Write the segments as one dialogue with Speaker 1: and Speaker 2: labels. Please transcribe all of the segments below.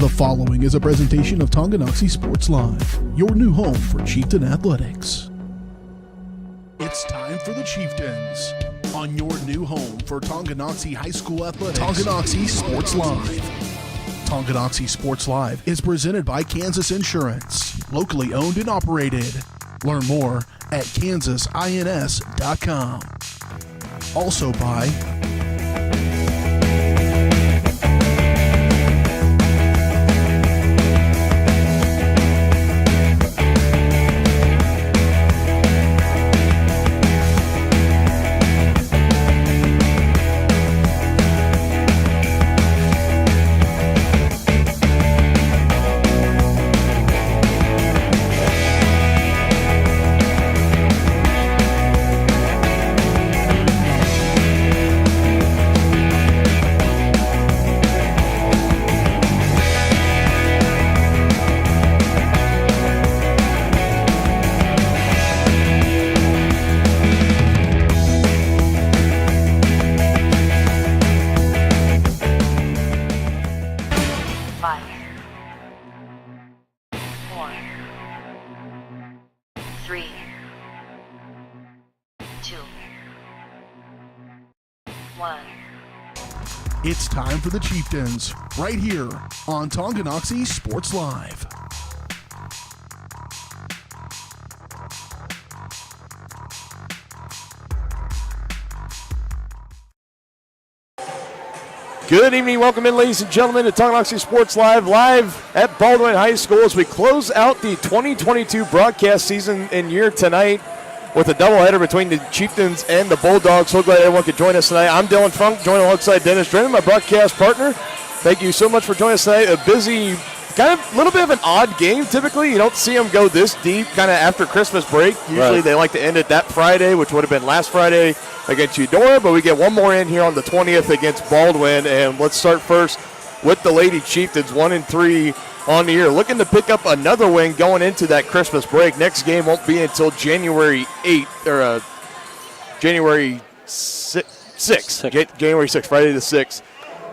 Speaker 1: The following is a presentation of Tonganoxie Sports Live, your new home for Chieftain athletics. It's time for the Chieftains on your new home for Tonganoxie High School athletics. Tonganoxie Sports Live. Tonganoxie Sports Live is presented by Kansas Insurance, locally owned and operated. Learn more at kansasins.com. Also by It's time for the Chieftains, right here on Tonganoxie Sports Live.
Speaker 2: Good evening, welcome in, ladies and gentlemen, to Tonganoxie Sports Live, live at Baldwin High School as we close out the 2022 broadcast season and year tonight with a doubleheader between the Chieftains and the Bulldogs. So glad everyone could join us tonight. I'm Dylan Funk, joined alongside Dennis Drennan, my broadcast partner. Thank you so much for joining us tonight. A busy, kind of a little bit of an odd game. Typically, you don't see them go this deep kind of after Christmas break. Usually They like to end it that Friday, which would have been last Friday against Eudora, but we get one more in here on the 20th against Baldwin. And let's start first with the Lady Chieftains, 1-3 on the year, looking to pick up another win going into that Christmas break. Next game won't be until January 8th, or January 6th. January 6th, Friday the 6th.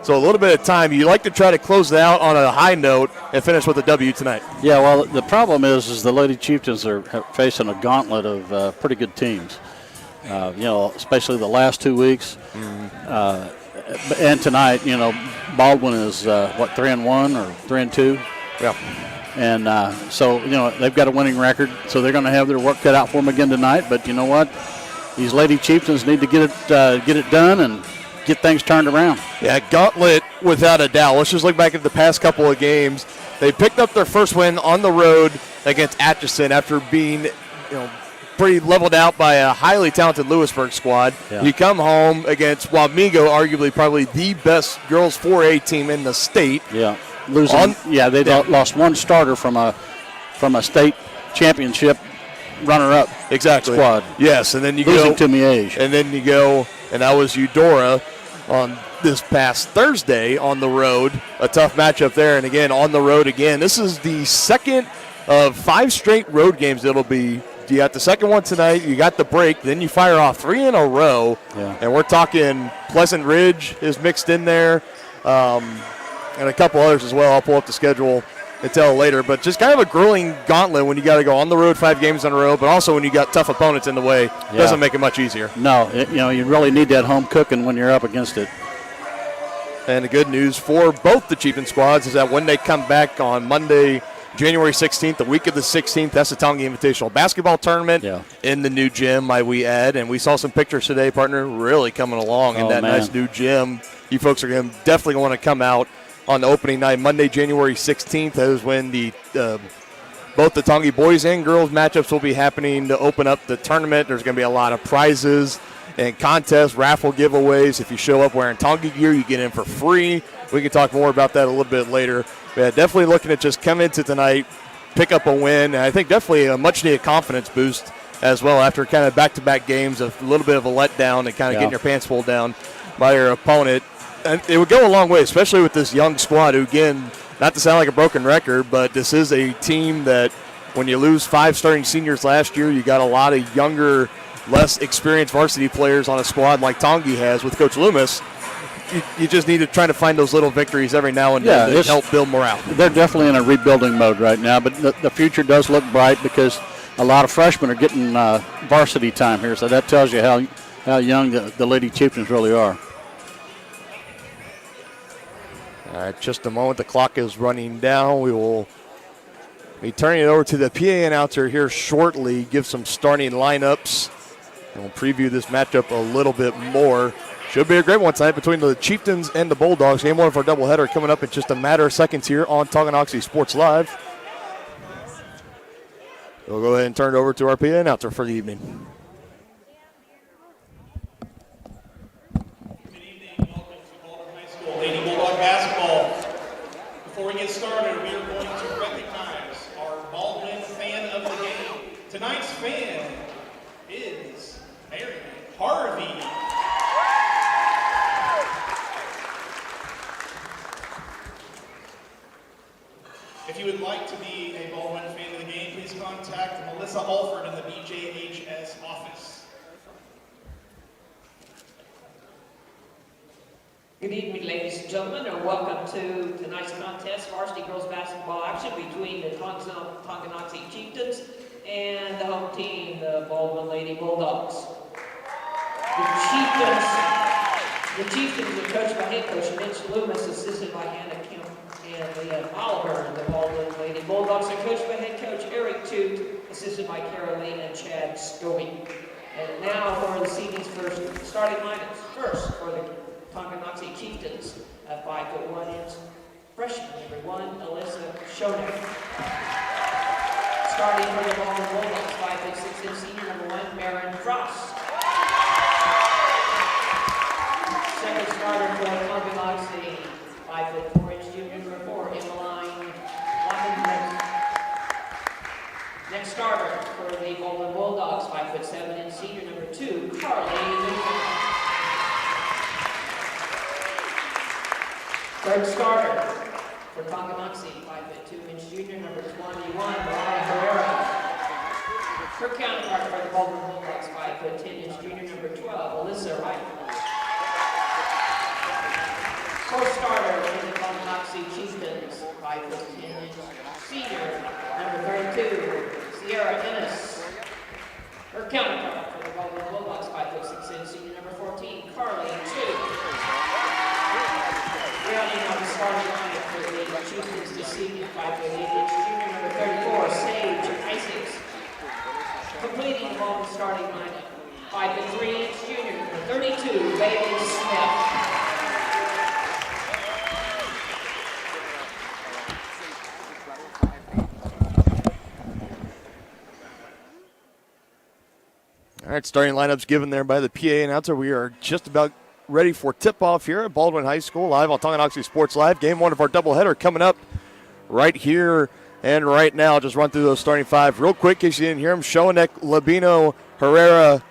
Speaker 2: So a little bit of time. You like to try to close it out on a high note and finish with a W tonight.
Speaker 3: Yeah, well, the problem is the Lady Chieftains are facing a gauntlet of pretty good teams. Especially the last 2 weeks. And tonight, Baldwin is, 3-1 or 3-2?
Speaker 2: Yeah.
Speaker 3: And they've got a winning record, so they're going to have their work cut out for them again tonight. But you know what? These Lady Chieftains need to get it done and get things turned around.
Speaker 2: Yeah, gauntlet without a doubt. Let's just look back at the past couple of games. They picked up their first win on the road against Atchison after being, pretty leveled out by a highly talented Lewisburg squad. Yeah. You come home against Wamego, arguably probably the best girls 4A team in the state.
Speaker 3: Yeah, they lost one starter from a state championship runner-up.
Speaker 2: Exactly.
Speaker 3: Squad.
Speaker 2: Yes, and then you
Speaker 3: losing to Miege.
Speaker 2: And then you go, and that was Eudora on this past Thursday on the road. A tough matchup there, and again on the road again. This is the second of 5 straight road games it'll be. You got the second one tonight, you got the break, then you fire off 3 in a row, and we're talking Pleasant Ridge is mixed in there, and a couple others as well. I'll pull up the schedule and tell later, but just kind of a grueling gauntlet when you got to go on the road 5 games in a row, but also when you got tough opponents in the way. Doesn't make it much easier.
Speaker 3: No, you really need that home cooking when you're up against it.
Speaker 2: And the good news for both the Chieftain squads is that when they come back on Monday, January 16th, the week of the 16th, that's the Tongi Invitational Basketball Tournament in the new gym, might we add. And we saw some pictures today, partner, really coming along in that nice new gym. You folks are definitely going to come out on the opening night, Monday, January 16th. That is when both the Tongi boys and girls matchups will be happening to open up the tournament. There's going to be a lot of prizes and contests, raffle giveaways. If you show up wearing Tongi gear, you get in for free. We can talk more about that a little bit later. Yeah, definitely looking to just come into tonight, pick up a win, and I think definitely a much-needed confidence boost as well after kind of back-to-back games of a little bit of a letdown and kind of getting your pants pulled down by your opponent. And it would go a long way, especially with this young squad who, again, not to sound like a broken record, but this is a team that when you lose 5 starting seniors last year, you got a lot of younger, less experienced varsity players on a squad like Tongi has with Coach Loomis. you just need to try to find those little victories every now and then to help build morale.
Speaker 3: They're definitely in a rebuilding mode right now, but the future does look bright because a lot of freshmen are getting varsity time here, so that tells you how young the Lady Chieftains really are.
Speaker 2: All right, just a moment. The clock is running down. We will be turning it over to the PA announcer here shortly, give some starting lineups, and we'll preview this matchup a little bit more. Should be a great one tonight between the Chieftains and the Bulldogs. Game one of our doubleheader coming up in just a matter of seconds here on Tonganoxie Sports Live. We'll go ahead and turn it over to our PA announcer for the evening.
Speaker 4: Good evening. Welcome to Baldwin High School Lady Bulldog basketball. Before we get started, we are going to recognize our Baldwin fan of the game. Tonight's fan is Mary Harvey. If you would like to be a Baldwin fan of the game, please contact Melissa Alford in the BJHS office.
Speaker 5: Good evening, ladies and gentlemen, and welcome to tonight's contest, varsity girls basketball action between the Tonganoxie Chieftains and the home team, the Baldwin Lady Bulldogs. The Chieftains are coached by head coach Mitch Loomis, assisted by Hannah Kemp and Leah Oliver. And the Baldwin Lady Bulldogs are coached by head coach Eric Toot, assisted by Caroline and Chad Scobie. And now for this evening's first starting lineups. First, for the Tonganoxie Chieftains, at 5'1" freshman number 1, Alyssa Schoeneck. Starting for the Baldwin Bulldogs, 5'6" senior number 1, Maren Frost. Second starter for Tonganoxie, 5'4" junior number 4, Emmeline Wackenbeck. Next starter for the Baldwin Bulldogs, 5'7" senior number 2, Carly Newton. Third starter for Tonganoxie, 5'2" junior number 21, Mariah Herrera. Her counterpart for the Baldwin Bulldogs, 5'10" junior number 12, Alyssa Wright. Fourth starter for the Tonganoxie Chieftains, 5'10" senior number 32, Sierra Ennis. Her counterpart for the Baldwin Bulldogs, 5'6" senior number 14, Carly Chu. Rounding out the starting lineup for the Chieftains this evening, 5'8" junior number 34, Sage Isaacs. Completing the Baldwin starting lineup, 5'3" junior number 32, Bailey Smith.
Speaker 2: All right, starting lineups given there by the PA announcer. We are just about ready for tip-off here at Baldwin High School, live on Tonganoxie Sports Live. Game one of our doubleheader coming up right here and right now. I'll just run through those starting five real quick in case you didn't hear them. Schoeneck, Labino, Herrera,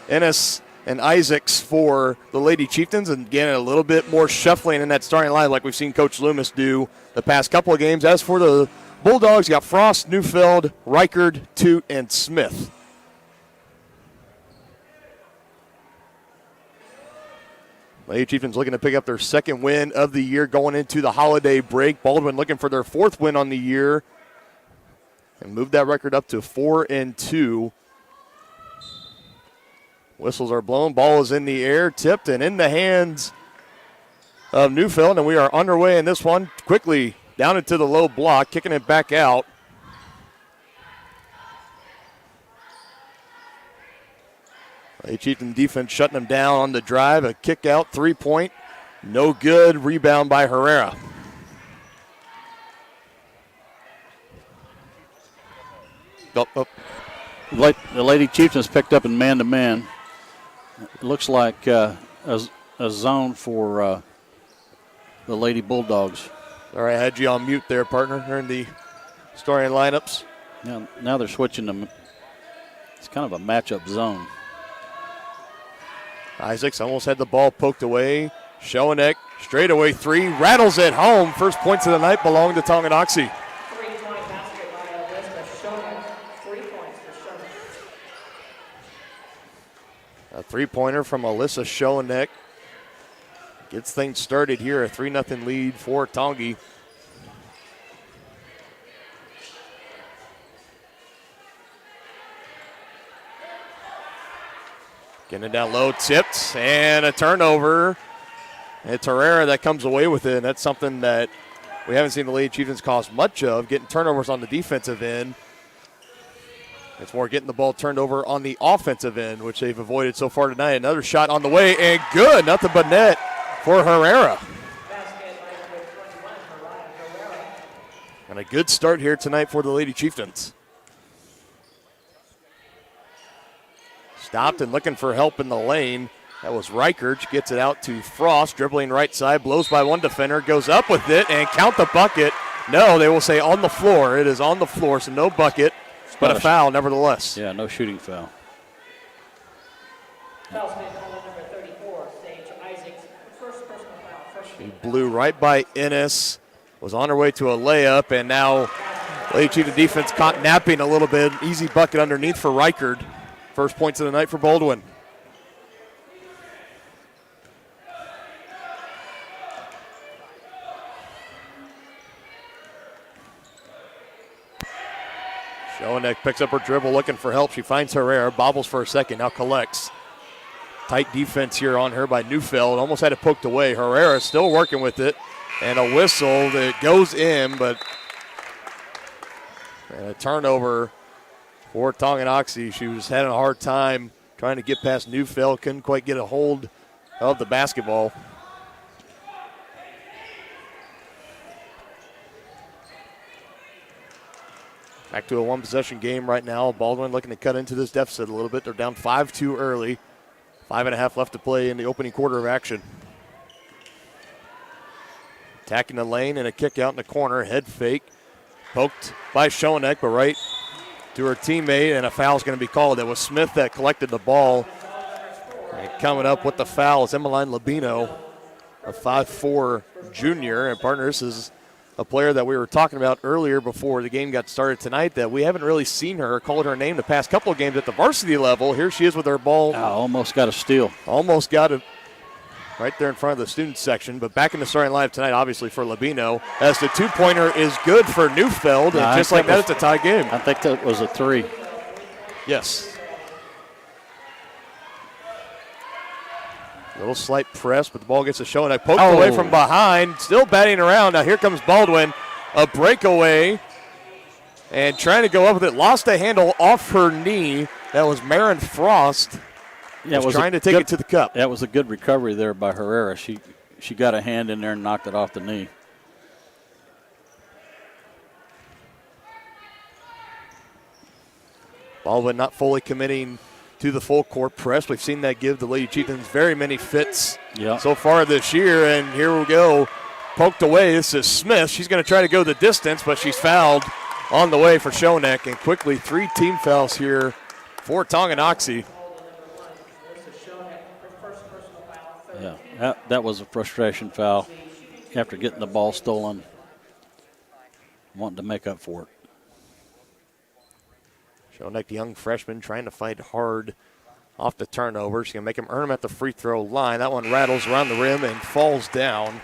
Speaker 2: Ennis, and Isaacs for the Lady Chieftains. And again, a little bit more shuffling in that starting line like we've seen Coach Loomis do the past couple of games. As for the Bulldogs, you got Frost, Neufeld, Reichard, Toot, and Smith. Lady Chieftains looking to pick up their second win of the year going into the holiday break. Baldwin looking for their fourth win on the year and move that record up to 4-2. Whistles are blown. Ball is in the air, tipped, and in the hands of Neufeld. And we are underway in this one. Quickly down into the low block, kicking it back out. Lady Chieftain defense shutting them down on the drive. A kick out, 3-point. No good. Rebound by Herrera.
Speaker 3: The Lady Chieftains picked up in man-to-man. It looks like a zone for the Lady Bulldogs.
Speaker 2: All right, I had you on mute there, partner, during the starting lineups.
Speaker 3: Now they're switching them. It's kind of a matchup zone. Isaacs
Speaker 2: almost had the ball poked away. Schoeneck, straightaway three, rattles it home. First points of the night belong to Tonganoxie.
Speaker 5: 3-point basket by Alyssa Schoeneck. 3 points for Schoeneck.
Speaker 2: A three-pointer from Alyssa Schoeneck. gets things started here, a 3-0 lead for Tongi. Getting it down low, tipped, and a turnover. It's Herrera that comes away with it, and that's something that we haven't seen the Lady Chieftains cause much of, getting turnovers on the defensive end. It's more getting the ball turned over on the offensive end, which they've avoided so far tonight. Another shot on the way, and good. Nothing but net for Herrera. And a good start here tonight for the Lady Chieftains. Stopped and looking for help in the lane. That was Reichert. Gets it out to Frost, dribbling right side, blows by one defender, goes up with it, and count the bucket. No, they will say on the floor. It is on the floor, so no bucket, but a foul nevertheless.
Speaker 3: Yeah, no shooting foul.
Speaker 5: Foul's been called on number 34, Sage Isaacs. First personal foul.
Speaker 2: She blew right by Ennis, was on her way to a layup, and now Lady Chieftain defense caught napping a little bit. Easy bucket underneath for Reichert. First points of the night for Baldwin. Schoeneck picks up her dribble, looking for help. She finds Herrera, bobbles for a second, now collects. Tight defense here on her by Neufeld. Almost had it poked away. Herrera still working with it. And a whistle that goes in, but and a turnover for Tonganoxie. She was having a hard time trying to get past Neufeld. Couldn't quite get a hold of the basketball. Back to a one-possession game right now. Baldwin looking to cut into this deficit a little bit. They're down 5-2 early. 5.5 left to play in the opening quarter of action. Attacking the lane and a kick out in the corner. Head fake. Poked by Schoeneck, but right to her teammate, and a foul's going to be called. It was Smith that collected the ball. And coming up with the foul is Emmeline Labino, a 5'4" junior. And partner, this is a player that we were talking about earlier before the game got started tonight that we haven't really seen her, called her name the past couple of games at the varsity level. Here she is with her ball.
Speaker 3: Almost got a steal.
Speaker 2: Almost got it right there in front of the student section. But back in the starting lineup tonight, obviously, for Labino, as the two-pointer is good for Neufeld. And just like that, it's a tie game.
Speaker 3: I think that was a 3.
Speaker 2: Yes. Little slight press, but the ball gets a show, and I poked away from behind. Still batting around. Now here comes Baldwin. A breakaway. And trying to go up with it. Lost a handle off her knee. That was Marin Frost.
Speaker 3: Yeah,
Speaker 2: was trying to take it to the cup.
Speaker 3: That was a good recovery there by Herrera. She got a hand in there and knocked it off the knee.
Speaker 2: Baldwin not fully committing to the full court press. We've seen that give the Lady Chieftains very many fits so far this year. And here we go. Poked away. This is Smith. She's going to try to go the distance, but she's fouled on the way for Schoeneck. And quickly 3 team fouls here for Tonganoxie.
Speaker 3: Yeah, that was a frustration foul after getting the ball stolen, wanting to make up for it.
Speaker 2: Schoeneck, the young freshman, trying to fight hard off the turnover. She's going to make him earn them at the free throw line. That one rattles around the rim and falls down.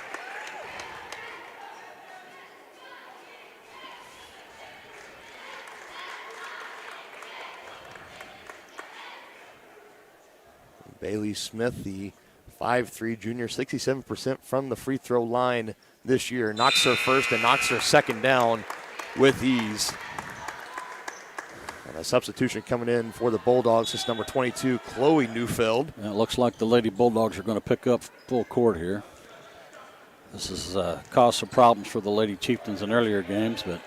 Speaker 2: Bailey Smith, the 5'3" junior, 67% from the free throw line this year. Knocks her first and knocks her second down with ease. And a substitution coming in for the Bulldogs is number 22, Chloe Neufeld.
Speaker 3: And it looks like the Lady Bulldogs are going to pick up full court here. This has caused some problems for the Lady Chieftains in earlier games, but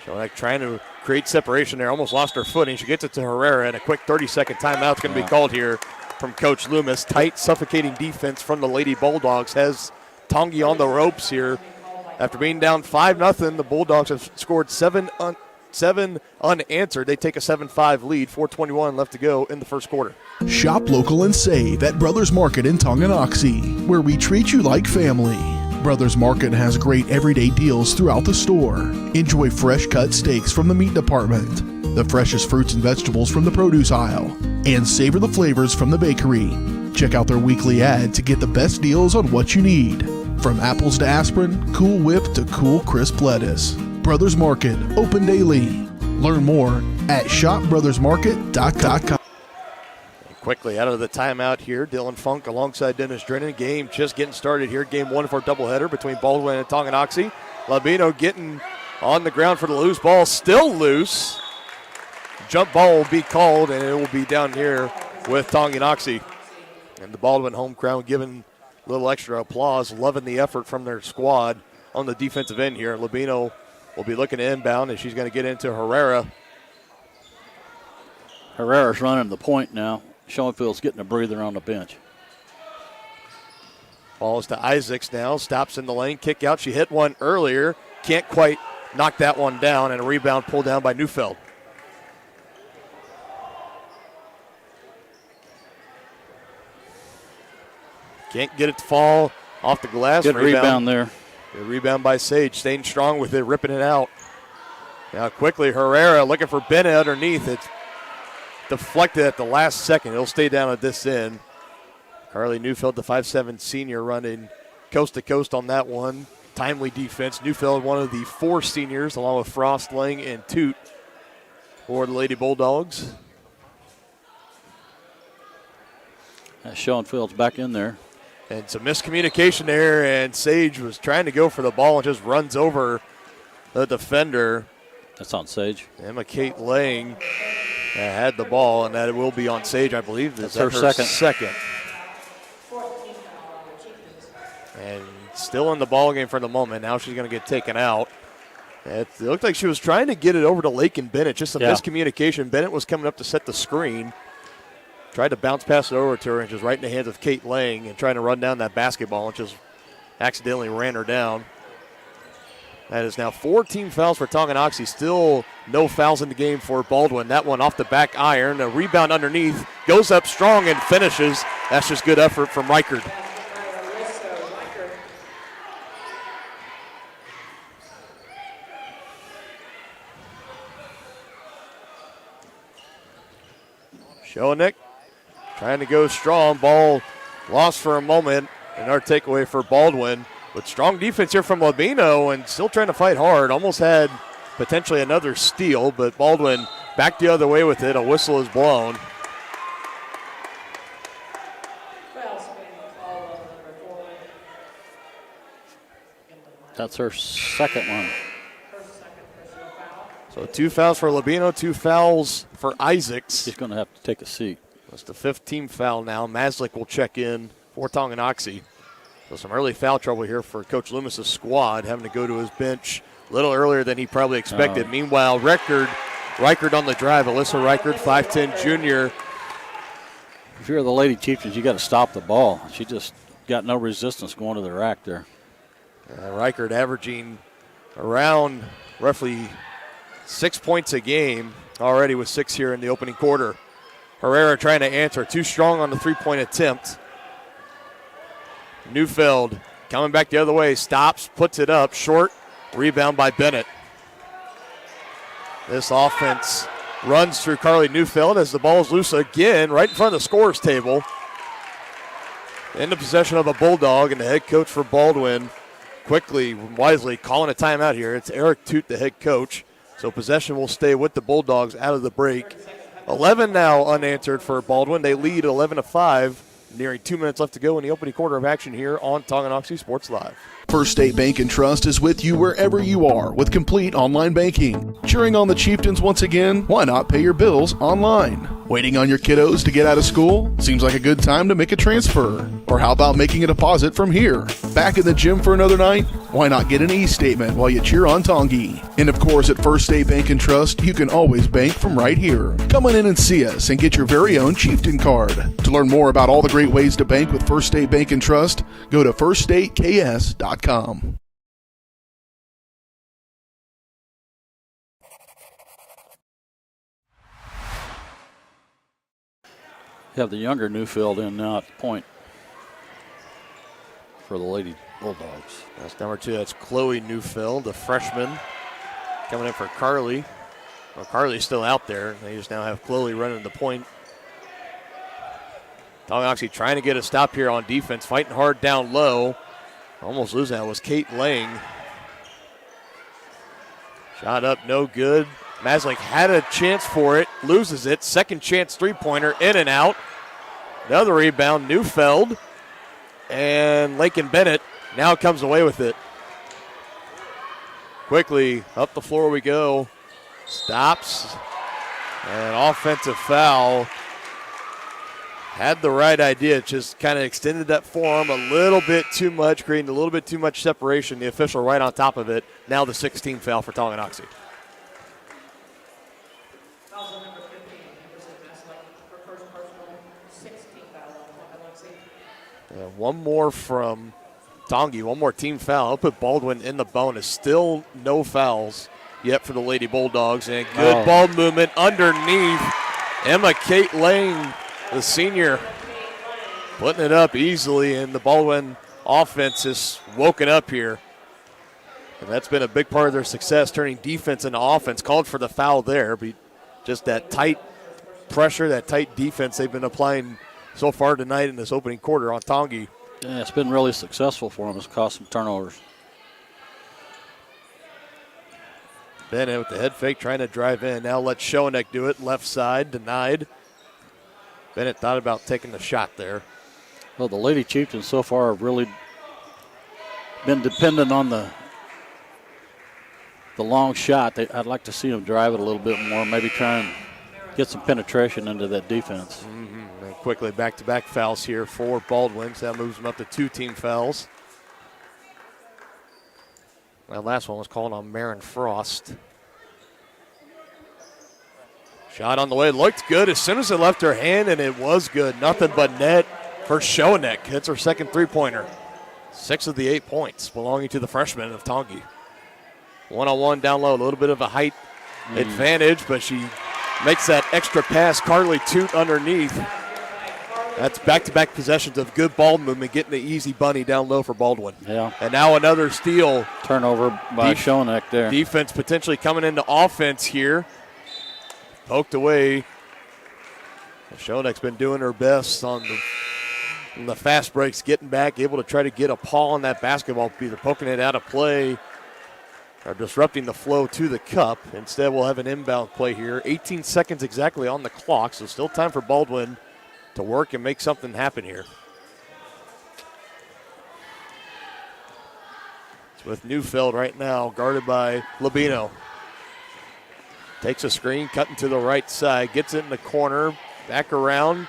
Speaker 2: Schoeneck trying to create separation there. Almost lost her footing. She gets it to Herrera, and a quick 30-second timeout is going to be called here from Coach Loomis. Tight, suffocating defense from the Lady Bulldogs has Tongi on the ropes here. After being down 5-0, the Bulldogs have scored seven unanswered. They take a 7-5 lead, 4:21 left to go in the first quarter.
Speaker 1: Shop local and save at Brothers Market in Tonganoxie, where we treat you like family. Brothers Market has great everyday deals throughout the store. Enjoy fresh cut steaks from the meat department, the freshest fruits and vegetables from the produce aisle, and savor the flavors from the bakery. Check out their weekly ad to get the best deals on what you need. From apples to aspirin, Cool Whip to cool crisp lettuce. Brothers Market, open daily. Learn more at shopbrothersmarket.com.
Speaker 2: Quickly out of the timeout here, Dylan Funk alongside Dennis Drennan. Game just getting started here. Game 1 for a doubleheader between Baldwin and Tonganoxie. Labino getting on the ground for the loose ball. Still loose. Jump ball will be called, and it will be down here with Tonganoxie. And the Baldwin home crowd giving a little extra applause, loving the effort from their squad on the defensive end here. Labino will be looking to inbound, and she's going to get into Herrera.
Speaker 3: Herrera's running the point now. Schoenfield's getting a breather on the bench.
Speaker 2: Falls to Isaacs now. Stops in the lane. Kick out. She hit one earlier. Can't quite knock that one down, and a rebound pulled down by Neufeld. Can't get it to fall off the glass.
Speaker 3: Good rebound there.
Speaker 2: Good rebound by Sage. Staying strong with it, ripping it out. Now quickly, Herrera looking for Bennett underneath. It's deflected at the last second. He'll stay down at this end. Carly Neufeld, the 5'7" senior, running coast to coast on that one. Timely defense. Neufeld, one of the 4 seniors, along with Frost, Lang, and Toot for the Lady Bulldogs.
Speaker 3: Schoenfield's back in there.
Speaker 2: And some miscommunication there, and Sage was trying to go for the ball and just runs over the defender.
Speaker 3: That's on Sage.
Speaker 2: Emma Kate Lang had the ball, and that will be on Sage, I believe.
Speaker 3: That's her second.
Speaker 2: And still in the ball game for the moment. Now she's going to get taken out. It looked like she was trying to get it over to Lake and Bennett. Just some miscommunication. Bennett was coming up to set the screen. Tried to bounce pass it over to her and just right in the hands of Kate Lang and trying to run down that basketball and just accidentally ran her down. That is now 14 fouls for Tonganoxie. Still no fouls in the game for Baldwin. That one off the back iron. A rebound underneath. Goes up strong and finishes. That's just good effort from Reichard. Schoenig trying to go strong. Ball lost for a moment. And our takeaway for Baldwin. But strong defense here from Labino and still trying to fight hard. Almost had potentially another steal, but Baldwin back the other way with it. A whistle is blown.
Speaker 3: That's her second one.
Speaker 2: So 2 fouls for Labino, 2 fouls for Isaacs.
Speaker 3: She's going to have to take a seat.
Speaker 2: That's the 15th team foul now. Maslick will check in for Tonganoxie. So some early foul trouble here for Coach Loomis' squad, having to go to his bench a little earlier than he probably expected. Meanwhile, Reichard on the drive. Alyssa Reichard, 5'10" junior.
Speaker 3: If you're the Lady Chieftains, you got to stop the ball. She just got no resistance going to the rack there.
Speaker 2: Reichard averaging around roughly 6 points a game, already with 6 here in the opening quarter. Herrera trying to answer. Too strong on the three-point attempt. Neufeld coming back the other way. Stops, puts it up. Short. Rebound by Bennett. This offense runs through Carly Neufeld as the ball is loose again right in front of the scorer's table. In the possession of a Bulldog, and the head coach for Baldwin quickly, wisely calling a timeout here. It's Eric Toot, the head coach. So possession will stay with the Bulldogs out of the break. 11 now unanswered for Baldwin. They lead 11-5. Nearing 2 minutes left to go in the opening quarter of action here on Tonganoxie Sports Live.
Speaker 1: First State Bank and Trust is with you wherever you are with complete online banking. Cheering on the Chieftains once again? Why not pay your bills online? Waiting on your kiddos to get out of school? Seems like a good time to make a transfer. Or how about making a deposit from here? Back in the gym for another night? Why not get an e-statement while you cheer on Tongi? And of course, at First State Bank and Trust, you can always bank from right here. Come on in and see us and get your very own Chieftain card. To learn more about all the great ways to bank with First State Bank and Trust, go to firststateks.com.
Speaker 3: You have the younger Neufeld in now at the point for the Lady Bulldogs.
Speaker 2: That's number 2. That's Chloe Neufeld, the freshman, coming in for Carly. Well, Carly's still out there. They just now have Chloe running the point. Tonganoxie trying to get a stop here on defense, fighting hard down low. Almost losing that was Kate Lang. Shot up, no good. Maslick had a chance for it, loses it. Second chance three-pointer, in and out. Another rebound, Neufeld. And Lakin Bennett now comes away with it. Quickly, up the floor we go. Stops. And offensive foul. Had the right idea, just kind of extended that forearm a little bit too much, creating a little bit too much separation. The official right on top of it. Now the 16th foul for Tonganoxie. One more from Tongi, one more team foul. I'll put Baldwin in the bonus. Still no fouls yet for the Lady Bulldogs. And good ball movement underneath. Emma Kate Lang, the senior, putting it up easily, and the Baldwin offense is woken up here. And that's been a big part of their success, turning defense into offense. Called for the foul there, but just that tight pressure, that tight defense they've been applying so far tonight in this opening quarter on Tongi.
Speaker 3: Yeah, it's been really successful for them. It's caused some turnovers.
Speaker 2: Bennett with the head fake, trying to drive in. Now let Schoeneck do it. Left side, denied. Bennett thought about taking the shot there.
Speaker 3: Well, the Lady Chieftains so far have really been dependent on the long shot. I'd like to see them drive it a little bit more, maybe try and get some penetration into that defense.
Speaker 2: And quickly back-to-back fouls here for Baldwin. So that moves them up to 2 team fouls. That last one was called on Marin Frost. Shot on the way, looked good as soon as it left her hand, and it was good. Nothing but net for Schoeneck. Hits her second three-pointer. 6 of the 8 points belonging to the freshman of Tongi. One-on-one down low, a little bit of a height advantage, but she makes that extra pass. Carly Toot underneath. That's back-to-back possessions of good ball movement, getting the easy bunny down low for Baldwin.
Speaker 3: Yeah.
Speaker 2: And now another steal.
Speaker 3: Turnover by Schoeneck there.
Speaker 2: Defense potentially coming into offense here. Poked away. Schoeneck's been doing her best on the fast breaks, getting back, able to try to get a paw on that basketball, either poking it out of play or disrupting the flow to the cup. Instead, we'll have an inbound play here. 18 seconds exactly on the clock, so still time for Baldwin to work and make something happen here. It's with Neufeld right now, guarded by Labino. Takes a screen, cutting to the right side, gets it in the corner, back around.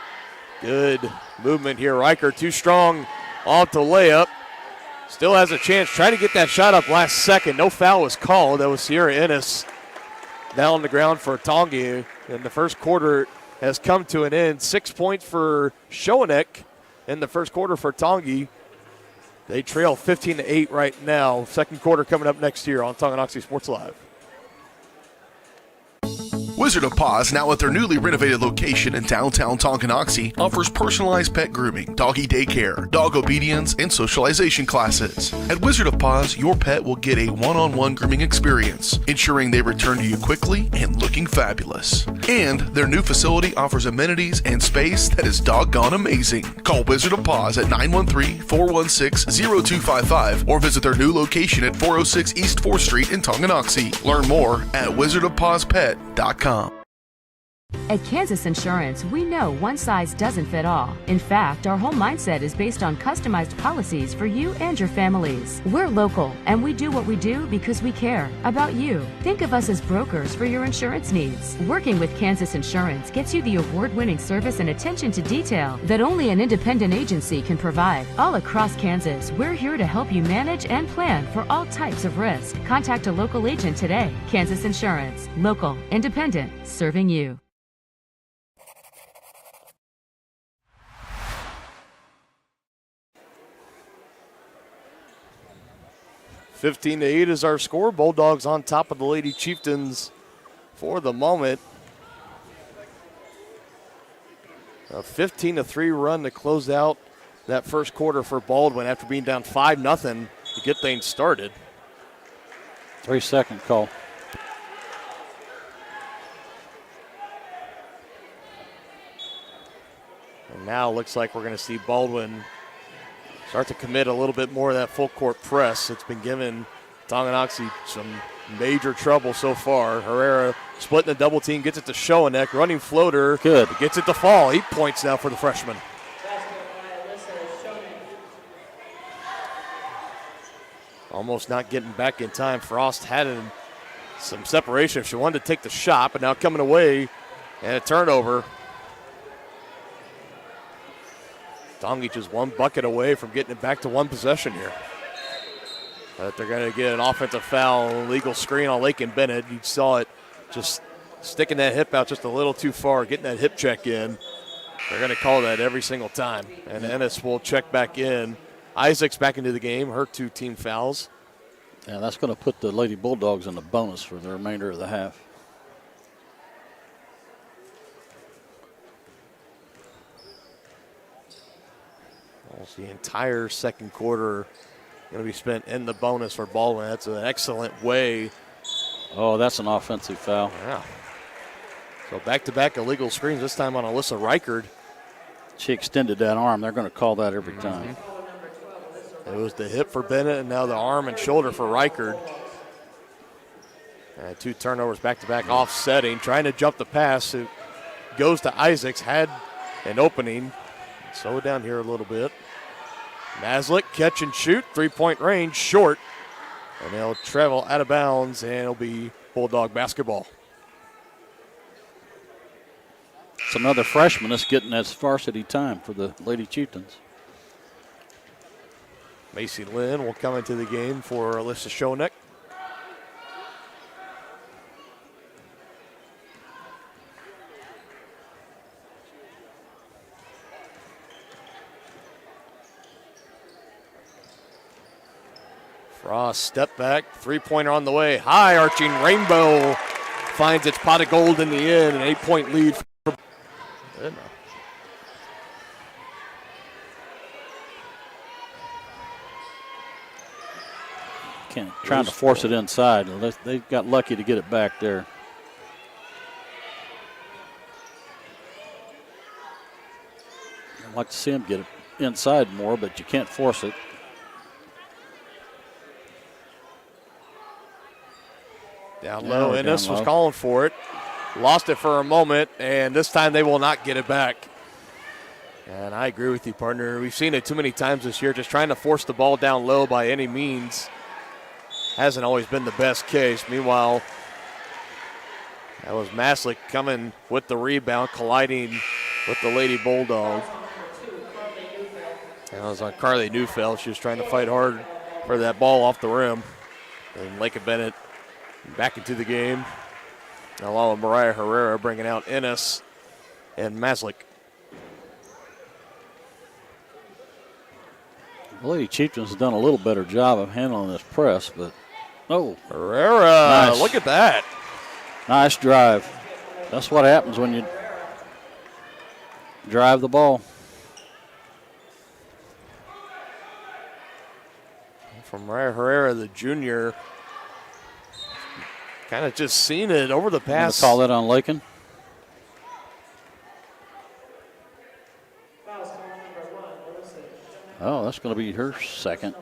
Speaker 2: Good movement here. Riker too strong off the layup. Still has a chance. Trying to get that shot up last second. No foul was called. That was Sierra Ennis down on the ground for Tongi. And the first quarter has come to an end. 6 points for Schoeneck in the first quarter for Tongi. They trail 15-8 right now. Second quarter coming up next year on Tonganoxie Sports Live.
Speaker 1: Wizard of Paws, now at their newly renovated location in downtown Tonganoxie, offers personalized pet grooming, doggy daycare, dog obedience, and socialization classes. At Wizard of Paws, your pet will get a one-on-one grooming experience, ensuring they return to you quickly and looking fabulous. And their new facility offers amenities and space that is doggone amazing. Call Wizard of Paws at 913-416-0255 or visit their new location at 406 East 4th Street in Tonganoxie. Learn more at wizardofpawspet.com.
Speaker 6: At Kansas Insurance, we know one size doesn't fit all. In fact, our whole mindset is based on customized policies for you and your families. We're local, and we do what we do because we care about you. Think of us as brokers for your insurance needs. Working with Kansas Insurance gets you the award-winning service and attention to detail that only an independent agency can provide. All across Kansas, we're here to help you manage and plan for all types of risk. Contact a local agent today. Kansas Insurance. Local, independent, serving you.
Speaker 2: 15-8 is our score. Bulldogs on top of the Lady Chieftains for the moment. A 15-3 run to close out that first quarter for Baldwin after being down 5-0 to get things started.
Speaker 3: 3-second call.
Speaker 2: And Now looks like we're going to see Baldwin start to commit a little bit more of that full court press. It's been giving Tonganoxie some major trouble so far. Herrera splitting the double team, gets it to Schoeneck, running floater.
Speaker 3: Good.
Speaker 2: Gets it to fall. 8 points now for the freshman. Almost not getting back in time. Frost had some separation if she wanted to take the shot, but now coming away and a turnover. Tongi just one bucket away from getting it back to one possession here. But they're going to get an offensive foul, legal screen on Lakin Bennett. You saw it just sticking that hip out just a little too far, getting that hip check in. They're going to call that every single time. And Ennis will check back in. Isaac's back into the game, her 2 team fouls.
Speaker 3: Yeah, that's going to put the Lady Bulldogs in the bonus for the remainder of the half.
Speaker 2: Almost the entire second quarter going to be spent in the bonus for Baldwin. That's an excellent way.
Speaker 3: Oh, that's an offensive foul.
Speaker 2: Yeah. So back-to-back illegal screens, this time on Alyssa Reichard.
Speaker 3: She extended that arm. They're going to call that every time.
Speaker 2: It was the hip for Bennett and now the arm and shoulder for Reichard. And 2 turnovers back-to-back offsetting, trying to jump the pass. It goes to Isaacs, had an opening. Slow it down here a little bit. Maslick, catch and shoot, 3-point range, short. And they'll travel out of bounds, and it'll be Bulldog basketball.
Speaker 3: It's another freshman that's getting that varsity time for the Lady Chieftains.
Speaker 2: Macy Lynn will come into the game for Alyssa Schoeneck. Frost step back, 3-pointer on the way. High arching rainbow finds its pot of gold in the end. An 8-point lead for
Speaker 3: trying to force it inside. They got lucky to get it back there. I'd like to see them get it inside more, but you can't force it.
Speaker 2: Down low, Ennis was calling for it. Lost it for a moment, and this time they will not get it back. And I agree with you, partner. We've seen it too many times this year, just trying to force the ball down low by any means. Hasn't always been the best case. Meanwhile, that was Maslick coming with the rebound, colliding with the Lady Bulldog. That was on Carly Neufeld. She was trying to fight hard for that ball off the rim. And Lakin Bennett back into the game, along with Mariah Herrera bringing out Ennis and Maslick.
Speaker 3: The Lady Chieftains has done a little better job of handling this press, but
Speaker 2: Herrera,
Speaker 3: nice.
Speaker 2: Look at that.
Speaker 3: Nice drive. That's what happens when you drive the ball.
Speaker 2: From Mariah Herrera, the junior, kind of just seen it over the past.
Speaker 3: Call that on Lakin. Oh, that's going to be her second.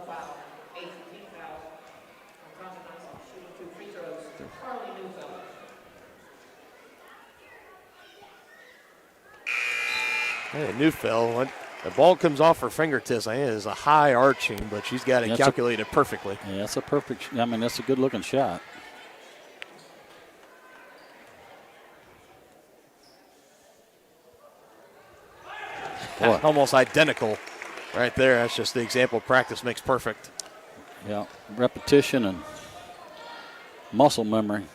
Speaker 2: Hey, Neufeld, the ball comes off her fingertips. I think it is a high arching, but she's got it calculated perfectly.
Speaker 3: Yeah, that's a perfect. I mean, that's a good looking shot.
Speaker 2: Boy. Almost identical right there. That's just the example. Practice makes perfect.
Speaker 3: Yeah, repetition and muscle memory.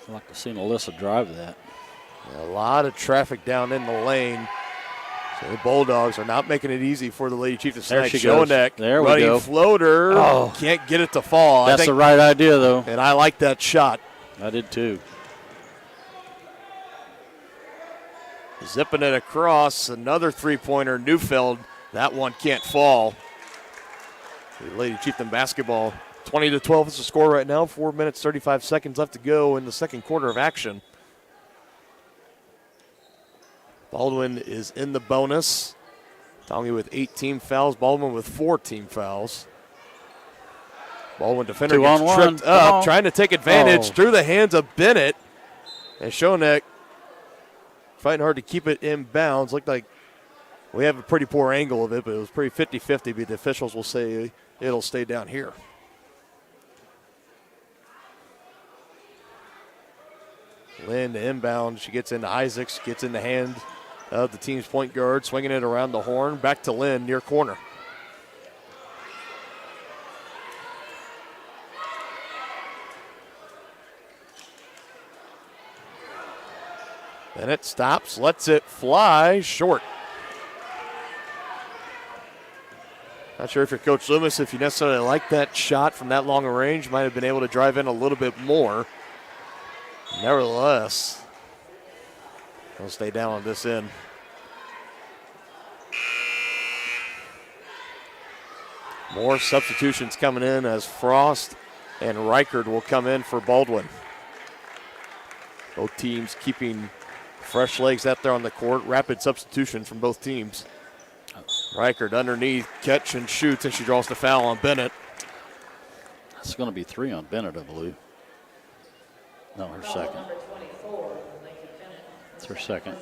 Speaker 3: I'd like to see Alyssa drive that.
Speaker 2: Yeah, a lot of traffic down in the lane. So the Bulldogs are not making it easy for the Lady Chieftains tonight. Schoeneck,
Speaker 3: there we
Speaker 2: running
Speaker 3: go.
Speaker 2: Floater. Oh. Can't get it to fall.
Speaker 3: That's the right idea, though.
Speaker 2: And I like that shot.
Speaker 3: I did, too.
Speaker 2: Zipping it across. Another three-pointer. Neufeld. That one can't fall. The Lady Chieftain basketball 20-12 is the score right now. 4 minutes, 35 seconds left to go in the second quarter of action. Baldwin is in the bonus. Tongi with 8 team fouls. Baldwin with 4 team fouls. Baldwin defender gets tripped up, trying to take advantage through the hands of Bennett. And Schoeneck fighting hard to keep it in bounds. Looked like we have a pretty poor angle of it, but it was pretty 50-50, but the officials will say it'll stay down here. Lynn to inbound. She gets into Isaacs, gets in the hand of the team's point guard, swinging it around the horn. Back to Lynn, near corner. Bennett stops, lets it fly, short. Not sure if you're Coach Loomis, if you necessarily like that shot from that long a range. Might have been able to drive in a little bit more. Nevertheless, he'll stay down on this end. More substitutions coming in as Frost and Reichard will come in for Baldwin. Both teams keeping fresh legs out there on the court. Rapid substitution from both teams. Reichard underneath, catch and shoots, and she draws the foul on Bennett.
Speaker 3: It's going to be 3 on Bennett, I believe. No, her second. It's her second.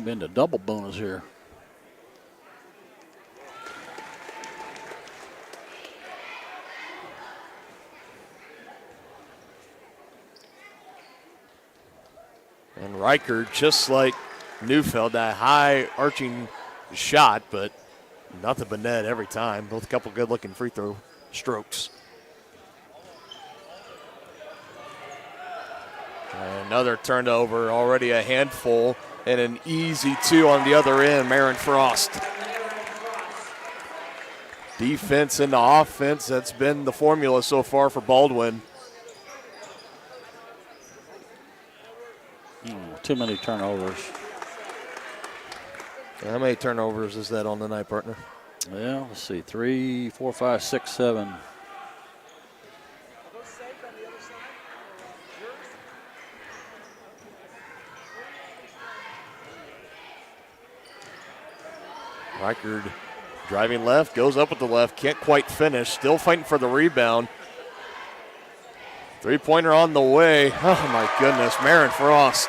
Speaker 3: Been to double bonus here.
Speaker 2: And Reichard, just like Neufeld, that high arching shot, but nothing but net every time. Both a couple good looking free throw strokes. And another turnover, already a handful, and an easy 2 on the other end, Marin Frost. Defense into offense, that's been the formula so far for Baldwin.
Speaker 3: Too many turnovers.
Speaker 2: How many turnovers is that on the night, partner?
Speaker 3: Well, let's see. 3, 4, 5, 6, 7.
Speaker 2: Reichard driving left, goes up with the left, can't quite finish, still fighting for the rebound. Three-pointer on the way. Oh, my goodness, Marin Frost.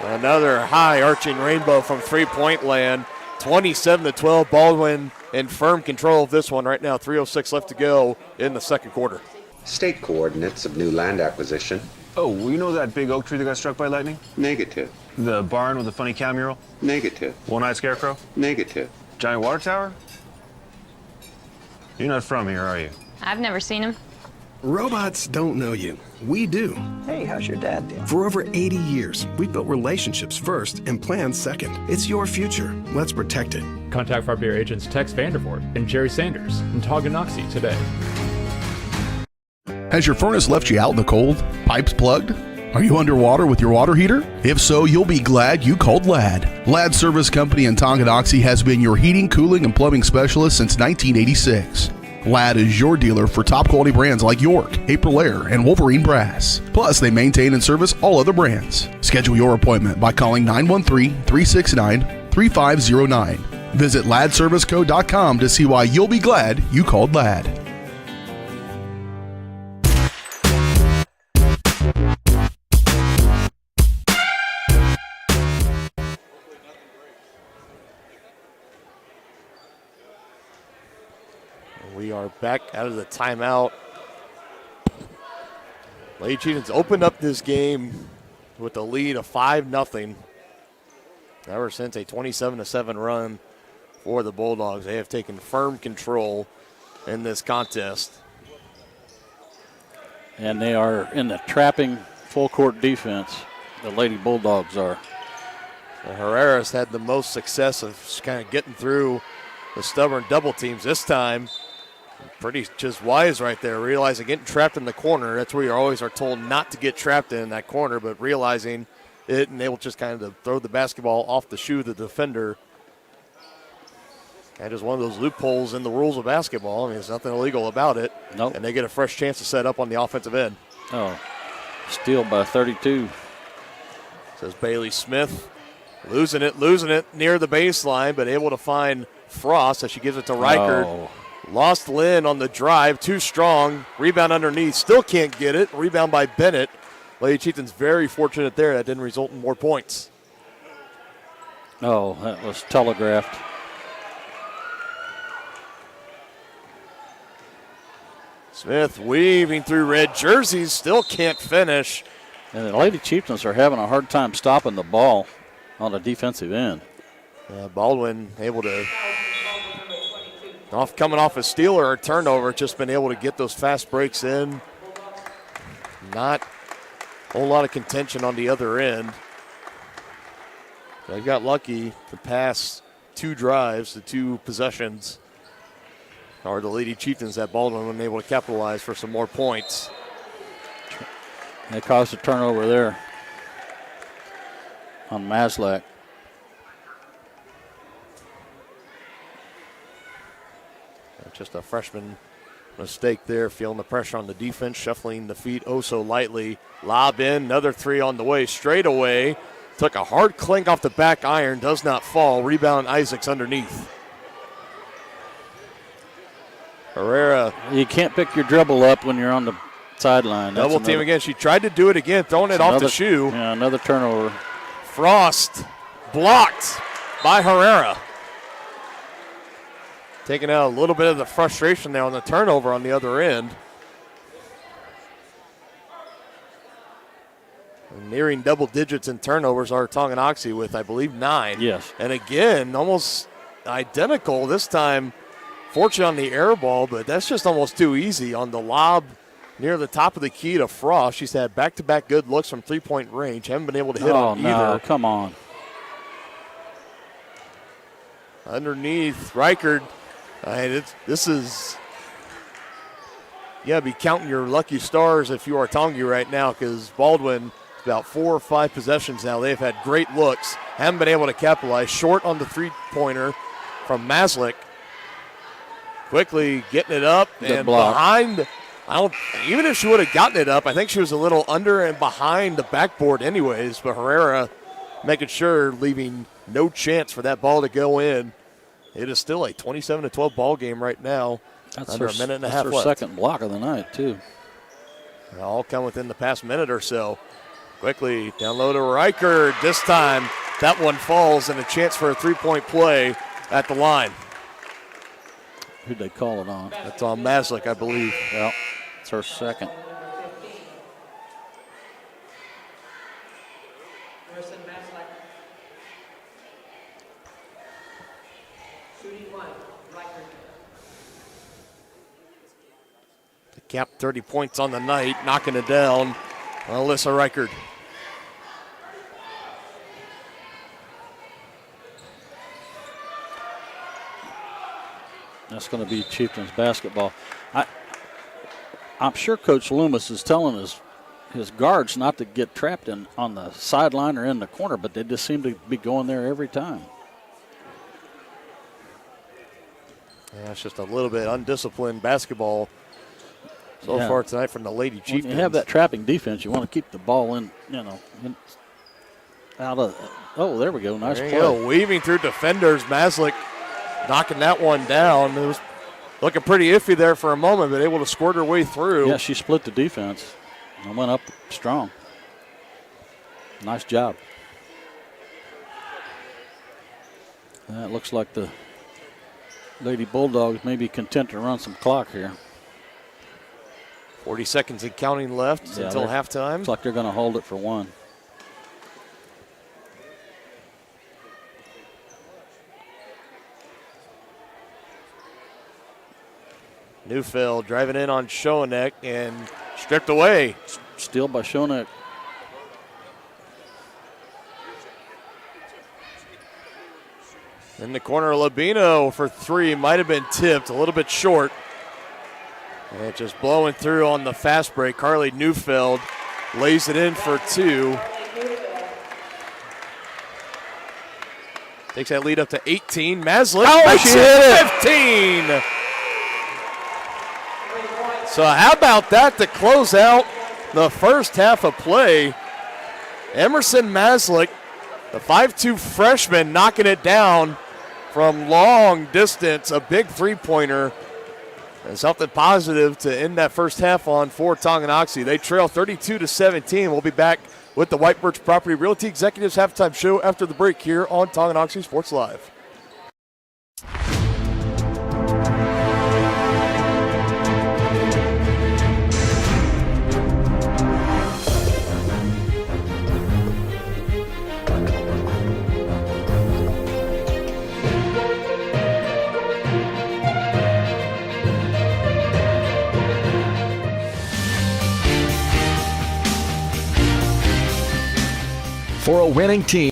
Speaker 2: Another high arching rainbow from three-point land. 27-12, Baldwin in firm control of this one right now. 3:06 left to go in the second quarter.
Speaker 7: State coordinates of new land acquisition.
Speaker 8: Oh, well, you know that big oak tree that got struck by lightning?
Speaker 7: Negative.
Speaker 8: The barn with the funny cow mural?
Speaker 7: Negative.
Speaker 8: One-eyed scarecrow?
Speaker 7: Negative.
Speaker 8: Giant water tower? You're not from here, are you?
Speaker 9: I've never seen him.
Speaker 10: Robots don't know you. We do.
Speaker 11: Hey, how's your dad doing?
Speaker 10: For over 80 years, we've built relationships first and plans second. It's your future. Let's protect it.
Speaker 12: Contact Frontier agents Tex Vandervoort and Jerry Sanders in Tonganoxie today.
Speaker 1: Has your furnace left you out in the cold? Pipes plugged? Are you underwater with your water heater? If so, you'll be glad you called Ladd. Ladd Service Company in Tonganoxie has been your heating, cooling, and plumbing specialist since 1986. Ladd is your dealer for top quality brands like York, Aprilaire, and Wolverine Brass. Plus, they maintain and service all other brands. Schedule your appointment by calling 913-369-3509. Visit laddserviceco.com to see why you'll be glad you called Ladd.
Speaker 2: We are back out of the timeout. Lady Chieftains opened up this game with a lead of 5-0. Ever since a 27-7 run for the Bulldogs, they have taken firm control in this contest.
Speaker 3: And they are in the trapping full court defense. The Lady Bulldogs are.
Speaker 2: Herrera's had the most success of kind of getting through the stubborn double teams this time. Pretty just wise right there, realizing getting trapped in the corner. That's where you always are told not to get trapped in that corner, but realizing it and able just kind of throw the basketball off the shoe of the defender. That is one of those loopholes in the rules of basketball. I mean, there's nothing illegal about it.
Speaker 3: Nope.
Speaker 2: And they get a fresh chance to set up on the offensive end.
Speaker 3: Oh, steal by 32.
Speaker 2: Says Bailey Smith. Losing it near the baseline, but able to find Frost as she gives it to Reichert.
Speaker 3: Oh.
Speaker 2: Lost Lynn on the drive, too strong. Rebound underneath, still can't get it. Rebound by Bennett. Lady Chieftains very fortunate there. That didn't result in more points.
Speaker 3: Oh, that was telegraphed.
Speaker 2: Smith weaving through red jerseys, still can't finish.
Speaker 3: And the Lady Chieftains are having a hard time stopping the ball on the defensive end.
Speaker 2: Baldwin able to, coming off a steal or a turnover, just been able to get those fast breaks in. Not a whole lot of contention on the other end. They got lucky to pass 2 drives, the 2 possessions. Or the Lady Chieftains that Baldwin wasn't able to capitalize for some more points.
Speaker 3: They caused a turnover there on Maslak.
Speaker 2: Just a freshman mistake there, feeling the pressure on the defense, shuffling the feet oh so lightly. Lob in, another 3 on the way, straight away. Took a hard clink off the back iron, does not fall. Rebound Isaacs underneath. Herrera.
Speaker 3: You can't pick your dribble up when you're on the sideline.
Speaker 2: Double team again. She tried to do it again, throwing it off the shoe.
Speaker 3: Yeah, another turnover.
Speaker 2: Frost blocked by Herrera. Taking out a little bit of the frustration there on the turnover on the other end. And nearing double digits in turnovers are Tonganoxie with, I believe, 9.
Speaker 3: Yes.
Speaker 2: And again, almost identical this time. Fortunate on the air ball, but that's just almost too easy on the lob near the top of the key to Frost. She's had back-to-back good looks from three-point range. Haven't been able to hit on either.
Speaker 3: Come on.
Speaker 2: Underneath, Reichert. This is, you got to be counting your lucky stars if you are Tongi right now, because Baldwin, about 4 or 5 possessions now, they've had great looks. Haven't been able to capitalize. Short on the three-pointer from Maslick. Quickly getting it up and behind. Even if she would have gotten it up, I think she was a little under and behind the backboard anyways, but Herrera making sure, leaving no chance for that ball to go in. It is still a 27-12 ball game right now.
Speaker 3: That's
Speaker 2: under a minute and a half
Speaker 3: that's her
Speaker 2: left.
Speaker 3: second block of the night, too.
Speaker 2: They all come within the past minute or so. Quickly down low to Reichert. This time that one falls, and a chance for a three-point play at the line.
Speaker 3: Who'd they call it on?
Speaker 2: That's on Maslick, I believe.
Speaker 3: Well, it's her second.
Speaker 2: To cap 30 points on the night, knocking it down. Alyssa Reichert.
Speaker 3: That's going to be Chieftains basketball. I'm sure Coach Loomis is telling his guards not to get trapped on the sideline or in the corner, but they just seem to be going there every time.
Speaker 2: Yeah, it's just a little bit undisciplined basketball so far tonight from the Lady Chieftains.
Speaker 3: When you have that trapping defense, you want to keep the ball in, out of. Oh, there we go. Nice play.
Speaker 2: Go. Weaving through defenders. Maslick knocking that one down. It was looking pretty iffy there for a moment, but able to squirt her way through.
Speaker 3: Yeah, she split the defense and went up strong. Nice job. That looks like the Lady Bulldogs may be content to run some clock here.
Speaker 2: 40 seconds and counting left until halftime.
Speaker 3: Looks like they're going to hold it for one.
Speaker 2: Neufeld driving in on Schoeneck and stripped away.
Speaker 3: Steal by Schoeneck.
Speaker 2: In the corner, Labino for 3. Might have been tipped, a little bit short. And just blowing through on the fast break. Carly Neufeld lays it in for 2. Takes that lead up to 18. Maslick
Speaker 3: she hit it.
Speaker 2: 15. So how about that to close out the first half of play? Emerson Maslick, the 5'2 freshman, knocking it down from long distance, a big three-pointer. And something positive to end that first half on for Tonganoxie. They trail 32-17. We'll be back with the White Birch Property Realty Executives halftime show after the break here on Tonganoxie Sports Live.
Speaker 9: For a winning team.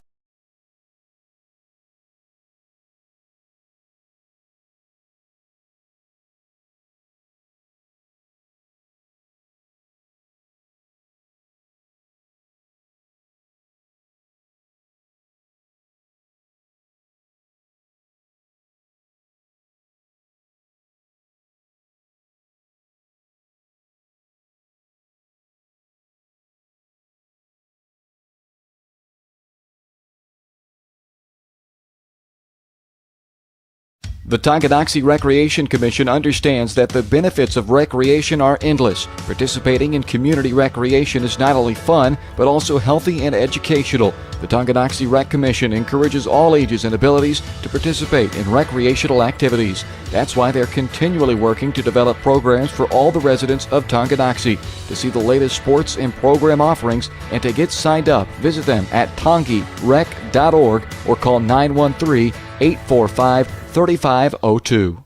Speaker 9: The Tonganoxie Recreation Commission understands that the benefits of recreation are endless. Participating in community recreation is not only fun, but also healthy and educational. The Tonganoxie Rec Commission encourages all ages and abilities to participate in recreational activities. That's why they're continually working to develop programs for all the residents of Tonganoxie. To see the latest sports and program offerings and to get signed up, visit them at tongirec.org or call 913-845-3502.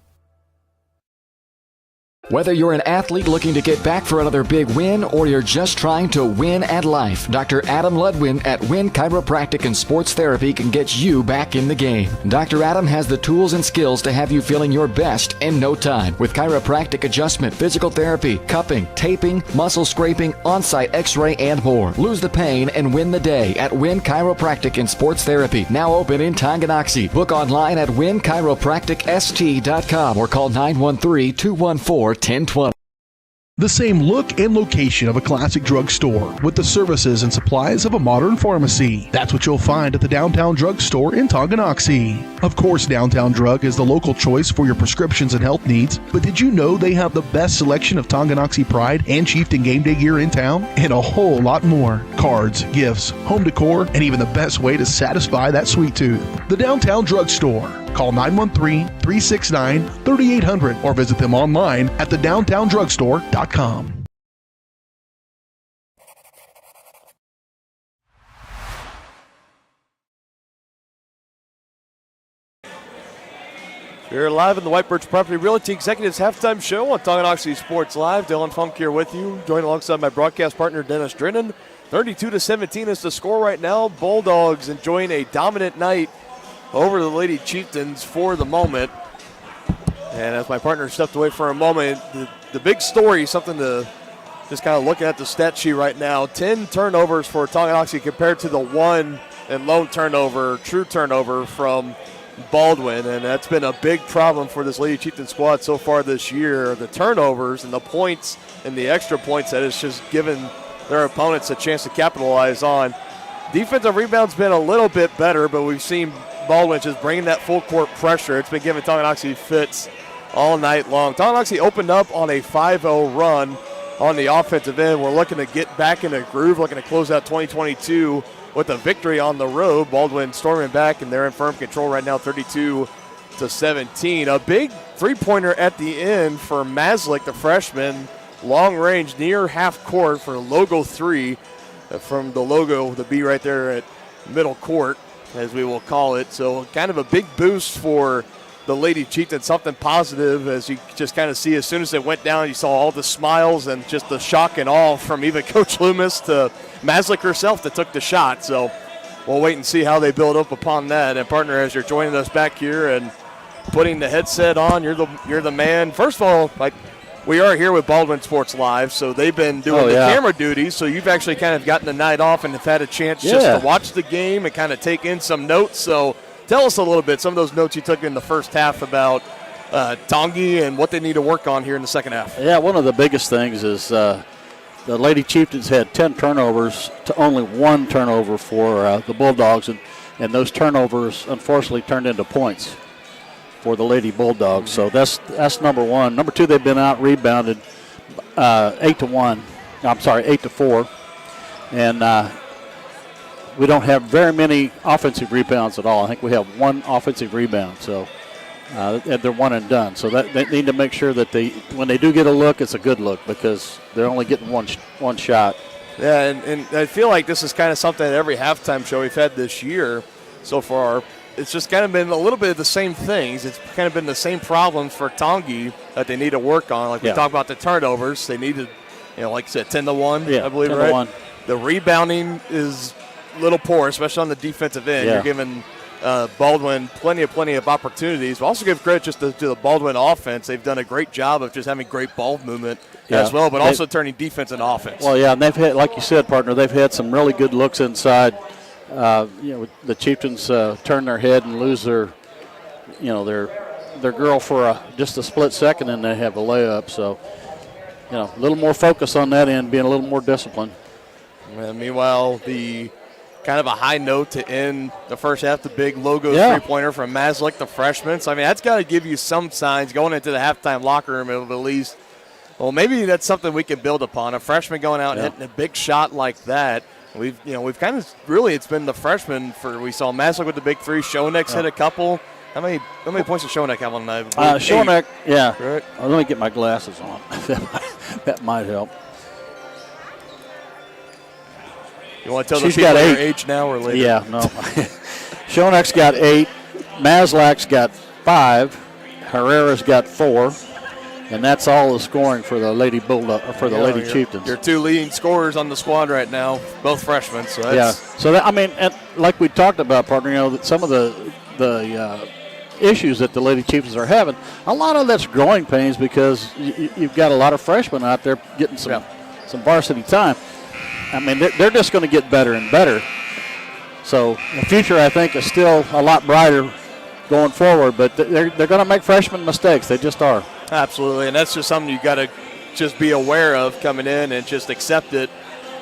Speaker 9: Whether you're an athlete looking to get back for another big win or you're just trying to win at life, Dr. Adam Ludwin at Win Chiropractic and Sports Therapy can get you back in the game. Dr. Adam has the tools and skills to have you feeling your best in no time. With chiropractic adjustment, physical therapy, cupping, taping, muscle scraping, on-site x-ray, and more. Lose the pain and win the day at Win Chiropractic and Sports Therapy. Now open in Tonganoxie. Book online at winchiropracticst.com or call 913-214-1020.
Speaker 1: The same look and location of a classic drugstore with the services and supplies of a modern pharmacy. That's what you'll find at the Downtown Drug Store in Tonganoxie. Of course, Downtown Drug is the local choice for your prescriptions and health needs, but did you know they have the best selection of Tonganoxie Pride and Chieftain game day gear in town? And a whole lot more. Cards, gifts, home decor, and even the best way to satisfy that sweet tooth. The Downtown Drug Store. Call 913-369-3800 or visit them online at thedowntowndrugstore.com.
Speaker 2: We're live in the White Birch Property Realty Executives halftime show on Tonganoxie Sports Live. Dylan Funk here with you, joined alongside my broadcast partner Dennis Drennan. 32-17 is the score right now. Bulldogs enjoying a dominant night over the Lady Chieftains for the moment. And as my partner stepped away for a moment, the big story, something to just kind of look at the stat sheet right now, 10 turnovers for Tonganoxie compared to the 1 and lone turnover, true turnover from Baldwin. And that's been a big problem for this Lady Chieftain squad so far this year. The turnovers and the points and the extra points that it's just given their opponents a chance to capitalize on. Defensive rebound's been a little bit better, but we've seen Baldwin just bringing that full court pressure. It's been giving Tonganoxie fits all night long. Tonganoxie opened up on a 5-0 run on the offensive end. We're looking to get back in a groove, looking to close out 2022 with a victory on the road. Baldwin storming back, and they're in firm control right now, 32-17. A big three-pointer at the end for Maslick, the freshman. Long range, near half court for logo 3 from the logo, the B right there at middle court, as we will call it. So kind of a big boost for the Lady Chieftains, something positive, as you just kind of see as soon as it went down, you saw all the smiles and just the shock and awe from even Coach Loomis to Maslick herself that took the shot. So we'll wait and see how they build up upon that. And partner, as you're joining us back here and putting the headset on, you're the man. First of all, like, we are here with Baldwin Sports Live, so they've been doing the camera duties, so you've actually kind of gotten the night off and have had a chance just to watch the game and kind of take in some notes. So tell us a little bit, some of those notes you took in the first half about Tongi and what they need to work on here in the second half.
Speaker 3: Yeah, one of the biggest things is the Lady Chieftains had 10 turnovers to only 1 turnover for the Bulldogs, and those turnovers unfortunately turned into points for the Lady Bulldogs. So that's number one. Number two, they've been out rebounded 8-1. I'm sorry, 8-4, and we don't have very many offensive rebounds at all. I think we have 1 offensive rebound. So. They're one and done. So they need to make sure that when they do get a look, it's a good look, because they're only getting one shot.
Speaker 2: Yeah, and I feel like this is kind of something at every halftime show we've had this year so far. It's just kind of been a little bit of the same things. It's kind of been the same problems for Tongi that they need to work on. Like we talk about the turnovers, they need to, like I said, 10-1, I believe, right?
Speaker 3: 10-1.
Speaker 2: The rebounding is a little poor, especially on the defensive end.
Speaker 3: Yeah.
Speaker 2: You're giving Baldwin plenty of opportunities. We'll also give credit just to the Baldwin offense. They've done a great job of just having great ball movement as well, but also turning defense into offense.
Speaker 3: Well, yeah, and they've had, like you said, partner, they've had some really good looks inside. The Chieftains turn their head and lose their girl for just a split second, and they have a layup. So, a little more focus on that end, being a little more disciplined.
Speaker 2: And meanwhile, the kind of a high note to end the first half, the big logo three-pointer from Maslick, the freshman. So, that's got to give you some signs going into the halftime locker room of at least, well, maybe that's something we can build upon. A freshman going out and hitting a big shot like that. We've kind of really, it's been the freshman we saw Maslick with the big three. Schoeneck's hit a couple. How many points did Schoeneck have on the night?
Speaker 3: Schoeneck,
Speaker 2: Right.
Speaker 3: Let me get my glasses on. That might help.
Speaker 2: You want to tell the people your age now or later?
Speaker 3: Yeah, no. Schoeneck's got 8. Maslak's got 5. Herrera's got 4. And that's all the scoring for the Lady Bulldog, or for the Lady Chieftains.
Speaker 2: Your 2 leading scorers on the squad right now, both freshmen. So that's
Speaker 3: So and like we talked about, partner, that some of the issues that the Lady Chieftains are having, a lot of that's growing pains, because you've got a lot of freshmen out there getting some varsity time. They're just going to get better and better. So the future, I think, is still a lot brighter going forward, but they're going to make freshman mistakes. They just are.
Speaker 2: Absolutely, and that's just something you got to just be aware of coming in and just accept it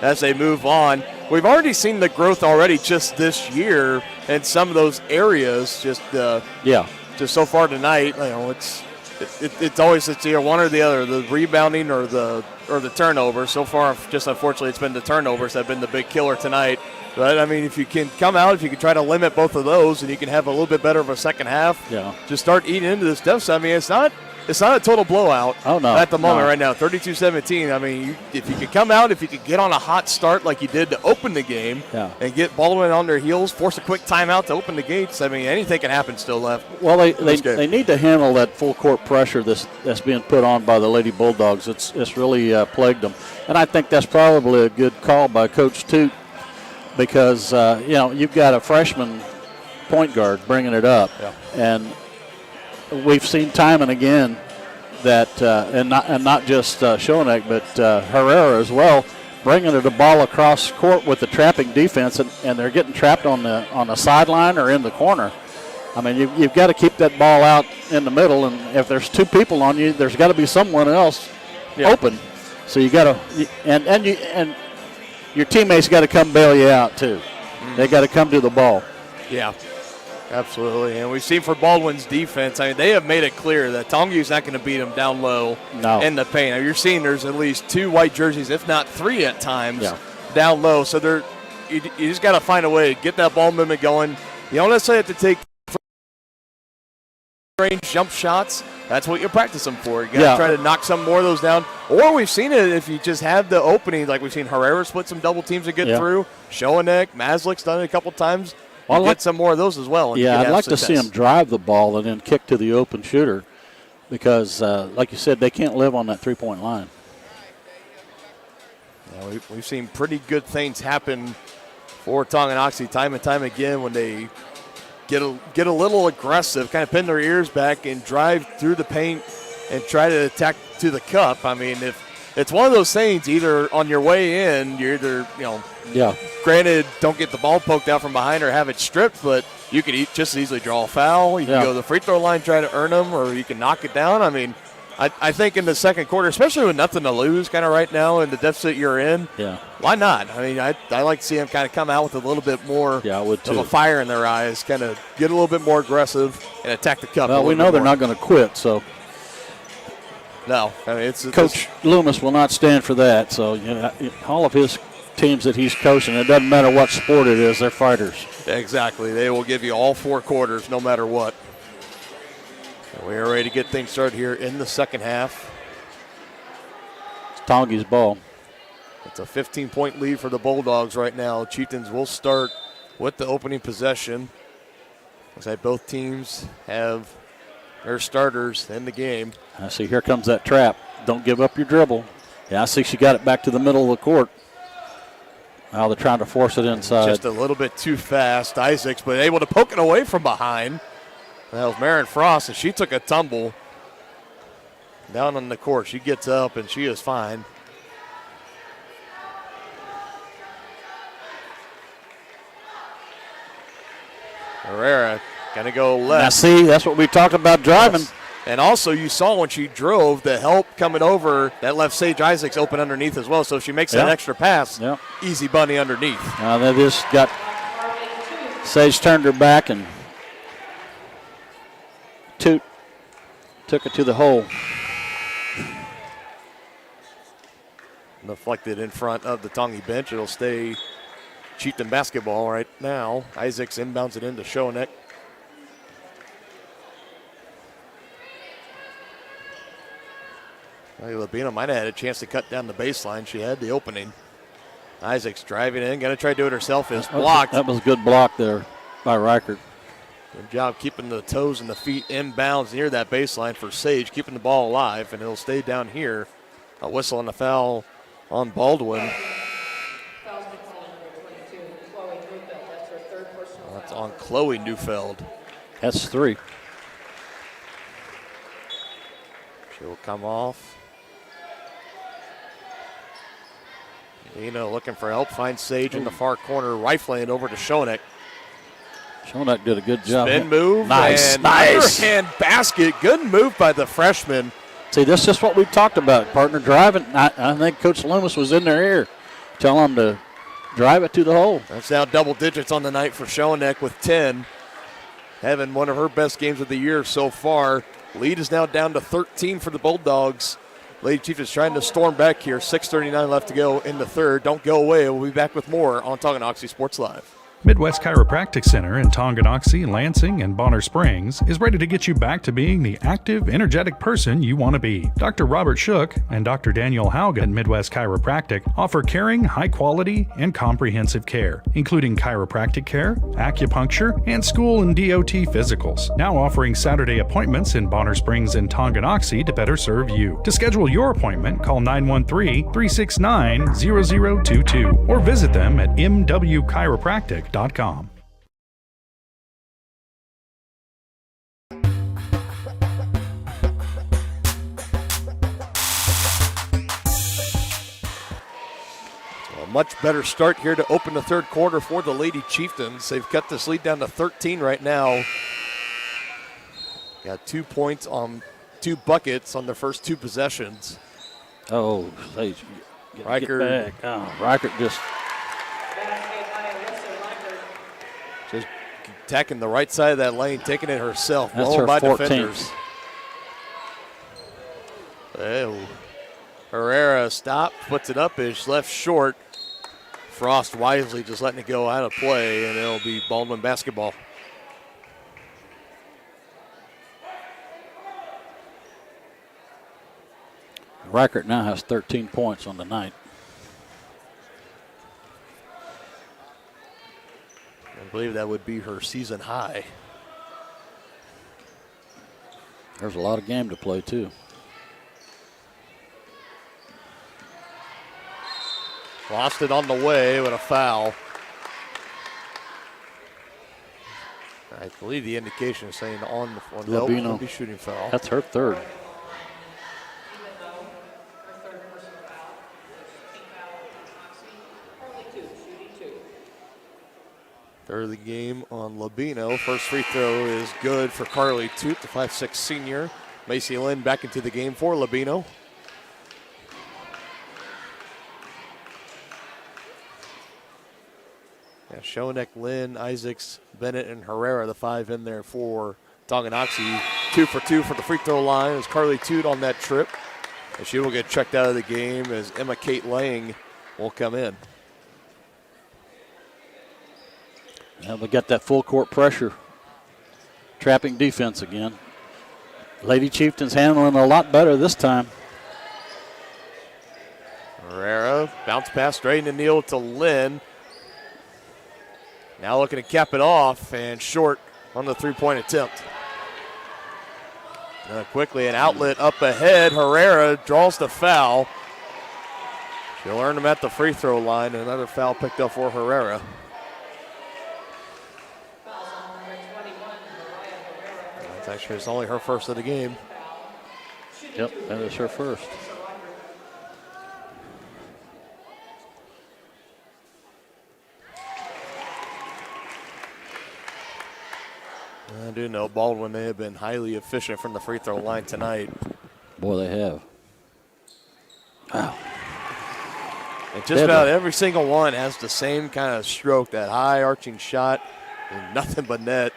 Speaker 2: as they move on. We've already seen the growth already just this year in some of those areas. Just so far tonight, it's always either one or the other, the rebounding or the turnover. So far, just unfortunately, it's been the turnovers that have been the big killer tonight. But, if you can come out, if you can try to limit both of those, and you can have a little bit better of a second half, just start eating into this deficit. It's not a total blowout at the moment right now, 32-17. If you could come out, if you could get on a hot start like you did to open the game and get Baldwin on their heels, force a quick timeout to open the gates, anything can happen still left.
Speaker 3: Well, they need to handle that full court pressure that's being put on by the Lady Bulldogs. It's really plagued them. And I think that's probably a good call by Coach Toot, because, you've got a freshman point guard bringing it up.
Speaker 2: Yeah.
Speaker 3: And we've seen time and again that, and not just Schoeneck, but Herrera as well, bringing the ball across court with the trapping defense, and they're getting trapped on the sideline or in the corner. You've got to keep that ball out in the middle, and if there's 2 people on you, there's got to be someone else open. So you got to, and your teammates got to come bail you out too. They got to come to the ball.
Speaker 2: Yeah. Absolutely, and we've seen for Baldwin's defense, they have made it clear that Tongi's not going to beat them down low in the paint. You're seeing there's at least 2 white jerseys, if not 3 at times, down low. So you just got to find a way to get that ball movement going. You don't necessarily have to take range jump shots. That's what you're practicing for. You got to try to knock some more of those down. Or we've seen it if you just have the opening, like we've seen Herrera split some double teams and get through. Schoeneck, Maslick's done it a couple times. Well, get some more of those as well.
Speaker 3: I'd like to see him drive the ball and then kick to the open shooter, because, like you said, they can't live on that three-point line.
Speaker 2: Yeah, we've seen pretty good things happen for Tonganoxie time and time again when they get a little aggressive, kind of pin their ears back and drive through the paint and try to attack to the cup. If it's one of those things, either on your way in, you're either, granted, don't get the ball poked out from behind or have it stripped, but you could just as easily draw a foul. You can go to the free throw line, try to earn them, or you can knock it down. I mean, I think in the second quarter, especially with nothing to lose kind of right now in the deficit you're in, why not? I mean, I like to see them kind of come out with a little bit more
Speaker 3: I would too.
Speaker 2: of a fire in their eyes, kind of get a little bit more aggressive and attack the cup.
Speaker 3: Well, we know they're not going to quit, so.
Speaker 2: No. I mean,
Speaker 3: Coach Loomis will not stand for that. So all of his teams that he's coaching, it doesn't matter what sport it is, they're fighters.
Speaker 2: Exactly. They will give you all 4 quarters no matter what. And we are ready to get things started here in the second half.
Speaker 3: It's Tongie's ball.
Speaker 2: It's a 15-point lead for the Bulldogs right now. Chieftains will start with the opening possession. Looks like both teams have their starters in the game.
Speaker 3: I see here comes that trap. Don't give up your dribble. Yeah, I see she got it back to the middle of the court. Now they're trying to force it inside.
Speaker 2: Just a little bit too fast. Isaacs, but able to poke it away from behind. That was Marin Frost, and she took a tumble down on the court. She gets up, and she is fine. Herrera going to go left.
Speaker 3: Now, see, that's what we talked about driving.
Speaker 2: Yes. And also, you saw when she drove, the help coming over, that left Sage Isaacs open underneath as well. So if she makes that extra pass, easy bunny underneath.
Speaker 3: Now they just got Sage turned her back and took it to the hole.
Speaker 2: Deflected in front of the Tongi bench. It'll stay Chieftain basketball right now. Isaacs inbounds it into Schoeneck. Labina might have had a chance to cut down the baseline. She had the opening. Isaacs driving in, going to try to do it herself. Is blocked.
Speaker 3: That was a good block there by Reichert.
Speaker 2: Good job keeping the toes and the feet inbounds near that baseline for Sage, keeping the ball alive, and it'll stay down here. A whistle and a foul on Baldwin. That's on Chloe Neufeld.
Speaker 3: That's 3.
Speaker 2: She will come off. Nina looking for help, finds Sage in the far corner, rifling it over to Schoeneck.
Speaker 3: Schoeneck did a good job.
Speaker 2: Spin move.
Speaker 3: Nice.
Speaker 2: Underhand basket. Good move by the freshman.
Speaker 3: See, this is just what we talked about, partner driving. I think Coach Loomis was in their ear. Tell them to drive it to the hole.
Speaker 2: That's now double digits on the night for Schoeneck with 10. Having one of her best games of the year so far. Lead is now down to 13 for the Bulldogs. Lady Chieftains trying to storm back here. 6:39 left to go in the third. Don't go away. We'll be back with more on Tonganoxie Sports Live.
Speaker 11: Midwest Chiropractic Center in Tonganoxie, Lansing, and Bonner Springs is ready to get you back to being the active, energetic person you want to be. Dr. Robert Shook and Dr. Daniel Haugen at Midwest Chiropractic offer caring, high-quality, and comprehensive care, including chiropractic care, acupuncture, and school and DOT physicals. Now offering Saturday appointments in Bonner Springs and Tonganoxie to better serve you. To schedule your appointment, call 913-369-0022 or visit them at mwchiropractic.com. A
Speaker 2: much better start here to open the third quarter for the Lady Chieftains. They've cut this lead down to 13 right now. Got 2 points on 2 buckets on their first 2 possessions.
Speaker 3: Oh, Sage. Reichert just
Speaker 2: attacking the right side of that lane, taking it herself.
Speaker 3: That's her
Speaker 2: by
Speaker 3: 14th.
Speaker 2: Defenders. Oh. Herrera stop, puts it up, is left short. Frost wisely just letting it go out of play, and it'll be Baldwin basketball.
Speaker 3: Reichert now has 13 points on the night.
Speaker 2: I believe that would be her season high.
Speaker 3: There's a lot of game to play, too.
Speaker 2: Lost it on the way with a foul. I believe the indication is saying on the
Speaker 3: Labino.
Speaker 2: shooting foul.
Speaker 3: That's her third.
Speaker 2: Third of the game on Labino. First free throw is good for Carly Toot, the 5'6" senior. Macy Lynn back into the game for Labino. Yeah, Schoeneck, Lynn, Isaacs, Bennett, and Herrera, the 5 in there for Tonganoxie. 2 for 2 for the free throw line as Carly Toot on that trip. And she will get checked out of the game as Emma Kate Lang will come in.
Speaker 3: Now we got that full court pressure. Trapping defense again. Lady Chieftains handling a lot better this time.
Speaker 2: Herrera, bounce pass straight into Neal to Lynn. Now looking to cap it off and short on the three-point attempt. Quickly an outlet up ahead. Herrera draws the foul. She'll earn him at the free throw line. Another foul picked up for Herrera. That's actually it's only her first of the game.
Speaker 3: Yep, that is her first.
Speaker 2: I do know Baldwin, they have been highly efficient from the free throw line tonight.
Speaker 3: Boy, they have. Wow.
Speaker 2: And just about every single one has the same kind of stroke, that high arching shot, and nothing but net.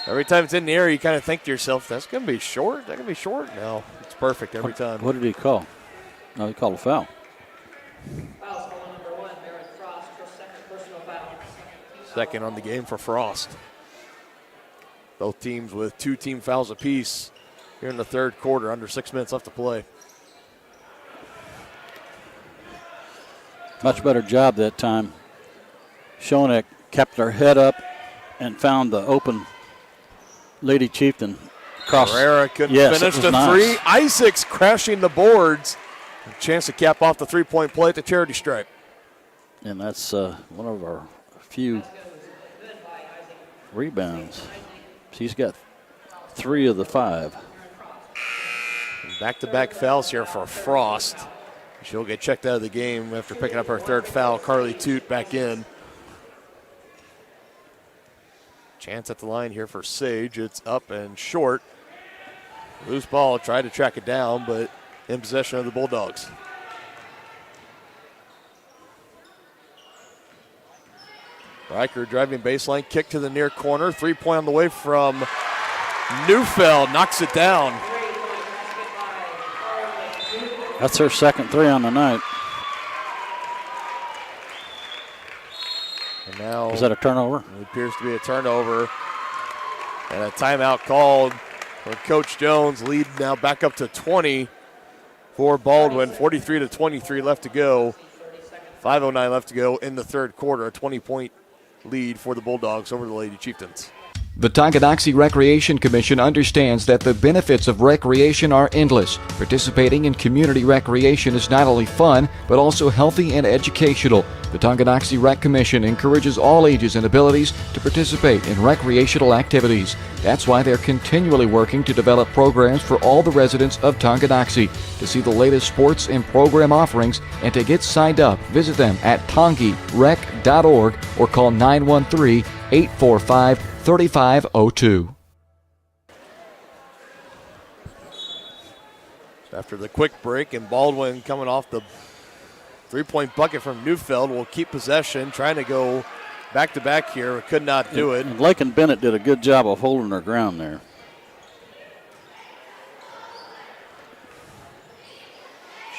Speaker 2: Every time it's in the air, you kind of think to yourself, that's going to be short. That going to be short. No, it's perfect every time.
Speaker 3: What did he call? No, he called a foul.
Speaker 5: Foul number 1, Merritt Frost, her second personal foul.
Speaker 2: Second on the game for Frost. Both teams with 2 team fouls apiece here in the third quarter, under 6 minutes left to play.
Speaker 3: Much better job that time. Schoeneck kept her head up and found the open Lady Chieftain.
Speaker 2: Herrera couldn't finish the three. Isaacs crashing the boards. A chance to cap off the three-point play at the charity stripe.
Speaker 3: And that's one of our few rebounds. She's got 3 of the 5.
Speaker 2: Back-to-back fouls here for Frost. She'll get checked out of the game after picking up her third foul. Carly Toot back in. Chance at the line here for Sage. It's up and short. Loose ball, tried to track it down, but in possession of the Bulldogs. Riker driving baseline, kick to the near corner. 3-point on the way from Neufeld, knocks it down.
Speaker 3: That's her second 3 on the night.
Speaker 2: And now
Speaker 3: is that a turnover?
Speaker 2: It appears to be a turnover. And a timeout called for Coach Jones. Lead now back up to 20 for Baldwin. 43-23 left to go. 5:09 left to go in the third quarter. A 20-point lead for the Bulldogs over the Lady Chieftains.
Speaker 9: The Tonganoxie Recreation Commission understands that the benefits of recreation are endless. Participating in community recreation is not only fun, but also healthy and educational. The Tonganoxie Rec Commission encourages all ages and abilities to participate in recreational activities. That's why they're continually working to develop programs for all the residents of Tonganoxie. To see the latest sports and program offerings and to get signed up, visit them at tongirec.org or call 913-845-3502.
Speaker 2: After the quick break, and Baldwin coming off the three-point bucket from Neufeld will keep possession, trying to go back-to-back here, could not do it.
Speaker 3: And Lakin Bennett did a good job of holding her ground there.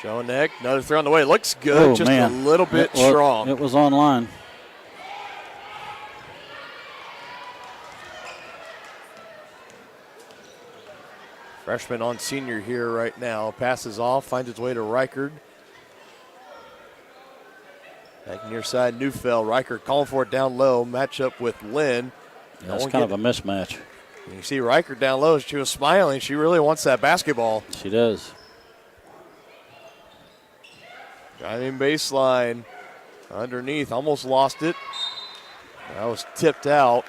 Speaker 2: Schoeneck, another throw on the way. Looks good, just a little bit strong.
Speaker 3: It was on line.
Speaker 2: Freshman on senior here right now. Passes off, finds its way to Reichard. Back near side, Neufeld. Reichard calling for it down low. Matchup with Lynn.
Speaker 3: That's kind of a mismatch.
Speaker 2: You see Reichard down low. She was smiling. She really wants that basketball.
Speaker 3: She does.
Speaker 2: Driving baseline. Underneath. Almost lost it. That was tipped out.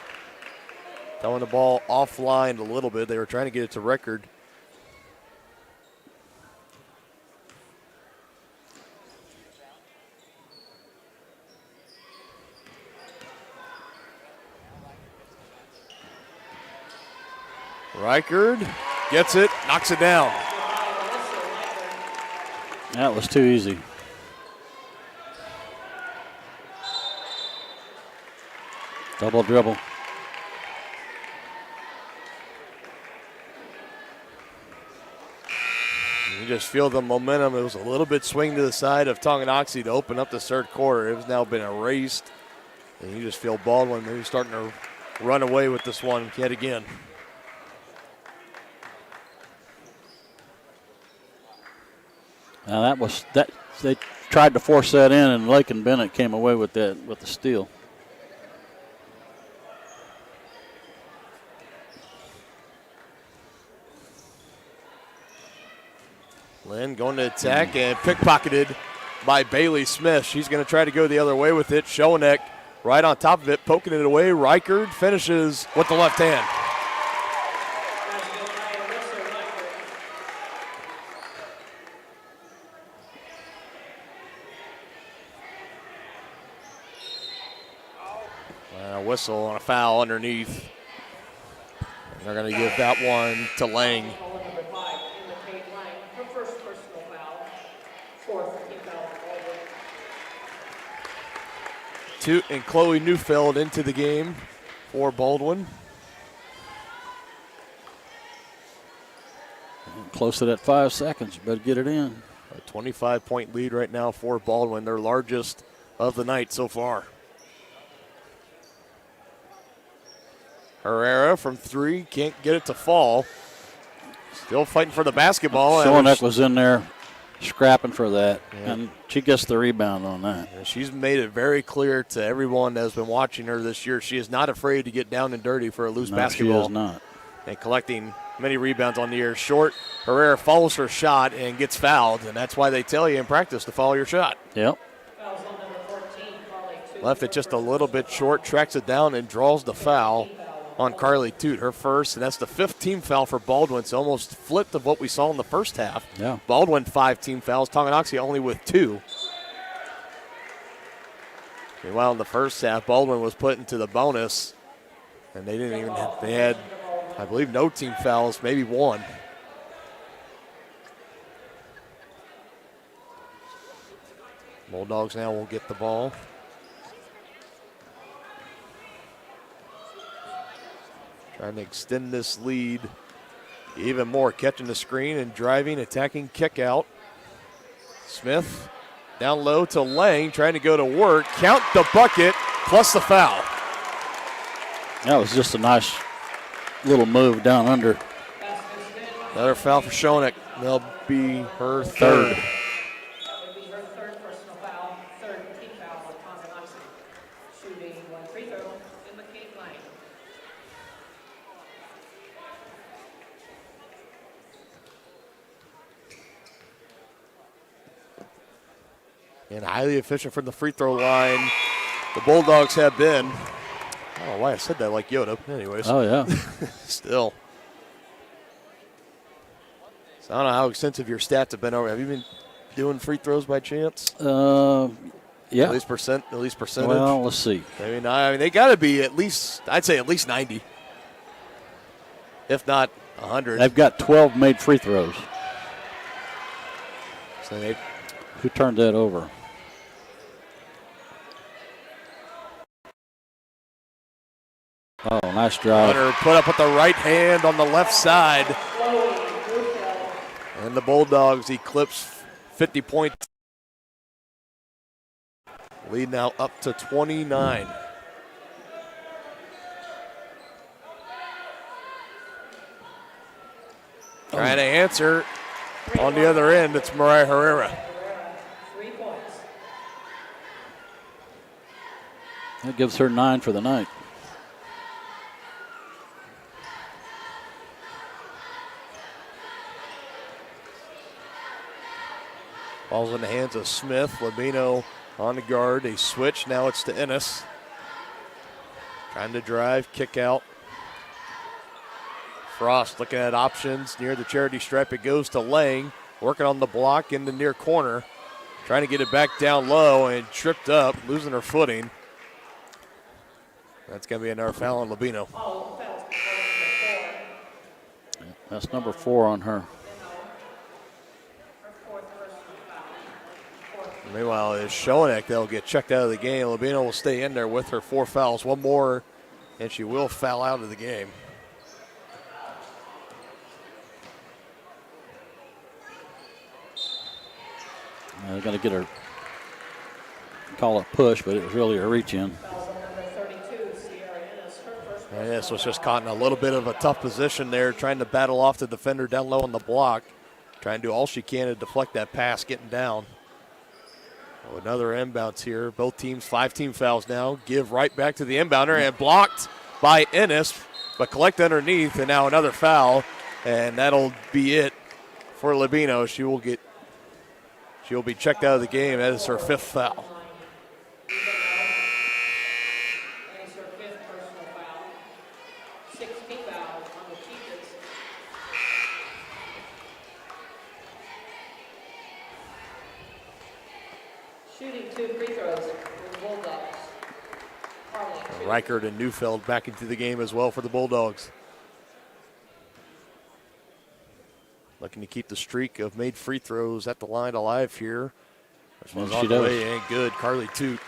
Speaker 2: Throwing the ball offline a little bit. They were trying to get it to Reichard. Reichard gets it, knocks it down.
Speaker 3: That was too easy. Double dribble.
Speaker 2: You just feel the momentum. It was a little bit swing to the side of Tonganoxie to open up the third quarter. It has now been erased. And you just feel Baldwin maybe starting to run away with this one yet again.
Speaker 3: Now they tried to force that in, and Lake and Bennett came away with that with the steal.
Speaker 2: Lynn going to attack and pickpocketed by Bailey Smith. She's going to try to go the other way with it. Schoeneck right on top of it, poking it away. Reichard finishes with the left hand. Whistle on a foul underneath. And they're going to give that one to Lang. And Chloe Neufeld into the game for Baldwin.
Speaker 3: Close to that 5 seconds. You better get it in.
Speaker 2: A 25-point lead right now for Baldwin, their largest of the night so far. Herrera from three, can't get it to fall. Still fighting for the basketball.
Speaker 3: Schoeneck was in there scrapping for that, and she gets the rebound on that.
Speaker 2: And she's made it very clear to everyone that has been watching her this year. She is not afraid to get down and dirty for a loose basketball.
Speaker 3: She is not.
Speaker 2: And collecting many rebounds on the year. Short, Herrera follows her shot and gets fouled, and that's why they tell you in practice to follow your shot.
Speaker 3: Yep.
Speaker 2: Left it just a little bit short, tracks it down, and draws the foul on Carly Toot, her first, and that's the 5th team foul for Baldwin. So almost flipped of what we saw in the first half.
Speaker 3: Yeah.
Speaker 2: Baldwin 5 team fouls, Tonganoxie only with 2. Meanwhile, in the first half, Baldwin was put into the bonus, and they didn't even have, they had, I believe, no team fouls, maybe 1. Bulldogs now will get the ball. Trying to extend this lead even more. Catching the screen and driving, attacking, kick out. Smith down low to Lang, trying to go to work. Count the bucket plus the foul.
Speaker 3: That was just a nice little move down under.
Speaker 2: Another foul for Schoeneck. That'll be her third. And highly efficient from the free throw line. The Bulldogs have been. I don't know why I said that like Yoda. Anyways.
Speaker 3: Oh, yeah.
Speaker 2: Still. So I don't know how extensive your stats have been over. Have you been doing free throws by chance?
Speaker 3: Yeah.
Speaker 2: At least percentage.
Speaker 3: Well, let's see.
Speaker 2: Maybe not. I mean, they got to be at least, I'd say at least 90. If not 100.
Speaker 3: They've got 12 made free throws.
Speaker 2: So
Speaker 3: who turned that over? Oh, nice drive.
Speaker 2: Hunter put up with the right hand on the left side. And the Bulldogs eclipse 50 points. Lead now up to 29. Trying to answer on the other end, it's Mariah Herrera.
Speaker 3: That gives her 9 for the night.
Speaker 2: Ball's in the hands of Smith. Labino on the guard. A switch. Now it's to Ennis. Trying to drive, kick out. Frost looking at options near the charity stripe. It goes to Lang. Working on the block in the near corner. Trying to get it back down low and tripped up, losing her footing. That's going to be another foul on Labino.
Speaker 3: That's number 4 on her.
Speaker 2: Meanwhile, is Schoeneck, they'll get checked out of the game. Labino will stay in there with her 4 fouls. One more, and she will foul out of the game.
Speaker 3: They're going to get her, call it push, but it was really a reach in.
Speaker 2: And this was just caught in a little bit of a tough position there, trying to battle off the defender down low on the block. Trying to do all she can to deflect that pass, getting down. Oh, another inbounds here. Both teams, 5 team fouls now. Give right back to the inbounder and blocked by Ennis, but collect underneath, and now another foul. And that'll be it for Labino. She'll be checked out of the game. That is her 5th foul.
Speaker 5: Shooting 2 free throws for the Bulldogs.
Speaker 2: Reichert and Neufeld back into the game as well for the Bulldogs. Looking to keep the streak of made free throws at the line alive here. This one's on the way, ain't good. Carly Toot.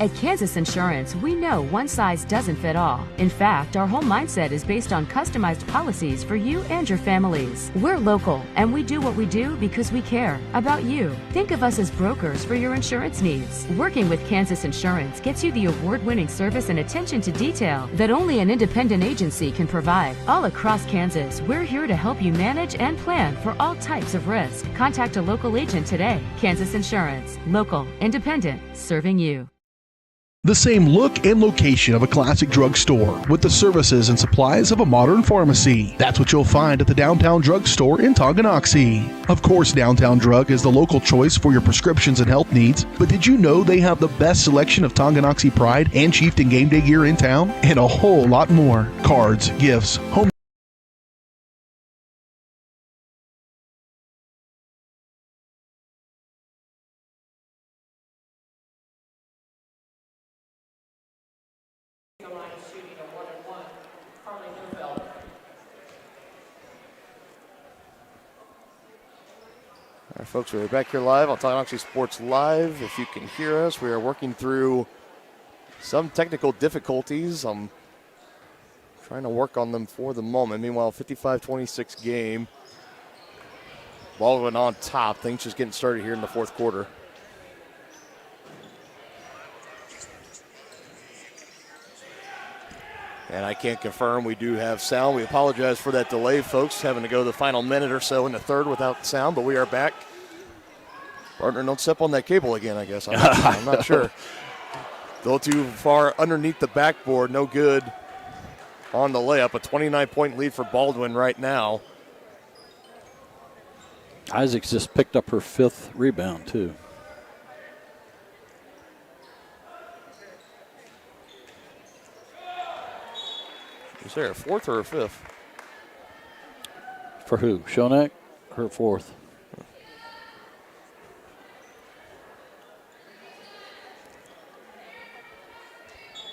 Speaker 6: At Kansas Insurance, we know one size doesn't fit all. In fact, our whole mindset is based on customized policies for you and your families. We're local, and we do what we do because we care about you. Think of us as brokers for your insurance needs. Working with Kansas Insurance gets you the award-winning service and attention to detail that only an independent agency can provide. All across Kansas, we're here to help you manage and plan for all types of risk. Contact a local agent today. Kansas Insurance. Local, independent, serving you.
Speaker 1: The same look and location of a classic drugstore with the services and supplies of a modern pharmacy. That's what you'll find at the Downtown Drug Store in Tonganoxie. Of course, Downtown Drug is the local choice for your prescriptions and health needs, but did you know they have the best selection of Tonganoxie Pride and Chieftain Game Day gear in town? And a whole lot more. Cards, gifts, home
Speaker 2: All right, folks, we're back here live on Tonganoxie Sports Live. If you can hear us, we are working through some technical difficulties. I'm trying to work on them for the moment. Meanwhile, 55-26 game. Baldwin on top. Things just getting started here in the fourth quarter. And I can't confirm we do have sound. We apologize for that delay, folks, having to go the final minute or so in the third without sound, but we are back. Partner, don't step on that cable again, I guess. I'm not sure. A little too far underneath the backboard, no good on the layup. A 29-point lead for Baldwin right now.
Speaker 3: Isaacs just picked up her 5th rebound, too.
Speaker 2: Is there a 4th or a 5th?
Speaker 3: For who? Shonak? Her 4th.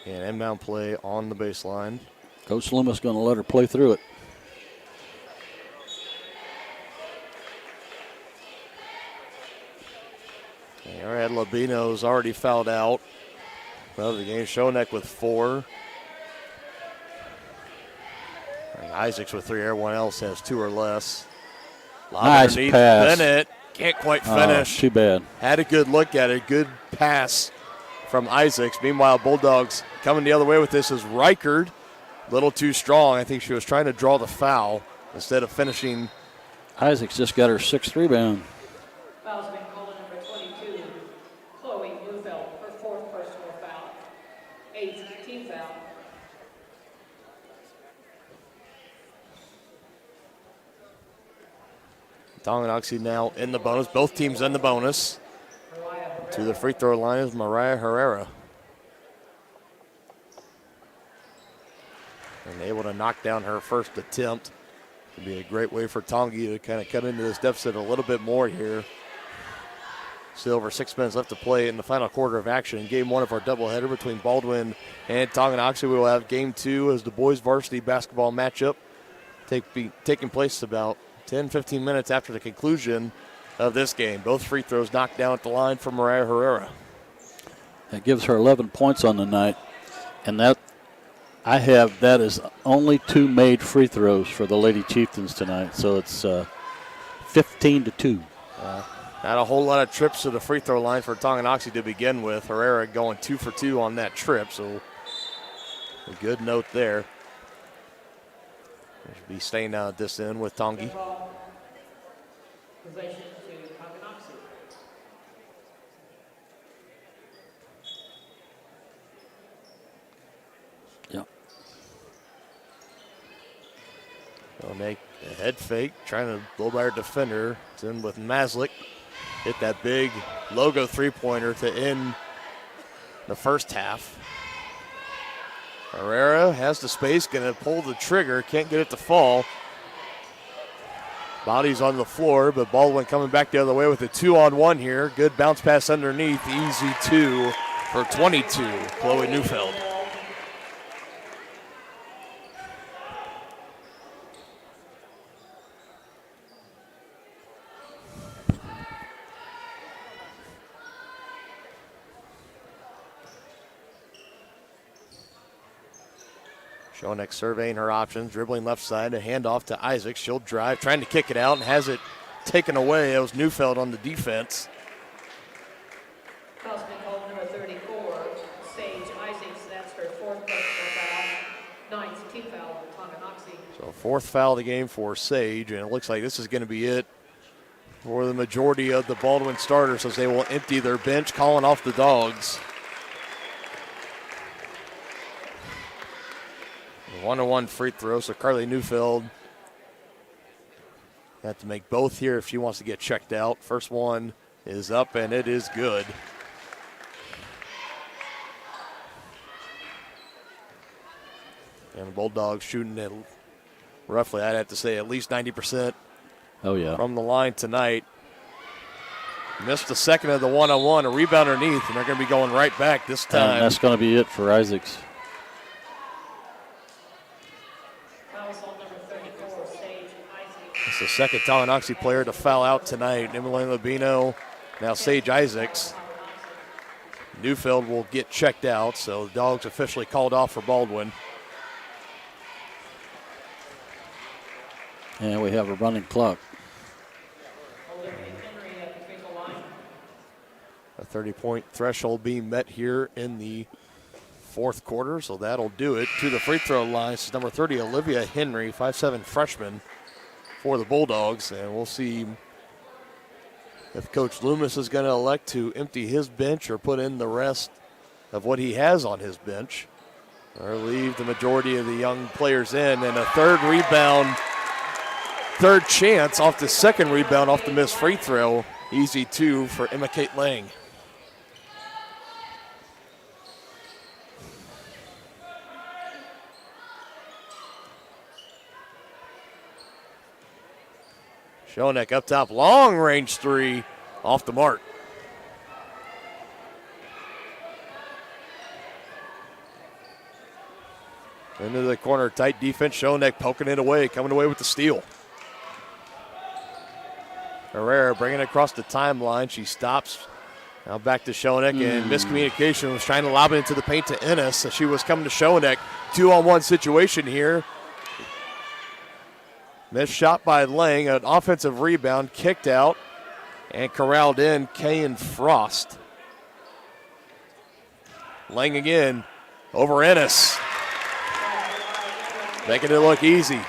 Speaker 2: And inbound play on the baseline.
Speaker 3: Coach Loomis going to let her play through it.
Speaker 2: All right, Labino's already fouled out. Well, the game, Shonek with 4. And Isaacs with 3. Everyone else has 2 or less.
Speaker 3: Nice
Speaker 2: underneath.
Speaker 3: pass.
Speaker 2: Bennett can't quite finish.
Speaker 3: Too bad.
Speaker 2: Had a good look at it. Good pass from Isaacs. Meanwhile, Bulldogs coming the other way with this is Reichard. A little too strong. I think she was trying to draw the foul instead of finishing.
Speaker 3: Isaacs just got her 6th rebound.
Speaker 5: Foul's been called on number 22, Chloe Neufeld, her 4th personal foul, 8th team foul.
Speaker 2: Tonganoxie now in the bonus. Both teams in the bonus. To the free throw line is Mariah Herrera. And able to knock down her first attempt. Would be a great way for Tongi to kind of cut into this deficit a little bit more here. Still over 6 minutes left to play in the final quarter of action. Game 1 of our doubleheader between Baldwin and Tonganoxie. We will have Game 2 as the boys varsity basketball matchup taking place about 10-15 minutes after the conclusion of this game. Both free throws knocked down at the line for Mariah Herrera.
Speaker 3: That gives her 11 points on the night. And that is only 2 made free throws for the Lady Chieftains tonight. So it's 15-2.
Speaker 2: Not a whole lot of trips to the free throw line for Tonganoxie to begin with. Herrera going 2 for 2 on that trip. So a good note there. Should be staying down at this end with Tongi.
Speaker 5: Possession to Tonganoxie.
Speaker 3: Yep.
Speaker 2: They'll make a head fake, trying to blow by her defender. It's in with Maslick. Hit that big logo three-pointer to end the first half. Herrera has the space, going to pull the trigger, can't get it to fall. Body's on the floor, but Baldwin coming back the other way with a 2-on-1 here. Good bounce pass underneath, easy 2 for 22, Chloe Neufeld. Schoeneck surveying her options, dribbling left side, a handoff to Isaac. She'll drive, trying to kick it out, and has it taken away. It was Neufeld on the defense.
Speaker 5: Foul's been called number 34, Sage Isaacs. That's her fourth personal foul. Ninth team foul on Tonganoxie.
Speaker 2: So fourth foul of the game for Sage, and it looks like this is going to be it for the majority of the Baldwin starters as they will empty their bench, calling off the Dogs. 1-1 free throw, so Carly Neufeld have to make both here if she wants to get checked out. First one is up, and it is good. And the Bulldogs shooting at roughly, I'd have to say, at least 90%.
Speaker 3: Oh, yeah.
Speaker 2: From the line tonight. Missed the second of the one-on-one, a rebound underneath, and they're going to be going right back this time.
Speaker 3: And that's going to be it for Isaacs.
Speaker 2: It's the second Tonganoxie player to foul out tonight. Emily Labino, now Sage Isaacs. Neufeld will get checked out, so the Dogs officially called off for Baldwin.
Speaker 3: And we have a running clock.
Speaker 2: A 30-point threshold being met here in the fourth quarter, so that'll do it. To the free throw line, this is number 30, Olivia Henry, 5'7" freshman for the Bulldogs, and we'll see if Coach Loomis is going to elect to empty his bench or put in the rest of what he has on his bench, or leave the majority of the young players in. And a third rebound, third chance off the second rebound off the missed free throw. Easy two for Emma Kate Lang. Schoeneck up top, long range three off the mark. Into the corner, tight defense. Schoeneck poking it away, coming away with the steal. Herrera bringing it across the timeline. She stops. Now back to Schoeneck, and miscommunication, was trying to lob it into the paint to Ennis. So she was coming to Schoeneck. 2-on-1 situation here. Missed shot by Lang, an offensive rebound, kicked out and corralled in. Kayan Frost. Lang again over Ennis. Making it look easy.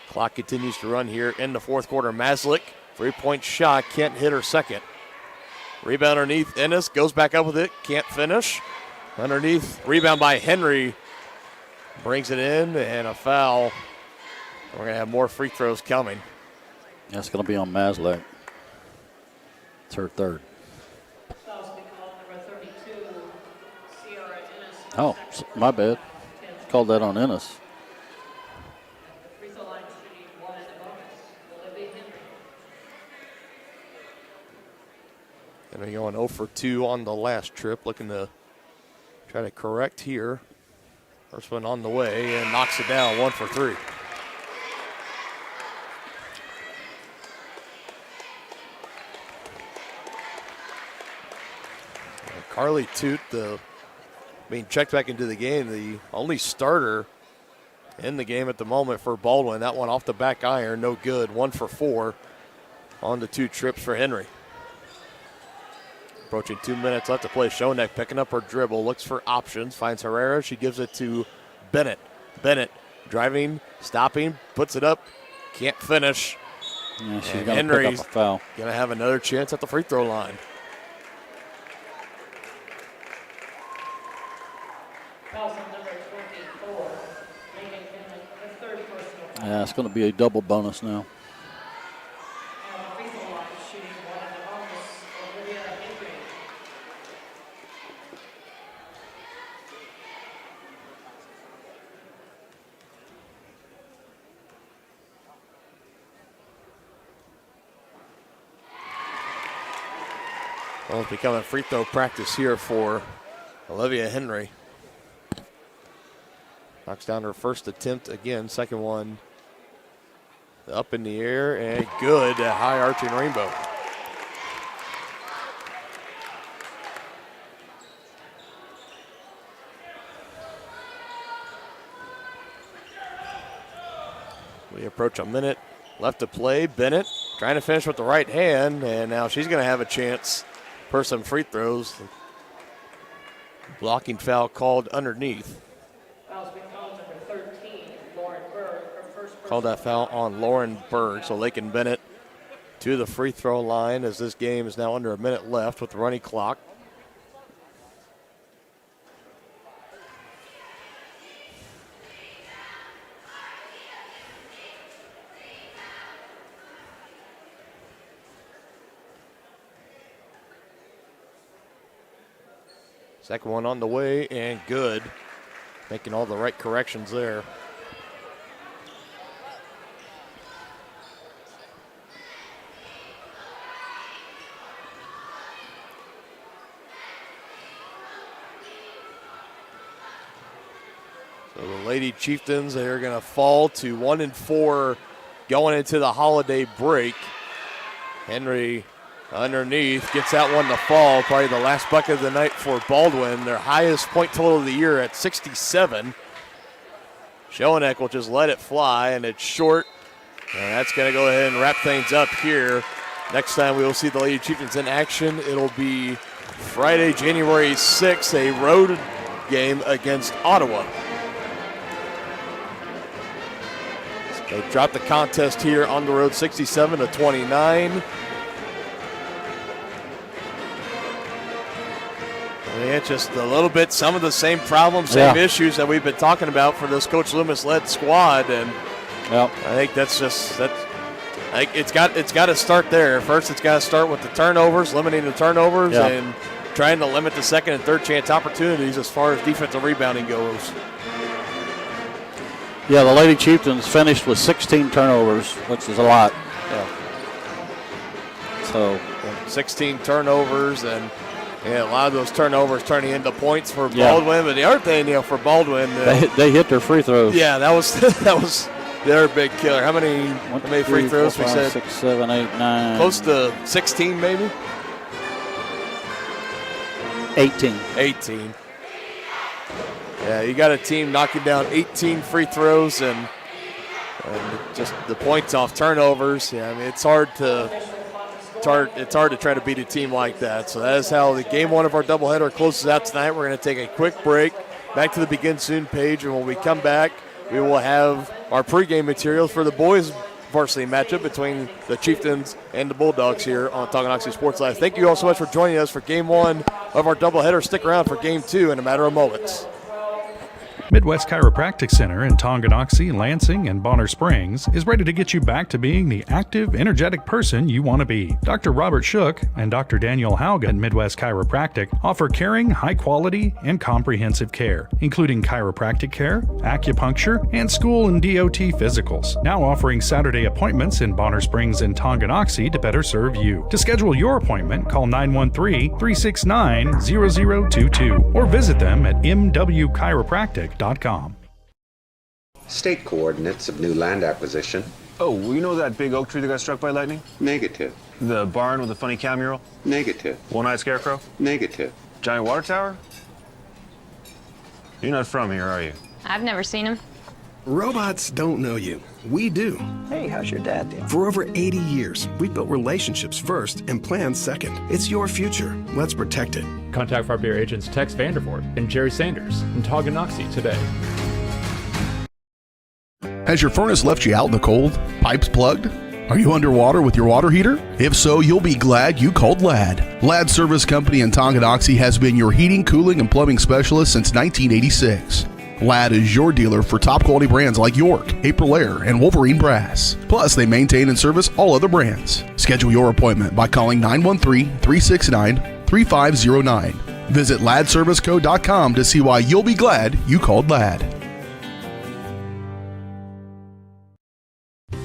Speaker 2: Clock continues to run here in the fourth quarter. Maslick, three-point shot, can't hit her second. Rebound underneath, Ennis goes back up with it, can't finish. Underneath, rebound by Henry. Brings it in, and a foul. We're going to have more free throws coming.
Speaker 3: That's going to be on Maslick. It's her third. Oh, my bad. Called that on Ennis.
Speaker 2: And they're going 0 for 2 on the last trip, looking to try to correct here. First one on the way, and knocks it down, 1 for 3. And Carly Toot, being checked back into the game, the only starter in the game at the moment for Baldwin. That one off the back iron, no good. 1 for 4 on the 2 trips for Henry. Approaching 2 minutes left to play. Schoeneck picking up her dribble, looks for options, finds Herrera. She gives it to Bennett. Bennett driving, stopping, puts it up, can't finish.
Speaker 3: Yeah, she's going to pick up a foul.
Speaker 2: Going to have another chance at the free throw line.
Speaker 3: Yeah, it's going to be a double bonus now.
Speaker 2: Well, it's becoming free throw practice here for Olivia Henry. Knocks down her first attempt again, second one up in the air and good. A high arching rainbow. We approach a minute left to play. Bennett trying to finish with the right hand, and now she's going to have a chance for some free throws. Blocking foul called underneath.
Speaker 5: Foul's been called number 13, Lauren Berg. Her first
Speaker 2: Called that foul on Lauren Berg. So Lakin Bennett to the free throw line as this game is now under a minute left with the running clock. Second one on the way and good. Making all the right corrections there. So the Lady Chieftains, they're going to fall to 1-4 going into the holiday break. Henry underneath, gets that one to fall. Probably the last bucket of the night for Baldwin. Their highest point total of the year at 67. Schoeneck will just let it fly, and it's short. And that's going to go ahead and wrap things up here. Next time we will see the Lady Chieftains in action, it'll be Friday, January 6th, a road game against Ottawa. So they dropped the contest here on the road 67-29. It's just a little bit some of the same problems, same issues that we've been talking about for this Coach Loomis-led squad, and I think I think it's got to start there. First, it's got to start with the turnovers, limiting the turnovers, and trying to limit the second and third chance opportunities as far as defensive rebounding goes.
Speaker 3: Yeah, the Lady Chieftains finished with 16 turnovers, which is a lot. So
Speaker 2: 16 turnovers and. Yeah, a lot of those turnovers turning into points for Baldwin. But the other thing, for Baldwin,
Speaker 3: they hit their free throws.
Speaker 2: Yeah, that was their big killer. How many free throws
Speaker 3: 4, 5,
Speaker 2: we said?
Speaker 3: 6, 7, 8, 9.
Speaker 2: Close to 16, maybe.
Speaker 3: 18.
Speaker 2: 18. Yeah, you got a team knocking down 18 free throws and just the points off turnovers. Yeah, I mean it's hard to try to beat a team like that. So that is how the game one of our doubleheader closes out tonight. We're going to take a quick break. Back to the Begin Soon page, and when we come back, we will have our pregame materials for the boys varsity matchup between the Chieftains and the Bulldogs here on Tonganoxie Sports Live. Thank you all so much for joining us for game one of our doubleheader. Stick around for game two in a matter of moments.
Speaker 11: Midwest Chiropractic Center in Tonganoxie, Lansing, and Bonner Springs is ready to get you back to being the active, energetic person you want to be. Dr. Robert Shook and Dr. Daniel Hauge at Midwest Chiropractic offer caring, high-quality, and comprehensive care, including chiropractic care, acupuncture, and school and DOT physicals. Now offering Saturday appointments in Bonner Springs and Tonganoxie to better serve you. To schedule your appointment, call 913-369-0022 or visit them at mwchiropractic.com.
Speaker 7: State coordinates of new land acquisition.
Speaker 8: Oh, you know that big oak tree that got struck by lightning?
Speaker 7: Negative.
Speaker 8: The barn with the funny cow mural?
Speaker 7: Negative.
Speaker 8: One-eyed scarecrow?
Speaker 7: Negative.
Speaker 8: Giant water tower? You're not from here, are you?
Speaker 13: I've never seen him.
Speaker 10: Robots don't know you. We do.
Speaker 14: Hey, how's your dad doing?
Speaker 10: For over 80 years, we've built relationships first and plans second. It's your future. Let's protect it.
Speaker 12: Contact Farm Bureau agents Tex Vandervoort and Jerry Sanders in Tonganoxie today.
Speaker 1: Has your furnace left you out in the cold? Pipes plugged? Are you underwater with your water heater? If so, you'll be glad you called Ladd. Ladd Service Company in Tonganoxie has been your heating, cooling, and plumbing specialist since 1986. Ladd is your dealer for top quality brands like York, Aprilaire, and Wolverine Brass. Plus, they maintain and service all other brands. Schedule your appointment by calling 913-369-3509. Visit laddserviceco.com to see why you'll be glad you called Ladd.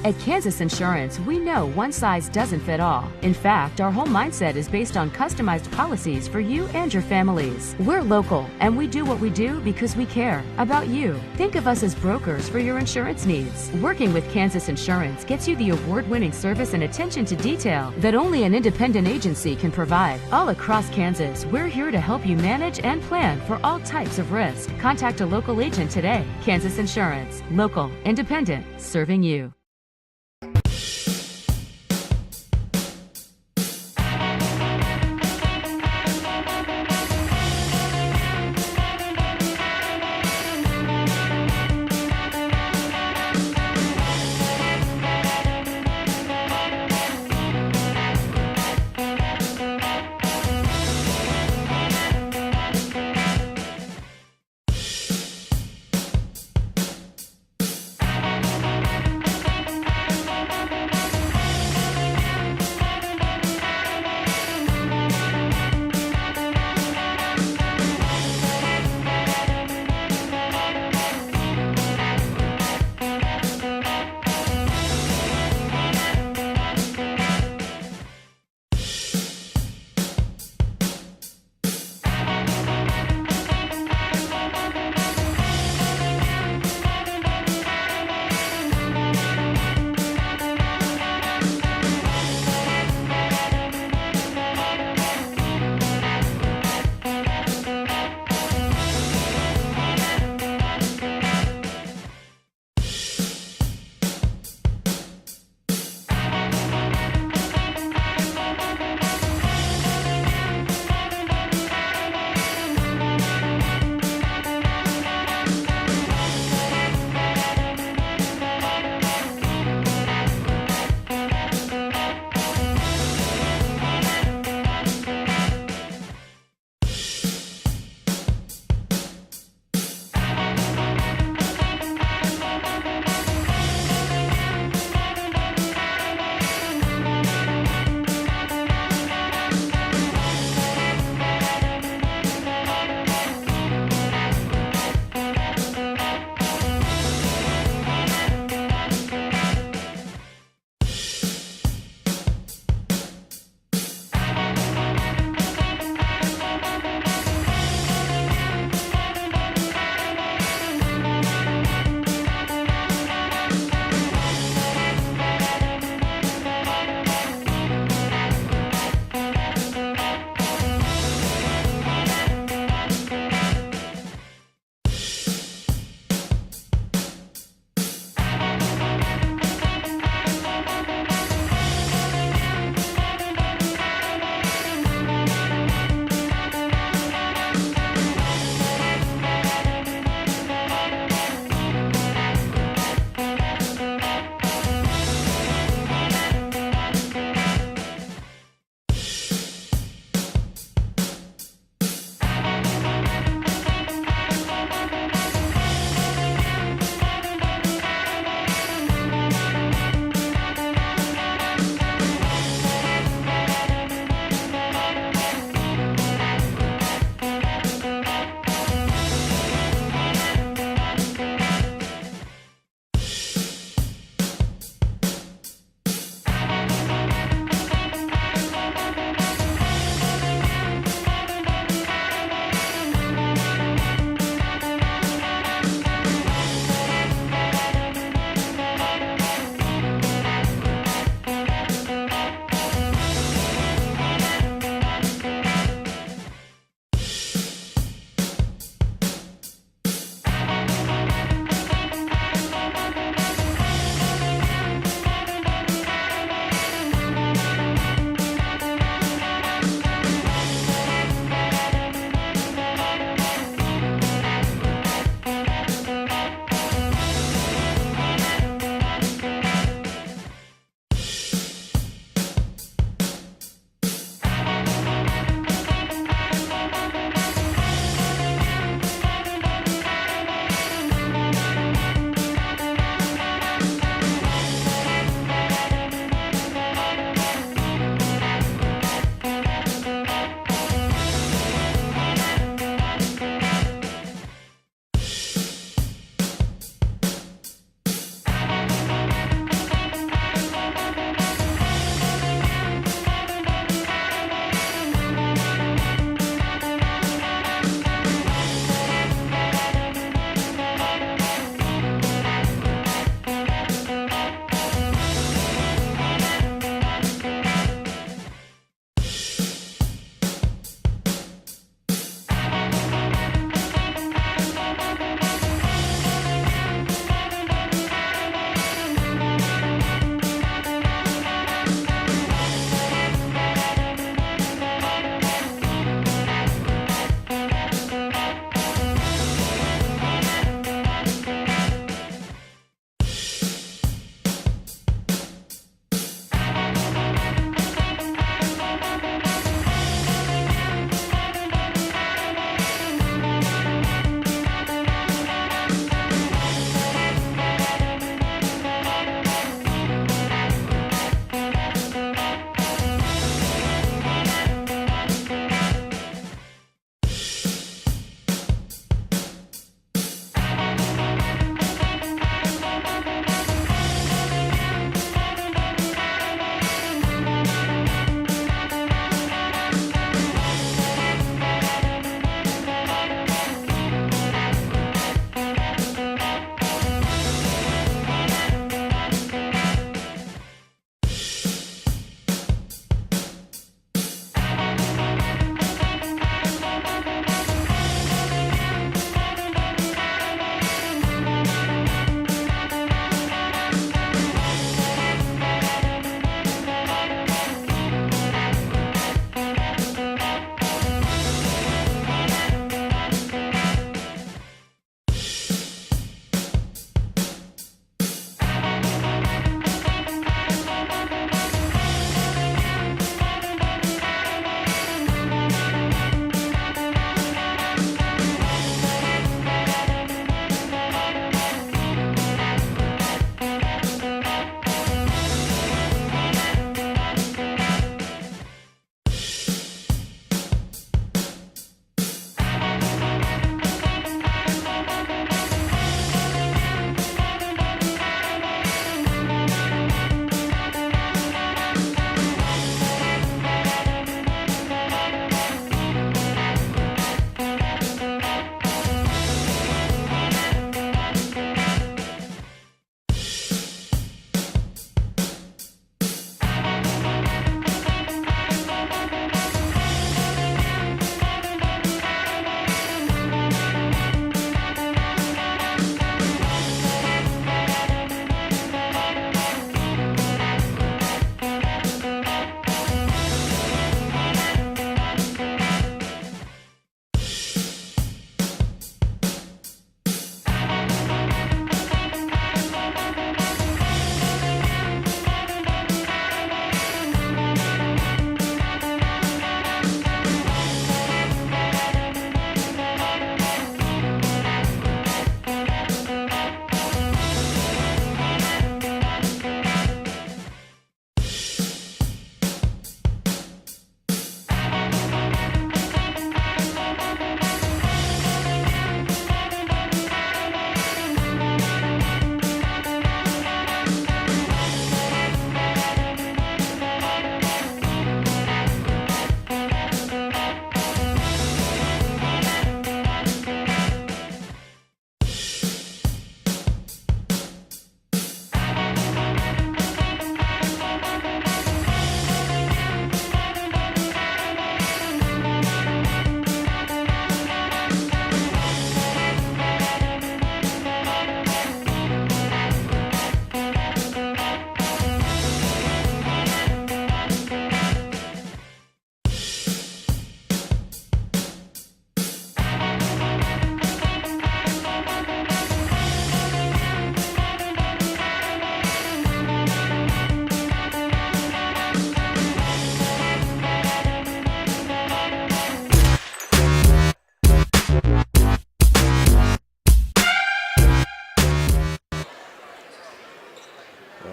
Speaker 6: At Kansas Insurance, we know one size doesn't fit all. In fact, our whole mindset is based on customized policies for you and your families. We're local, and we do what we do because we care about you. Think of us as brokers for your insurance needs. Working with Kansas Insurance gets you the award-winning service and attention to detail that only an independent agency can provide. All across Kansas, we're here to help you manage and plan for all types of risk. Contact a local agent today. Kansas Insurance. Local, independent, serving you.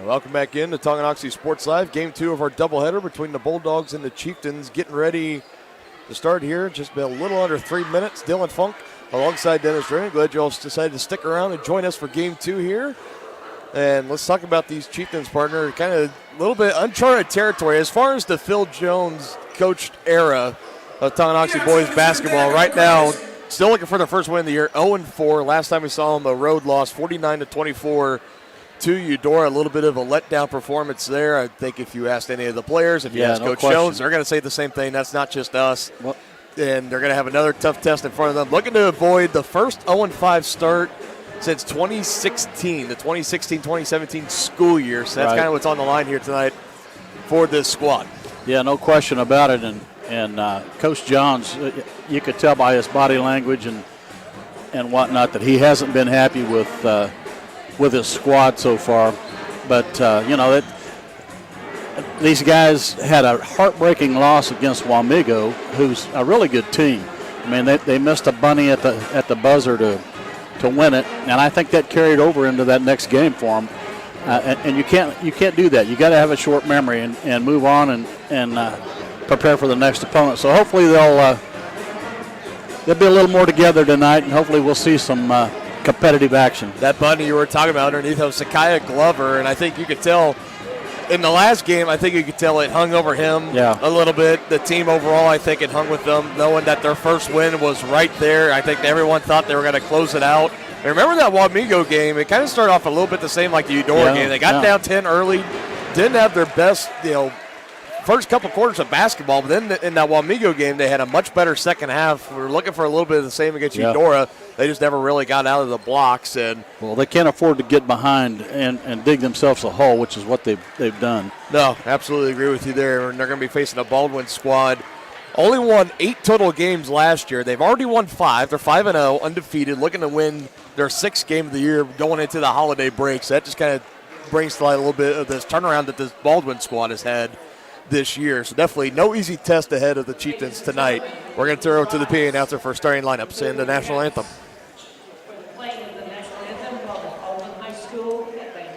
Speaker 2: Welcome back in to Tonganoxie Sports Live. Game 2 of our doubleheader between the Bulldogs and the Chieftains. Getting ready to start here. Just been a little under 3 minutes. Dylan Funk alongside Dennis Drain. Glad you all decided to stick around and join us for Game 2 here. And let's talk about these Chieftains, partner. Kind of a little bit uncharted territory. As far as the Phil Jones coached era of Tonganoxie boys basketball, right now, still looking for their first win of the year, 0-4. Last time we saw them, a road loss, 49-24 to Eudora. A little bit of a letdown performance there. I think if you asked any of the players, if you asked Coach Jones, they're going to say the same thing. That's not just us.
Speaker 3: Well,
Speaker 2: and they're going to have another tough test in front of them. Looking to avoid the first 0-5 start since 2016, the 2016-2017 school year. So that's kind of what's on the line here tonight for this squad.
Speaker 3: Yeah, no question about it. And Coach Johns, you could tell by his body language and whatnot that he hasn't been happy with his squad so far. But, these guys had a heartbreaking loss against Wamego, who's a really good team. I mean, they missed a bunny at the buzzer to win it, and I think that carried over into that next game for them. And you can't do that. You got to have a short memory and move on and prepare for the next opponent. So hopefully they'll be a little more together tonight, and hopefully we'll see some competitive action.
Speaker 2: That bunny you were talking about underneath of Sakaya Glover, and I think you could tell in the last game, I think you could tell it hung over him a little bit. The team overall, I think it hung with them, knowing that their first win was right there. I think everyone thought they were going to close it out. And remember that Wamego game, it kind of started off a little bit the same like the Eudora game. They got down 10 early, didn't have their best, first couple quarters of basketball, but then in that Wamego game, they had a much better second half. We were looking for a little bit of the same against Eudora. They just never really got out of the blocks. And
Speaker 3: well, they can't afford to get behind and dig themselves a hole, which is what they've done.
Speaker 2: No, absolutely agree with you there. And they're going to be facing a Baldwin squad. Only won 8 total games last year. They've already won 5. They're 5-0, undefeated, looking to win their 6th game of the year going into the holiday break. So that just kind of brings to light a little bit of this turnaround that this Baldwin squad has had this year. So definitely no easy test ahead of the Chieftains tonight. We're going to throw it to the PA announcer for starting lineups and the national anthem.
Speaker 5: Playing the national anthem while the Baldwin High School headband.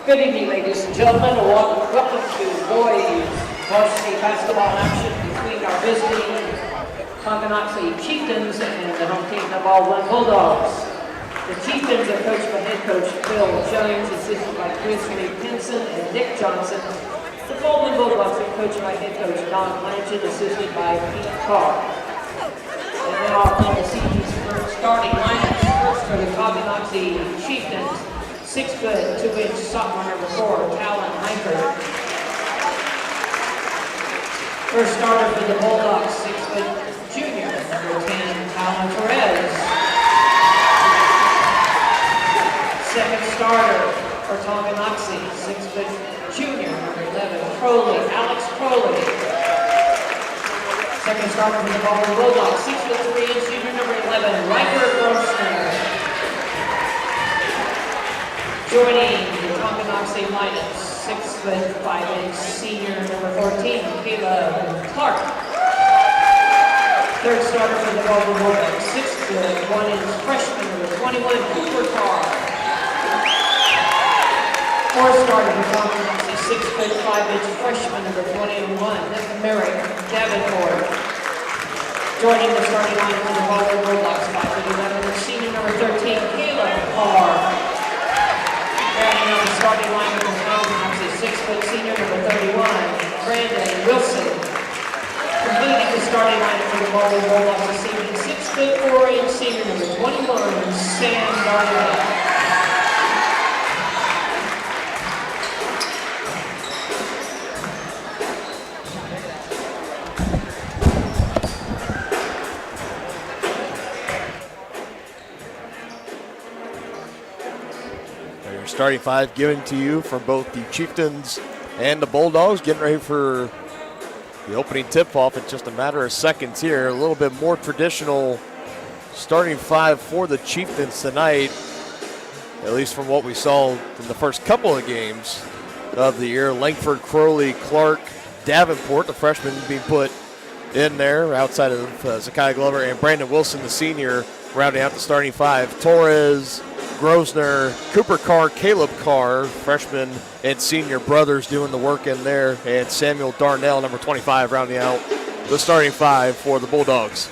Speaker 5: Good evening, ladies and gentlemen. Welcome to boys varsity basketball action between our visiting Tonganoxie Chieftains and the home team, the Baldwin Bulldogs. The Chieftains are coached by head coach Phil Jones, assisted by Chris Pinson and Nick Johnson. The Baldwin Bulldogs are coached by head coach Don Blanchard, assisted by Pete Carr. And now I'll call the CG's first starting lineup. First for the Tonganoxie Chieftains. 6', 2" sophomore number 4, Talon Heifert. First starter for the Bulldogs, 6' junior, number 10, Talon Perez. Second starter for Tonganoxie, 6' junior, number 11, Crowley, Alex Crowley. Second starter for the Baldwin Bulldogs, 6'3", junior, number 11, Riker Grossner. Joining the Tonganoxie lineup, 6'5" senior number 14, Kayla Clark. Third starter for the Baldwin Bulldogs, 6'1" freshman number 21, Cooper Carr. Four starting for Tonganoxie, 6'5" freshman number 21, Merrick Davenport. Joining the starting line for the Baldwin Bulldogs, 5'11", senior number 13, Caleb Carr. Rounding out the starting line for Tonganoxie, 6' senior number 31, Brandon Wilson. Completing the starting line for the Baldwin Bulldogs this evening, 6'4" senior number 21, Sam Darnell.
Speaker 2: Starting five given to you from both the Chieftains and the Bulldogs. Getting ready for the opening tip-off in just a matter of seconds here. A little bit more traditional starting five for the Chieftains tonight, at least from what we saw in the first couple of games of the year. Langford, Crowley, Clark, Davenport, the freshman being put in there outside of Zakiah Glover, and Brandon Wilson, the senior, rounding out the starting five. Torres, Grosner, Cooper Carr, Caleb Carr, freshman and senior brothers doing the work in there, and Samuel Darnell, number 25, rounding out the starting five for the Bulldogs.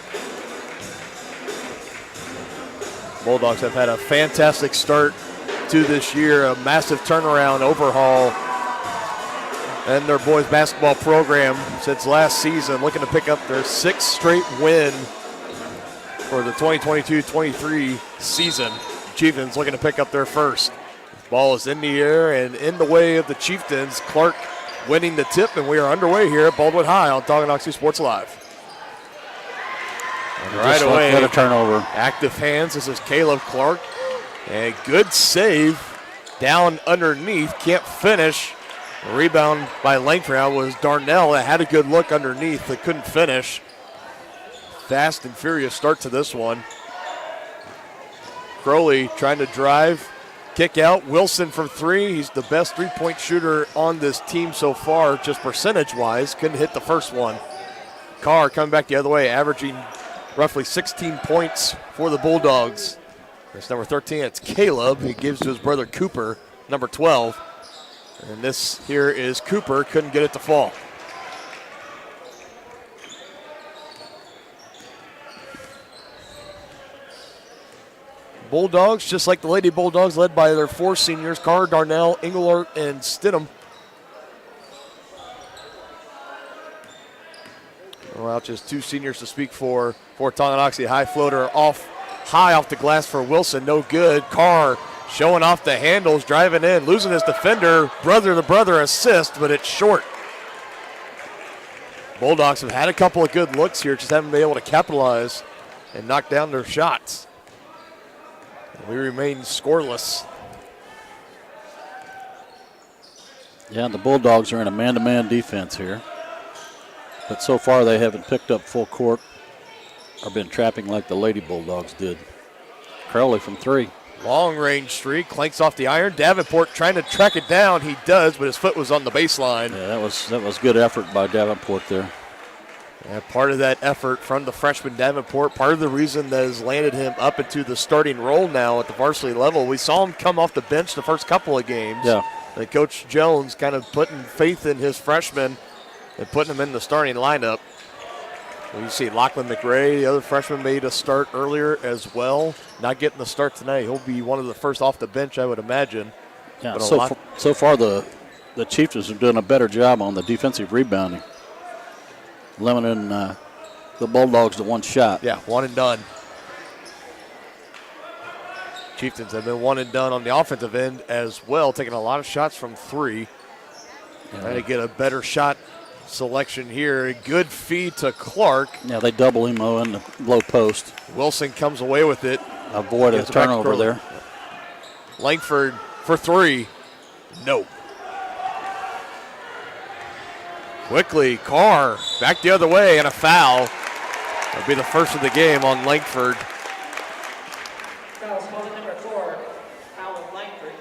Speaker 2: Bulldogs have had a fantastic start to this year, a massive turnaround, overhaul, and their boys basketball program since last season, looking to pick up their sixth straight win for the 2022-23 season. Chieftains looking to pick up their first. Ball is in the air and in the way of the Chieftains. Clark winning the tip, and we are underway here at Baldwin High on Tonganoxie Sports Live. And right away,
Speaker 3: got a turnover.
Speaker 2: Active hands. This is Caleb Clark. A good save down underneath. Can't finish. A rebound by Langford was Darnell that had a good look underneath but couldn't finish. Fast and furious start to this one. Crowley trying to drive, kick out. Wilson from three. He's the best three-point shooter on this team so far, just percentage-wise. Couldn't hit the first one. Carr coming back the other way, averaging roughly 16 points for the Bulldogs. There's number 13. It's Caleb. He gives to his brother Cooper, number 12. And this here is Cooper. Couldn't get it to fall. Bulldogs, just like the Lady Bulldogs, led by their four seniors, Carr, Darnell, Engelert, and Stidham. Well, just two seniors to speak for Tonganoxie. High floater high off the glass for Wilson, no good. Carr showing off the handles, driving in, losing his defender. Brother to brother assist, but it's short. Bulldogs have had a couple of good looks here, just haven't been able to capitalize and knock down their shots. We remain scoreless.
Speaker 3: Yeah, the Bulldogs are in a man-to-man defense here. But so far they haven't picked up full court or been trapping like the Lady Bulldogs did. Crowley from three.
Speaker 2: Long range streak, clanks off the iron. Davenport trying to track it down. He does, but his foot was on the baseline.
Speaker 3: Yeah, that was good effort by Davenport there.
Speaker 2: Yeah, part of that effort from the freshman Davenport, part of the reason that has landed him up into the starting role now at the varsity level. We saw him come off the bench the first couple of games.
Speaker 3: Yeah.
Speaker 2: And Coach Jones kind of putting faith in his freshman and putting him in the starting lineup. You see Lachlan McRae, the other freshman, made a start earlier as well. Not getting the start tonight. He'll be one of the first off the bench, I would imagine.
Speaker 3: Yeah, so far the Chieftains are doing a better job on the defensive rebounding, limiting the Bulldogs to one shot.
Speaker 2: Yeah, one and done. Chieftains have been one and done on the offensive end as well, taking a lot of shots from three. Trying to get a better shot selection here. A good feed to Clark.
Speaker 3: Yeah, they double him in the low post.
Speaker 2: Wilson comes away with it.
Speaker 3: Avoid a turnover there.
Speaker 2: Langford for three. No. Quickly, Carr back the other way and a foul. That'll be the first of the game on Langford.
Speaker 5: Foul, small number 4, foul of Langford.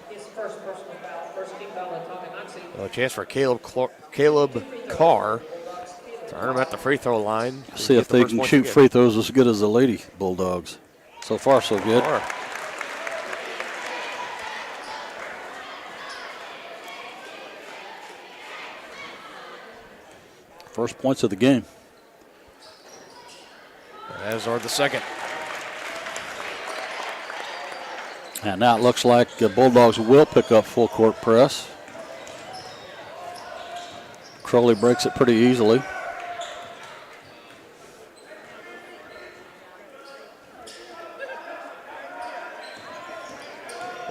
Speaker 5: His first personal foul, first team foul at Tonganoxie.
Speaker 2: A chance for Caleb Carr to earn him at the free throw line.
Speaker 3: See if they can shoot free throws as good as the Lady Bulldogs. So far, so good. First points of the game.
Speaker 2: As are the second.
Speaker 3: And now it looks like the Bulldogs will pick up full court press. Crowley breaks it pretty easily.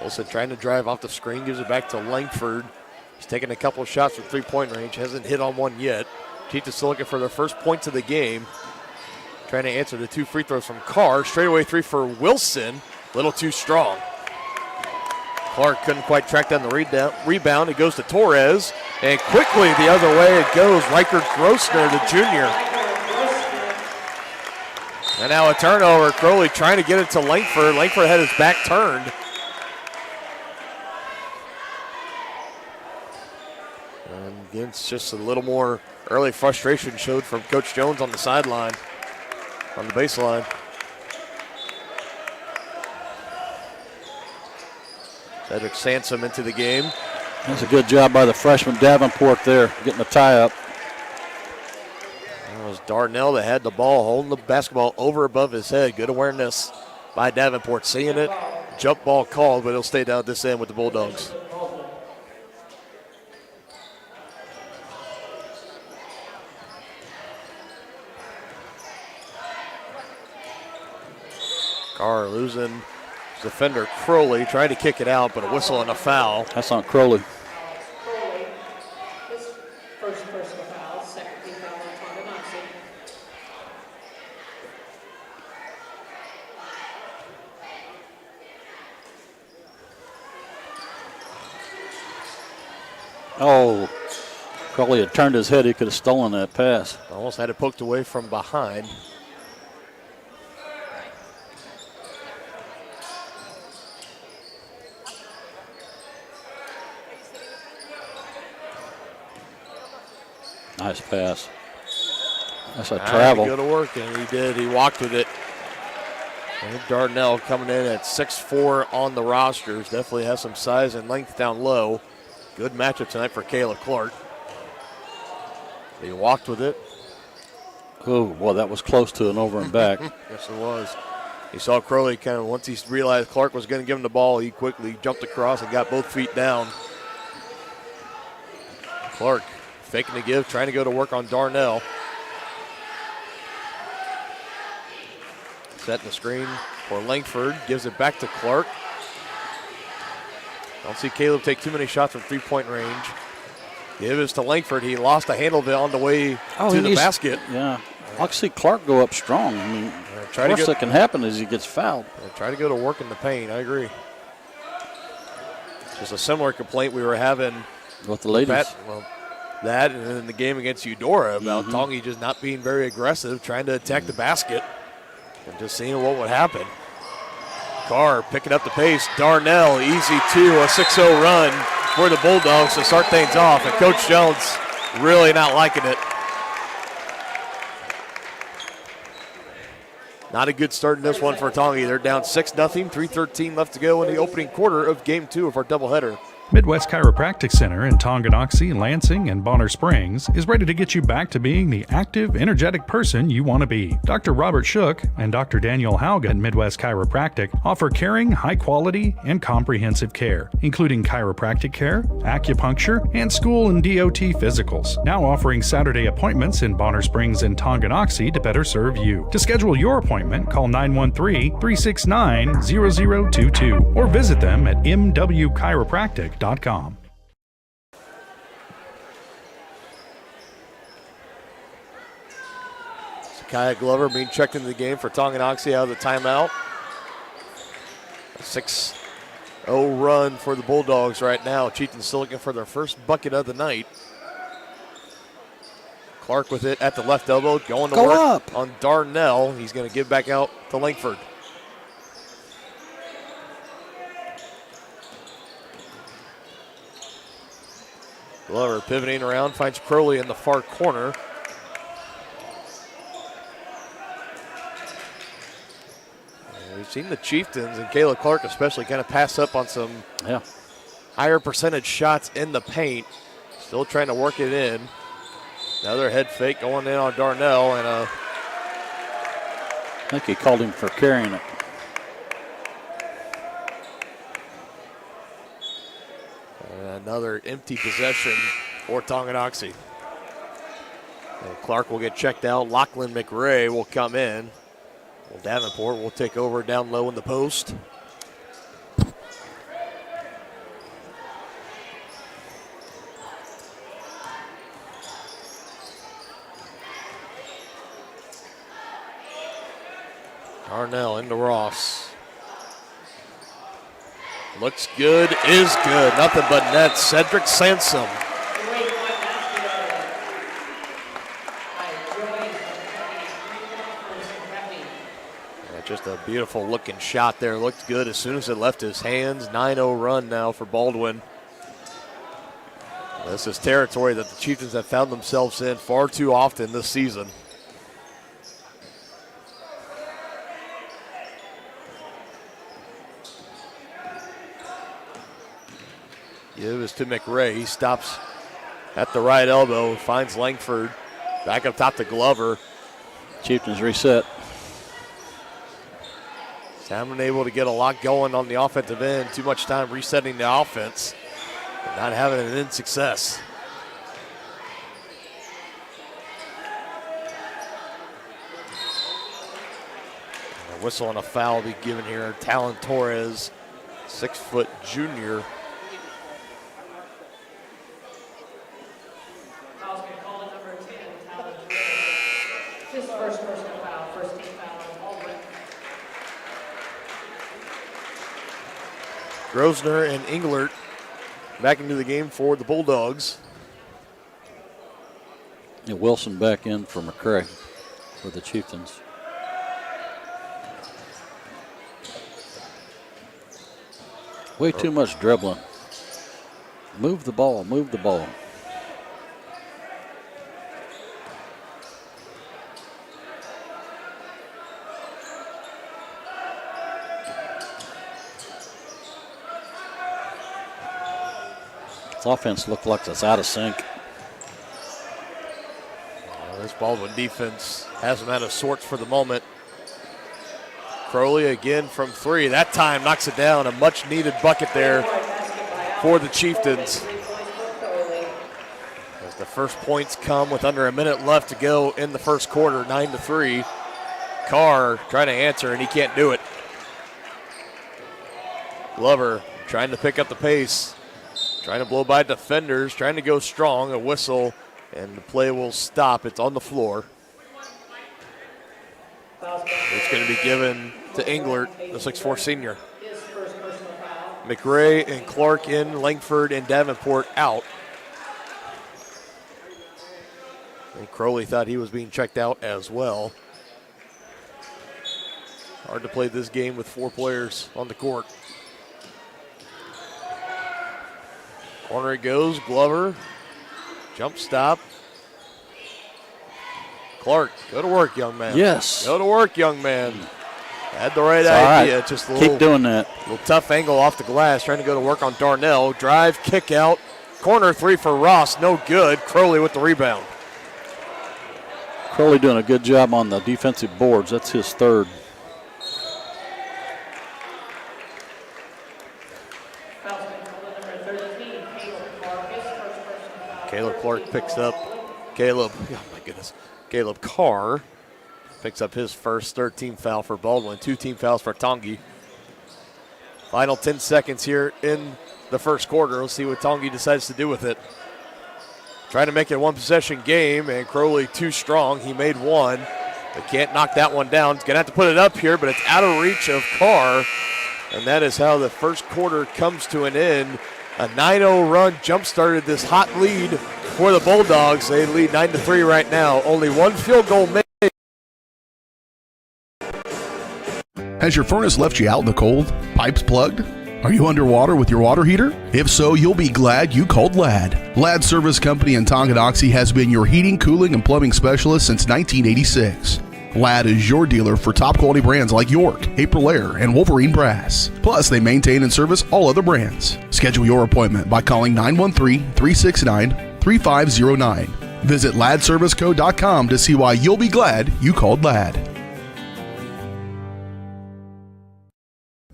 Speaker 2: Wilson trying to drive off the screen, gives it back to Langford. He's taking a couple of shots from three-point range, hasn't hit on one yet. Chieftains still looking for their first points of the game. Trying to answer the 2 free throws from Carr. Straightaway 3 for Wilson. A little too strong. Clark couldn't quite track down the rebound. It goes to Torres. And quickly the other way it goes. Riker Grossner, the junior. And now a turnover. Crowley trying to get it to Langford. Langford had his back turned. And again, it's just a little more early frustration showed from Coach Jones on the sideline, on the baseline. Cedric Sansom into the game.
Speaker 3: That's a good job by the freshman Davenport there, getting the tie up.
Speaker 2: That was Darnell that had the ball, holding the basketball over above his head. Good awareness by Davenport, seeing it. Jump ball called, but it'll stay down at this end with the Bulldogs. Carr losing defender Crowley, trying to kick it out, but a whistle and a foul.
Speaker 3: That's on Crowley.
Speaker 5: Crowley, his first personal foul, second team foul on Tonganoxie.
Speaker 3: Oh, Crowley had turned his head. He could have stolen that pass.
Speaker 2: Almost had it poked away from behind.
Speaker 3: Nice pass. That's a travel.
Speaker 2: Go to work, and he did. He walked with it. And Darnell coming in at 6'4" on the rosters. Definitely has some size and length down low. Good matchup tonight for Caleb Clark. He walked with it.
Speaker 3: Oh, boy, that was close to an over and back.
Speaker 2: Yes, it was. He saw Crowley kind of, once he realized Clark was going to give him the ball, he quickly jumped across and got both feet down. Clark faking the give, trying to go to work on Darnell. Setting the screen for Langford, gives it back to Clark. Don't see Caleb take too many shots from three-point range. Give is to Langford. He lost a handle of it on the way to the basket.
Speaker 3: Yeah, I can see Clark go up strong. I mean, the worst that can happen is he gets fouled.
Speaker 2: Try to go to work in the paint. I agree. Just a similar complaint we were having
Speaker 3: with the ladies.
Speaker 2: That and in the game against Eudora about Tongi just not being very aggressive, trying to attack the basket, and just seeing what would happen. Carr picking up the pace. Darnell, easy two, a 6-0 run for the Bulldogs to start things off, and Coach Jones really not liking it. Not a good start in this one for Tongi. They're down 6-0, 3:13 left to go in the opening quarter of Game 2 of our doubleheader.
Speaker 11: Midwest Chiropractic Center in Tonganoxie, Lansing, and Bonner Springs is ready to get you back to being the active, energetic person you want to be. Dr. Robert Shook and Dr. Daniel Hauga at Midwest Chiropractic offer caring, high-quality, and comprehensive care, including chiropractic care, acupuncture, and school and DOT physicals. Now offering Saturday appointments in Bonner Springs and Tonganoxie to better serve you. To schedule your appointment, call 913-369-0022 or visit them at mwchiropractic.com.
Speaker 2: Kaya Glover being checked into the game for Tonganoxie out of the timeout. A 6-0 run for the Bulldogs right now. Chieftains still looking for their first bucket of the night. Clark with it at the left elbow, going to work on Darnell. He's going to give back out to Langford. Glover pivoting around, finds Crowley in the far corner. We've seen the Chieftains and Caleb Clark especially kind of pass up on some higher percentage shots in the paint. Still trying to work it in. Another head fake going in on Darnell, and
Speaker 3: I think he called him for carrying it.
Speaker 2: another empty possession for Tonganoxie. And Clark will get checked out. Lachlan McRae will come in. Well, Davenport will take over down low in the post. Darnell into Ross. Looks good, is good. Nothing but net. Cedric Sansom. Just a beautiful looking shot there. Looked good as soon as it left his hands. 9-0 run now for Baldwin. This is territory that the Chieftains have found themselves in far too often this season. Give is to McRae. He stops at the right elbow, finds Langford. Back up top to Glover.
Speaker 3: Chieftains reset.
Speaker 2: Haven't been able to get a lot going on the offensive end. Too much time resetting the offense. But not having an end success. And a whistle and a foul will be given here. Talon Torres, 6-foot junior.
Speaker 5: His first personal foul, first team foul on Baldwin.
Speaker 2: Grosner and Englert back into the game for the Bulldogs.
Speaker 3: And Wilson back in for McRae for the Chieftains. Way too much dribbling. Move the ball, move the ball. This offense looked like it's out of sync.
Speaker 2: This Baldwin defense has them out of sorts for the moment. Crowley again from three. That time knocks it down. A much needed bucket there for the Chieftains. As the first points come with under a minute left to go in the first quarter, 9-3. Carr trying to answer and he can't do it. Glover trying to pick up the pace. Trying to blow by defenders, trying to go strong. A whistle, and the play will stop. It's on the floor. It's going to be given to Englert, the 6'4 senior. McRae and Clark in, Langford and Davenport out. And Crowley thought he was being checked out as well. Hard to play this game with 4 players on the court. Corner it goes, Glover, jump stop. Clark, go to work, young man.
Speaker 3: Yes.
Speaker 2: Go to work, young man. Had the right idea,
Speaker 3: right.
Speaker 2: Just a little,
Speaker 3: keep doing that.
Speaker 2: Little tough angle off the glass, trying to go to work on Darnell. Drive, kick out, corner three for Ross, no good. Crowley with the rebound.
Speaker 3: Crowley doing a good job on the defensive boards. That's his third.
Speaker 2: Caleb Clark picks up. Caleb Carr picks up his first 13 foul for Baldwin. 2 team fouls for Tongi. Final 10 seconds here in the first quarter. We'll see what Tongi decides to do with it. Trying to make it a 1-possession game, and Crowley too strong. He made one. They can't knock that one down. He's going to have to put it up here, but it's out of reach of Carr. And that is how the first quarter comes to an end. A 9-0 run jump-started this hot lead for the Bulldogs. They lead 9-3 right now. Only 1 field goal made.
Speaker 1: Has your furnace left you out in the cold? Pipes plugged? Are you underwater with your water heater? If so, you'll be glad you called Ladd. Ladd Service Company in Tonganoxie has been your heating, cooling, and plumbing specialist since 1986. Ladd is your dealer for top quality brands like York, Aprilaire, and Wolverine Brass. Plus, they maintain and service all other brands. Schedule your appointment by calling 913-369-3509. Visit ladserviceco.com to see why you'll be glad you called Lad.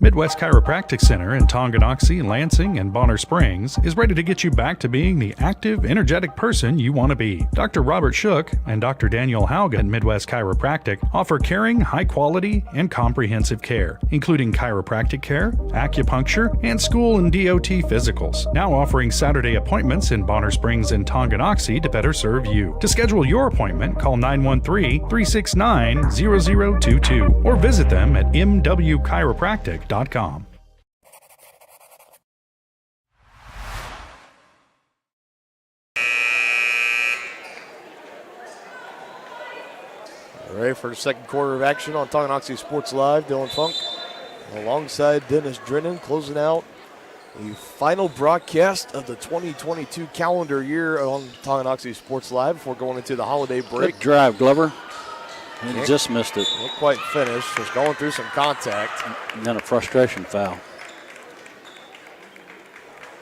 Speaker 11: Midwest Chiropractic Center in Tonganoxie, Lansing, and Bonner Springs is ready to get you back to being the active, energetic person you want to be. Dr. Robert Shook and Dr. Daniel Hauga at Midwest Chiropractic offer caring, high quality, and comprehensive care, including chiropractic care, acupuncture, and school and DOT physicals. Now offering Saturday appointments in Bonner Springs and Tonganoxie to better serve you. To schedule your appointment, call 913-369-0022 or visit them at mwchiropractic.com.
Speaker 2: All right, for the second quarter of action on Tonganoxie Sports Live, Dylan Funk alongside Dennis Drennan closing out the final broadcast of the 2022 calendar year on Tonganoxie Sports Live before going into the holiday break.
Speaker 3: Good drive, Glover. He just missed it.
Speaker 2: Not quite finished. Just going through some contact.
Speaker 3: And then a frustration foul.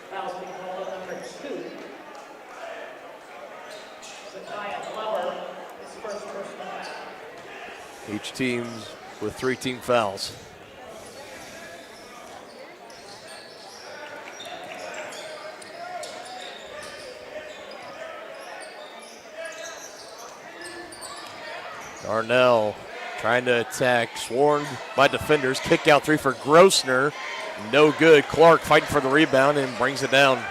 Speaker 5: Foul's being called on number 2. Zakiah Glover, his first personal foul.
Speaker 2: Each team with 3 team fouls. Darnell trying to attack, swarmed by defenders. Kick out 3 for Grossner. No good. Clark fighting for the rebound and brings it down.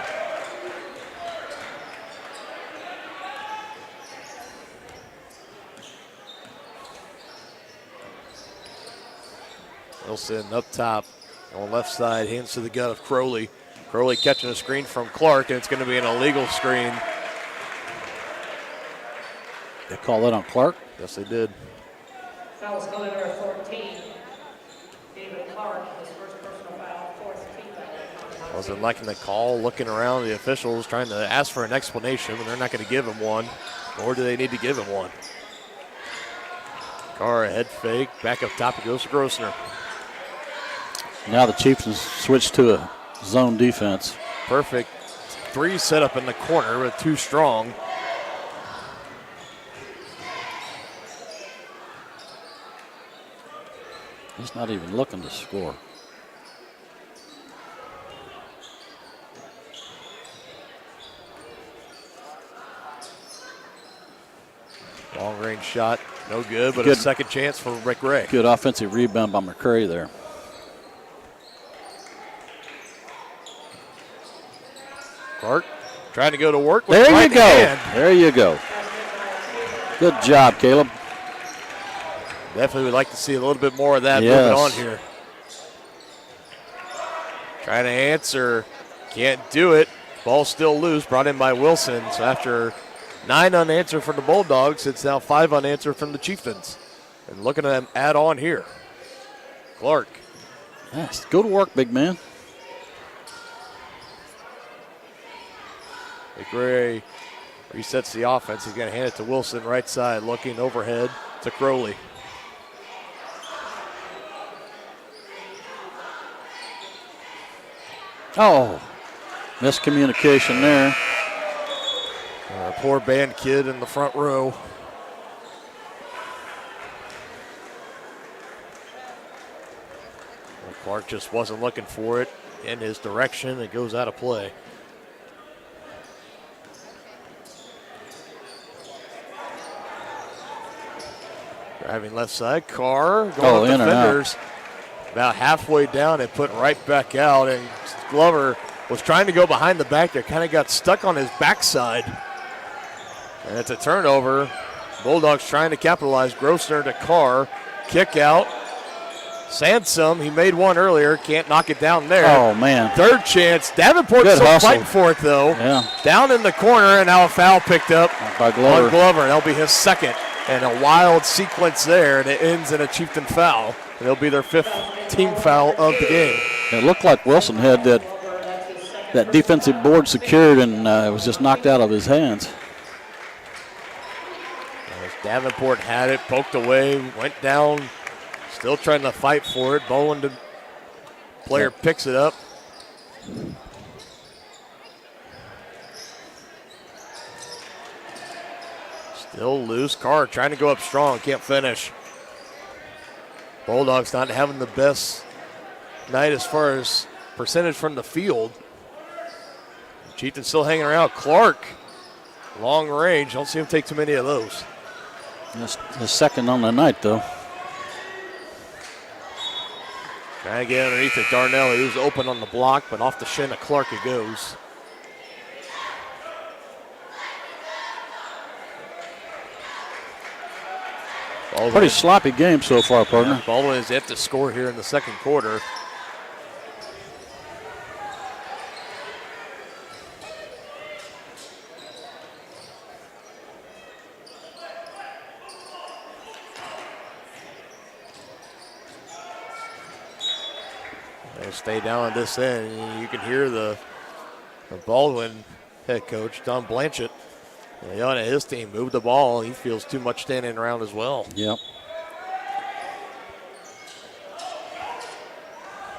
Speaker 2: Wilson up top on left side, hands to the gut of Crowley. Crowley catching a screen from Clark, and it's going to be an illegal screen.
Speaker 3: They call that on Clark?
Speaker 2: Yes, they did.
Speaker 5: Foul's going to number 14. David Clark, his first personal foul, 4th team foul.
Speaker 2: Wasn't liking the call, looking around the officials, trying to ask for an explanation, but they're not going to give him one, nor do they need to give him one. Carr, head fake, back up top, it goes to Grossner.
Speaker 3: Now the Chieftains switch to a zone defense.
Speaker 2: Perfect 3 set up in the corner with 2 strong.
Speaker 3: He's not even looking to score.
Speaker 2: Long range shot, no good, but a second chance for Rick Ray.
Speaker 3: Good offensive rebound by McCray there.
Speaker 2: Clark trying to go to work.
Speaker 3: There you
Speaker 2: right
Speaker 3: go.
Speaker 2: Hand.
Speaker 3: There you go. Good job, Caleb.
Speaker 2: Definitely would like to see a little bit more of that
Speaker 3: Yes.
Speaker 2: moving on here. Trying to answer, can't do it. Ball still loose, brought in by Wilson. So after 9 unanswered from the Bulldogs, it's now 5 unanswered from the Chieftains. And looking at them add on here. Clark.
Speaker 3: Yes, go to work, big man.
Speaker 2: McRae resets the offense. He's going to hand it to Wilson, right side, looking overhead to Crowley.
Speaker 3: Oh, miscommunication there.
Speaker 2: Poor band kid in the front row. Well, Clark just wasn't looking for it in his direction. It goes out of play. Driving left side, Carr going up defenders. About halfway down and put right back out. And Glover was trying to go behind the back there, kind of got stuck on his backside. And it's a turnover. Bulldogs trying to capitalize. Grossner to Carr. Kick out. Sansom, he made one earlier. Can't knock it down there.
Speaker 3: Oh, man.
Speaker 2: Third chance. Davenport still fighting for it, though.
Speaker 3: Yeah.
Speaker 2: Down in the corner, and now a foul picked up
Speaker 3: by Glover.
Speaker 2: on Glover. That'll be his second. And a wild sequence there, and it ends in a Chieftain foul. And it'll be their 5th team foul of the game.
Speaker 3: It looked like Wilson had that defensive board secured, and it was just knocked out of his hands.
Speaker 2: As Davenport had it, poked away, went down, still trying to fight for it. Baldwin, the player, picks it up. Still loose. Carr trying to go up strong. Can't finish. Bulldogs not having the best night as far as percentage from the field. Chieftains still hanging around. Clark, long range. Don't see him take too many of those.
Speaker 3: That's the second on the night, though.
Speaker 2: Trying to get underneath it. Darnell, he was open on the block, but off the shin of Clark it goes. Baldwin.
Speaker 3: Pretty sloppy game so far, partner.
Speaker 2: Yeah, Baldwin is yet to score here in the second quarter. They stay down on this end. You can hear the Baldwin head coach, Don Blanchett, yelling at his team, move the ball. He feels too much standing around as well.
Speaker 3: Yep.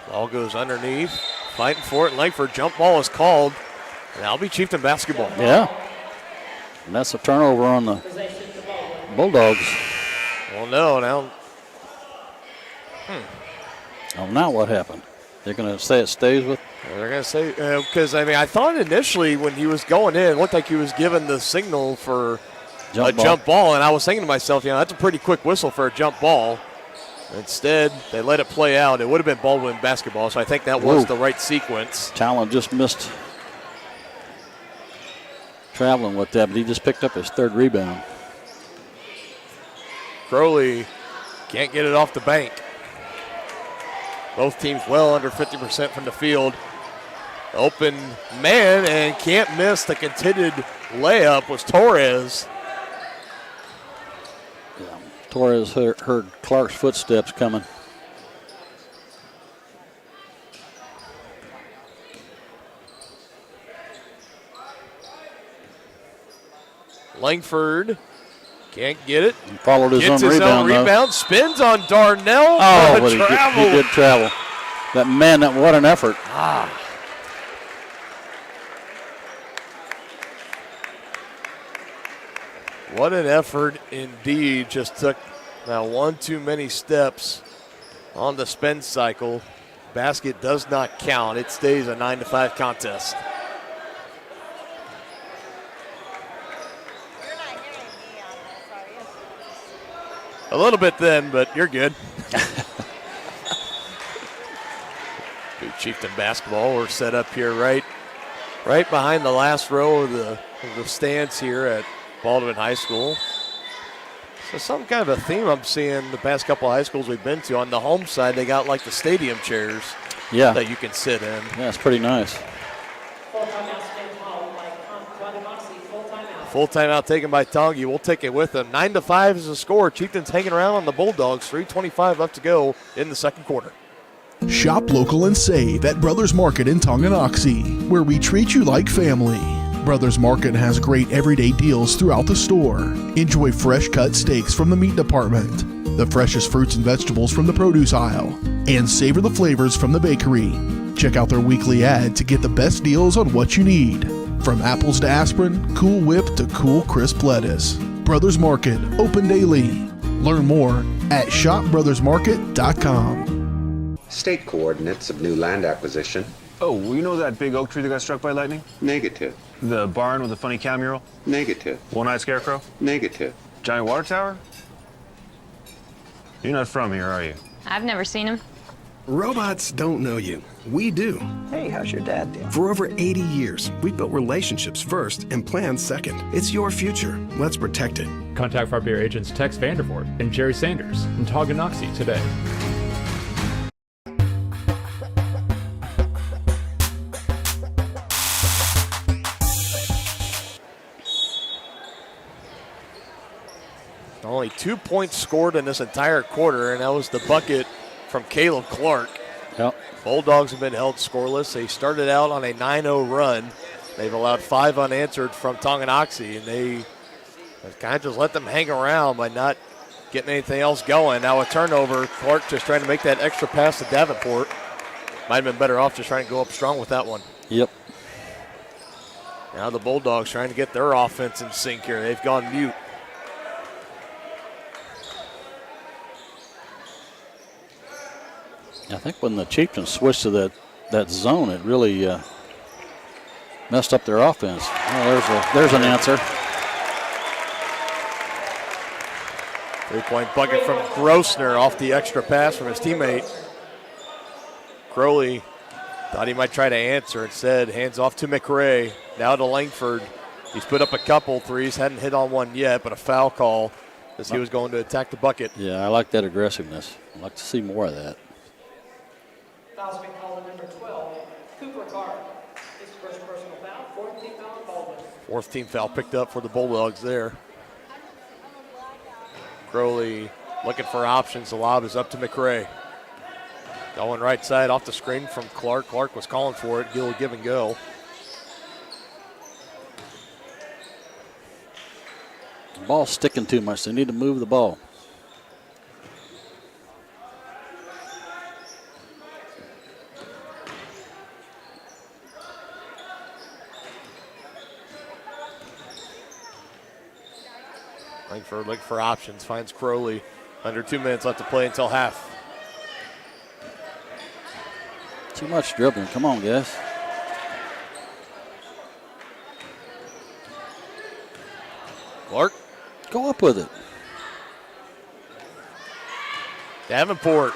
Speaker 2: Ball goes underneath, fighting for it. Langford jump ball is called. And that'll be Chieftain basketball.
Speaker 3: Yeah. And that's a turnover on the Bulldogs.
Speaker 2: Well, no, now.
Speaker 3: Oh, now what happened? They're going to say it stays with?
Speaker 2: They're going to say, because, I thought initially when he was going in, it looked like he was given the signal for jump ball. And I was thinking to myself, that's a pretty quick whistle for a jump ball. Instead, they let it play out. It would have been Baldwin basketball, so I think that was the right sequence.
Speaker 3: Talon just missed traveling with that, but he just picked up his third rebound.
Speaker 2: Crowley can't get it off the bank. Both teams well under 50% from the field. Open man and can't miss the contended layup was Torres.
Speaker 3: Yeah. Torres heard Clark's footsteps coming.
Speaker 2: Langford can't get it.
Speaker 3: He followed his
Speaker 2: Gets
Speaker 3: own
Speaker 2: his
Speaker 3: rebound.
Speaker 2: own rebound. Spins on Darnell.
Speaker 3: Oh, but he did travel. That man, what an effort.
Speaker 2: What an effort indeed. Just took now one too many steps on the spin cycle. Basket does not count. It stays a 9-5 contest. A little bit then, but you're good. Good Chieftain basketball. We're set up here right behind the last row of the stands here at Baldwin High School. So some kind of a theme I'm seeing the past couple of high schools we've been to. On the home side, they got like the stadium chairs that you can sit in.
Speaker 3: Yeah, it's pretty nice.
Speaker 2: Full timeout taken by Tongi. We'll take it with them. 9-5 is the score. Chieftains hanging around on the Bulldogs. 3:25 left to go in the second quarter.
Speaker 1: Shop local and save at Brothers Market in Tonganoxie, where we treat you like family. Brothers Market has great everyday deals throughout the store. Enjoy fresh cut steaks from the meat department, the freshest fruits and vegetables from the produce aisle, and savor the flavors from the bakery. Check out their weekly ad to get the best deals on what you need. From apples to aspirin, Cool Whip to cool crisp lettuce. Brothers Market, open daily. Learn more at shopbrothersmarket.com.
Speaker 7: State coordinates of new land acquisition.
Speaker 8: Oh, well, you know that big oak tree that got struck by lightning?
Speaker 7: Negative.
Speaker 8: The barn with the funny cow mural?
Speaker 7: Negative.
Speaker 8: One-eyed scarecrow?
Speaker 7: Negative.
Speaker 8: Giant water tower? You're not from here, are you?
Speaker 13: I've never seen him.
Speaker 10: Robots don't know you. We do.
Speaker 14: Hey, how's your dad doing?
Speaker 10: For over 80 years, we've built relationships first and plans second. It's your future. Let's protect it.
Speaker 12: Contact Frontier agents Tex Vandervoort and Jerry Sanders in Tonganoxie today.
Speaker 2: Only 2 points scored in this entire quarter, and that was the bucket from Caleb Clark.
Speaker 3: Yep.
Speaker 2: Bulldogs have been held scoreless. They started out on a 9-0 run. They've allowed 5 unanswered from Tonganoxie, and they kind of just let them hang around by not getting anything else going. Now a turnover. Clark just trying to make that extra pass to Davenport. Might have been better off just trying to go up strong with that one.
Speaker 3: Yep.
Speaker 2: Now the Bulldogs trying to get their offense in sync here. They've gone mute.
Speaker 3: I think when the Chieftains switched to that zone, it really messed up their offense. Oh, there's an answer.
Speaker 2: 3-point bucket from Grossner off the extra pass from his teammate. Crowley thought he might try to answer. Instead, hands off to McRae. Now to Langford. He's put up a couple threes. Hadn't hit on one yet, but a foul call as he was going to attack the bucket.
Speaker 3: Yeah, I like that aggressiveness. I'd like to see more of that.
Speaker 5: Foul's been called on number 12, Cooper Carr. His first personal foul, fourth team foul on Baldwin.
Speaker 2: Fourth team foul picked up for the Bulldogs there. Crowley looking for options. The lob is up to McRae. Going right side off the screen from Clark. Clark was calling for it. He'll give and go.
Speaker 3: The ball's sticking too much. They need to move the ball.
Speaker 2: Langford looking for options. Finds Crowley. Under 2 minutes left to play until half.
Speaker 3: Too much dribbling. Come on, guys.
Speaker 2: Clark.
Speaker 3: Go up with it.
Speaker 2: Davenport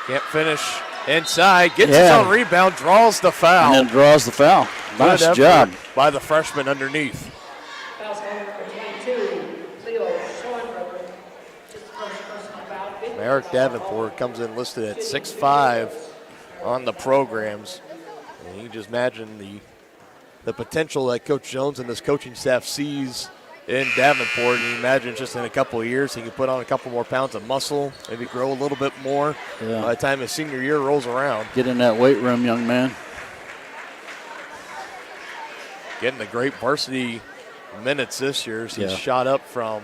Speaker 2: can't finish inside. Gets his own rebound. Draws the foul.
Speaker 3: And then draws the foul. Nice
Speaker 2: Good
Speaker 3: job.
Speaker 2: effort by the freshman underneath.
Speaker 5: Foul's on number 22, Leo Schoenberger. His first personal foul.
Speaker 2: Merrick Davenport comes in listed at 6'5" on the programs. And you can just imagine the potential that Coach Jones and this coaching staff sees in Davenport. And you imagine just in a couple of years he can put on a couple more pounds of muscle, maybe grow a little bit more by the time his senior year rolls around.
Speaker 3: Get in that weight room, young man.
Speaker 2: Getting the great varsity minutes this year. So he's shot up from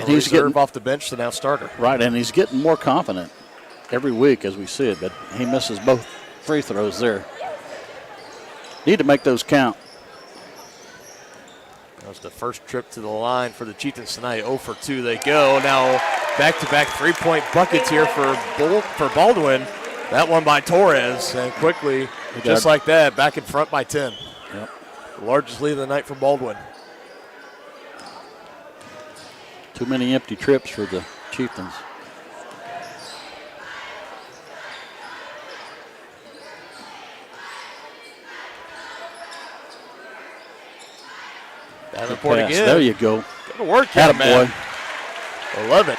Speaker 2: reserve off the bench to now starter.
Speaker 3: Right, and he's getting more confident every week as we see it, but he misses both free throws there. Need to make those count.
Speaker 2: That was the first trip to the line for the Chieftains tonight. 0 for 2 they go. Now back-to-back three-point buckets here for Baldwin. That one by Torres, and quickly, just like that, back in front by 10.
Speaker 3: Yep.
Speaker 2: The largest lead of the night for Baldwin.
Speaker 3: Too many empty trips for the Chieftains.
Speaker 2: Davenport again.
Speaker 3: There you go.
Speaker 2: Good work, young man. 11.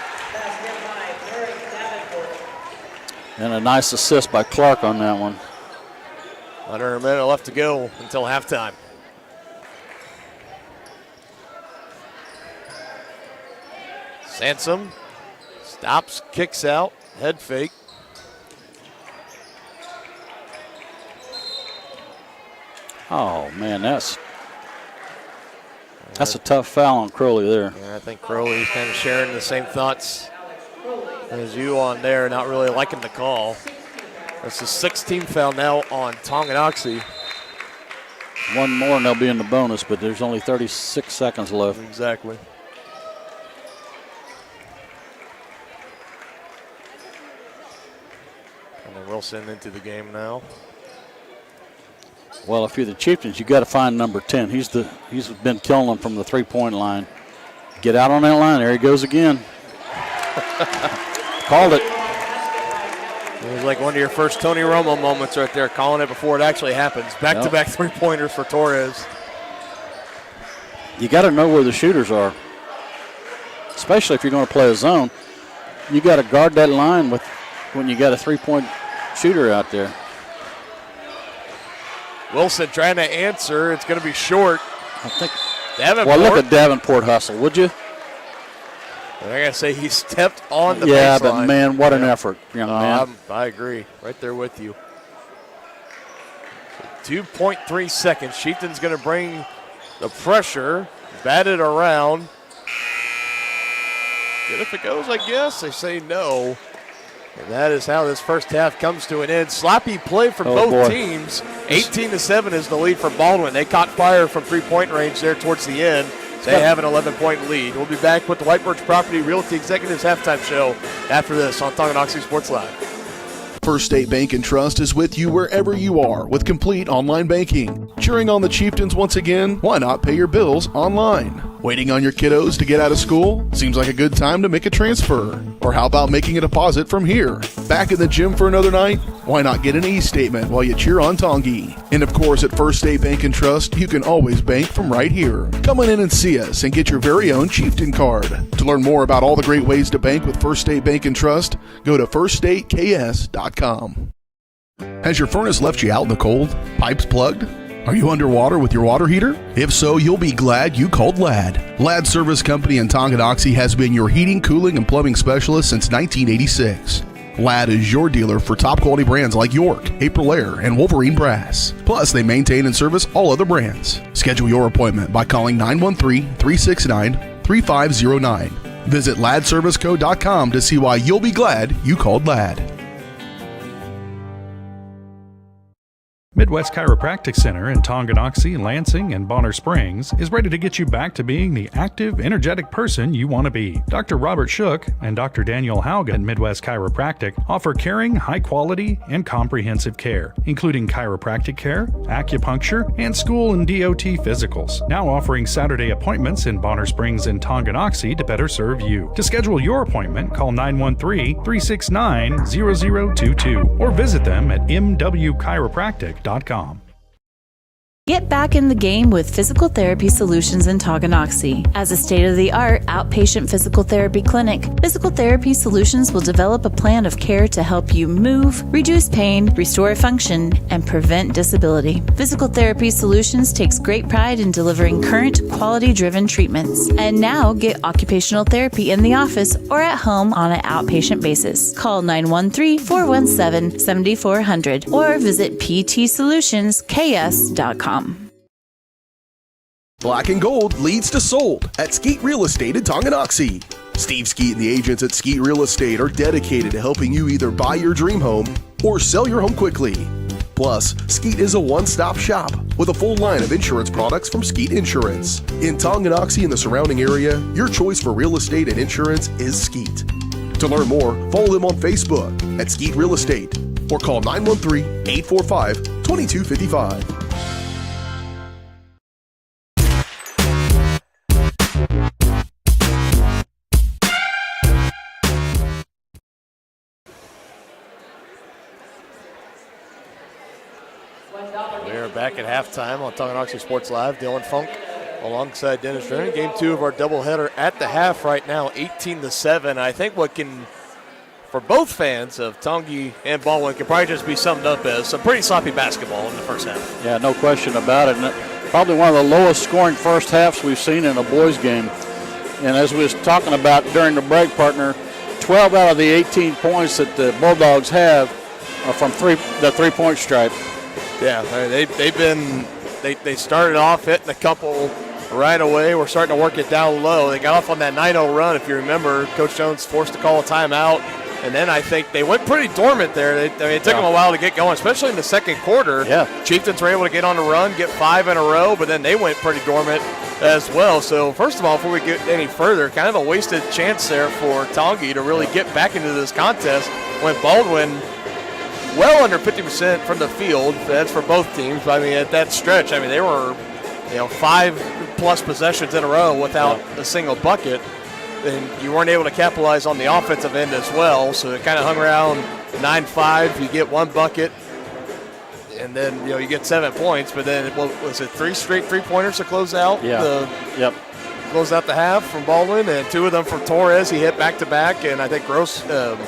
Speaker 3: And a nice assist by Clark on that one.
Speaker 2: Under a minute left to go until halftime. Sansom stops, kicks out, head fake.
Speaker 3: Oh, man, that's a tough foul on Crowley there.
Speaker 2: Yeah, I think Crowley's kind of sharing the same thoughts as you on there, not really liking the call. That's the 16th foul now on Tonganoxie.
Speaker 3: One more and they'll be in the bonus, but there's only 36 seconds left.
Speaker 2: Exactly. And then Wilson into the game now.
Speaker 3: Well, if you're the Chieftains, you got to find number 10. He's been killing them from the three-point line. Get out on that line. There he goes again. Called it.
Speaker 2: It was like one of your first Tony Romo moments right there, calling it before it actually happens. Back-to-back three-pointers for Torres.
Speaker 3: You got to know where the shooters are, especially if you're going to play a zone. You got to guard that line when you got a three-point shooter out there.
Speaker 2: Wilson trying to answer. It's going to be short.
Speaker 3: I think.
Speaker 2: Davenport.
Speaker 3: Well, look at Davenport hustle, would you?
Speaker 2: I gotta say he stepped on the baseline.
Speaker 3: Yeah, but man, what an effort, young man.
Speaker 2: I agree. Right there with you. 2.3 seconds. Chieftain's going to bring the pressure, bat it around. Good if it goes, I guess. They say no. And that is how this first half comes to an end. Sloppy play from both teams. 18-7 is the lead for Baldwin. They caught fire from three-point range there towards the end. They have an 11-point lead. We'll be back with the White Birch Property Realty Executives halftime show after this on Tonganoxie Sports Live.
Speaker 1: First State Bank and Trust is with you wherever you are with complete online banking. Cheering on the Chieftains once again? Why not pay your bills online? Waiting on your kiddos to get out of school? Seems like a good time to make a transfer. Or how about making a deposit from here? Back in the gym for another night? Why not get an e-statement while you cheer on Tongi? And of course, at First State Bank and Trust, you can always bank from right here. Come on in and see us and get your very own Chieftain card. To learn more about all the great ways to bank with First State Bank and Trust, go to firststateks.com. Has your furnace left you out in the cold? Pipes plugged? Are you underwater with your water heater? If so, you'll be glad you called Ladd. Ladd Service Company in Tonganoxie has been your heating, cooling, and plumbing specialist since 1986. Ladd is your dealer for top quality brands like York, Aprilaire, and Wolverine Brass. Plus, they maintain and service all other brands. Schedule your appointment by calling 913-369-3509. Visit laddserviceco.com to see why you'll be glad you called Ladd.
Speaker 11: Midwest Chiropractic Center in Tonganoxie, Lansing, and Bonner Springs is ready to get you back to being the active, energetic person you want to be. Dr. Robert Shook and Dr. Daniel Haugen at Midwest Chiropractic offer caring, high quality, and comprehensive care, including chiropractic care, acupuncture, and school and DOT physicals. Now offering Saturday appointments in Bonner Springs and Tonganoxie to better serve you. To schedule your appointment, call 913-369-0022 or visit them at mwchiropractic.com.
Speaker 13: Get back in the game with Physical Therapy Solutions in Tonganoxie. As a state-of-the-art outpatient physical therapy clinic, Physical Therapy Solutions will develop a plan of care to help you move, reduce pain, restore function, and prevent disability. Physical Therapy Solutions takes great pride in delivering current, quality-driven treatments. And now get occupational therapy in the office or at home on an outpatient basis. Call 913-417-7400 or visit ptsolutionsks.com.
Speaker 10: Black and Gold leads to sold at Skeet Real Estate in Tonganoxie. Steve Skeet and the agents at Skeet Real Estate are dedicated to helping you either buy your dream home or sell your home quickly. Plus, Skeet is a one-stop shop with a full line of insurance products from Skeet Insurance. In Tonganoxie and the surrounding area, your choice for real estate and insurance is Skeet. To learn more, follow them on Facebook at Skeet Real Estate or call 913-845-2255.
Speaker 2: We're back at halftime on Tonganoxie Sports Live. Dylan Funk alongside Dennis Drennan. Game two of our doubleheader at the half right now, 18-7. I think what can, for both fans of Tongi and Baldwin, can probably just be summed up as some pretty sloppy basketball in the first half.
Speaker 3: Yeah, no question about it. And probably one of the lowest scoring first halves we've seen in a boys game. And as we was talking about during the break, partner, 12 out of the 18 points that the Bulldogs have are from the three-point stripe.
Speaker 2: Yeah, they started off hitting a couple right away. We're starting to work it down low. They got off on that 9-0 run, if you remember. Coach Jones forced to call a timeout. And then I think they went pretty dormant there. It took them a while to get going, especially in the second quarter.
Speaker 3: Yeah.
Speaker 2: Chieftains were able to get on a run, get 5 in a row, but then they went pretty dormant as well. So first of all, before we get any further, kind of a wasted chance there for Tongi to really get back into this contest when Baldwin well under 50% from the field. That's for both teams. I mean, at that stretch, I mean, they were 5+ possessions in a row without a single bucket. And you weren't able to capitalize on the offensive end as well. So it kind of hung around 9-5. You get one bucket, and then you get 7 points. But then was it 3 straight three-pointers to close out?
Speaker 3: Yeah.
Speaker 2: Close out the half from Baldwin, and 2 of them from Torres. He hit back-to-back, and I think Grossner.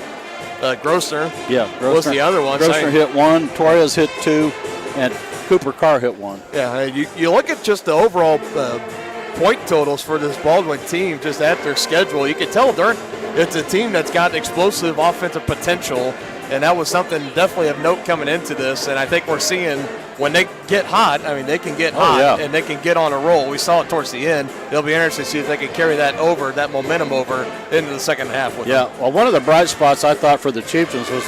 Speaker 3: Yeah,
Speaker 2: was the other one.
Speaker 3: Grossner hit 1, Torres hit 2, and Cooper Carr hit 1.
Speaker 2: Yeah, you look at just the overall point totals for this Baldwin team just at their schedule. You can tell it's a team that's got explosive offensive potential, and that was something definitely of note coming into this. And I think we're seeing when they get hot, I mean, they can get hot and they can get on a roll. We saw it towards the end. It'll be interesting to see if they can carry that momentum over into the second half.
Speaker 3: Well, one of the bright spots I thought for the Chieftains was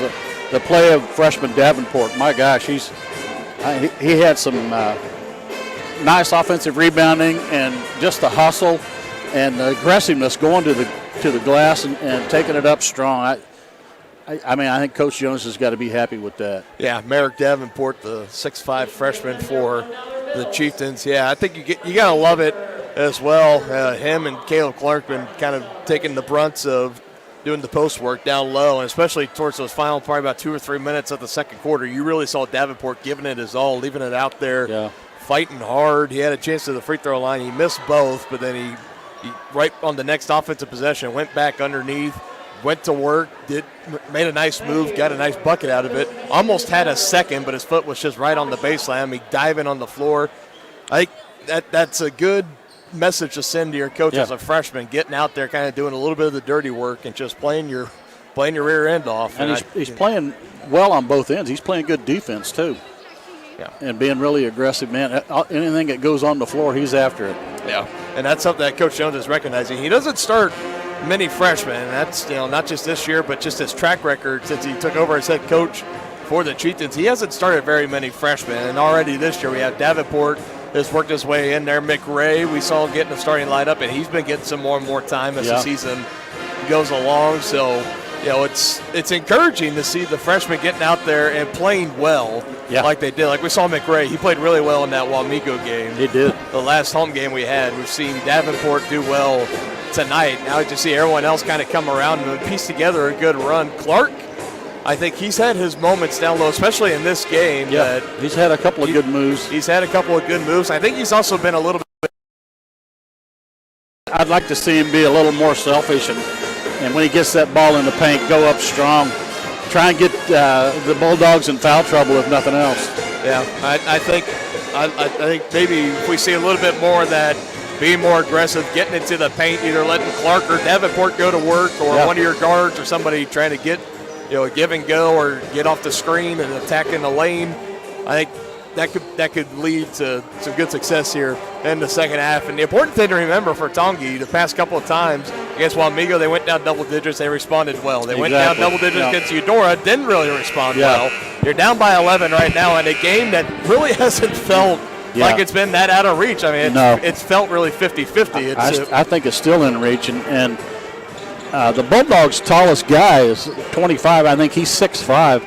Speaker 3: the play of freshman Davenport. My gosh, he had some nice offensive rebounding and just the hustle and the aggressiveness going to the glass and taking it up strong. I mean, I think Coach Jones has got to be happy with that.
Speaker 2: Yeah, Merrick Davenport, the 6'5" freshman for the Chieftains. Yeah, I think you got to love it as well. Him and Caleb Clark been kind of taking the brunts of doing the post work down low, and especially towards those final probably about 2 or 3 minutes of the second quarter, you really saw Davenport giving it his all, leaving it out there, fighting hard. He had a chance to the free throw line. He missed both, but then he right on the next offensive possession, went back underneath, went to work, made a nice move, got a nice bucket out of it. Almost had a second, but his foot was just right on the baseline. He diving on the floor. I think that's a good message to send to your coach as a freshman, getting out there, kind of doing a little bit of the dirty work and just playing your rear end off.
Speaker 3: And he's playing well on both ends. He's playing good defense too.
Speaker 2: Yeah.
Speaker 3: And being really aggressive, man. Anything that goes on the floor, he's after it.
Speaker 2: Yeah. And that's something that Coach Jones is recognizing. He doesn't start many freshmen, and that's not just this year, but just his track record since he took over as head coach for the Chieftains. He hasn't started very many freshmen, and already this year we have Davenport has worked his way in there. McRae, we saw him getting the starting lineup, and he's been getting some more and more time as the season goes along. So, it's encouraging to see the freshmen getting out there and playing well like they did. Like we saw McRae, he played really well in that Wamego game.
Speaker 3: He did.
Speaker 2: The last home game we had. We've seen Davenport do well tonight. Now you see everyone else kind of come around and piece together a good run. Clark, I think he's had his moments down low, especially in this game.
Speaker 3: Yeah, he's had a couple of good moves.
Speaker 2: He's had a couple of good moves. I think he's also been a little bit.
Speaker 3: I'd like to see him be a little more selfish, and when he gets that ball in the paint, go up strong. Try and get the Bulldogs in foul trouble, if nothing else.
Speaker 2: Yeah, I think maybe if we see a little bit more of that, being more aggressive, getting into the paint, either letting Clark or Davenport go to work, or one of your guards or somebody trying to get a give and go or get off the screen and attack in the lane. I think that could lead to some good success here in the second half. And the important thing to remember for Tongi, the past couple of times against Wamego, they went down double digits. They responded well. They went down double digits against Eudora, didn't really respond well. You're down by 11 right now in a game that really hasn't felt like it's been that out of reach. I mean, it's felt really 50-50.
Speaker 3: I think it's still in reach, and the Bulldogs' tallest guy is 25. I think he's 6'5",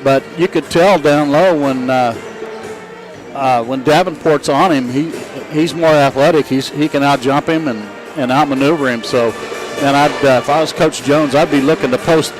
Speaker 3: but you could tell down low when Davenport's on him, he's more athletic. He can out-jump him and out-maneuver him. So, and if I was Coach Jones, I'd be looking to post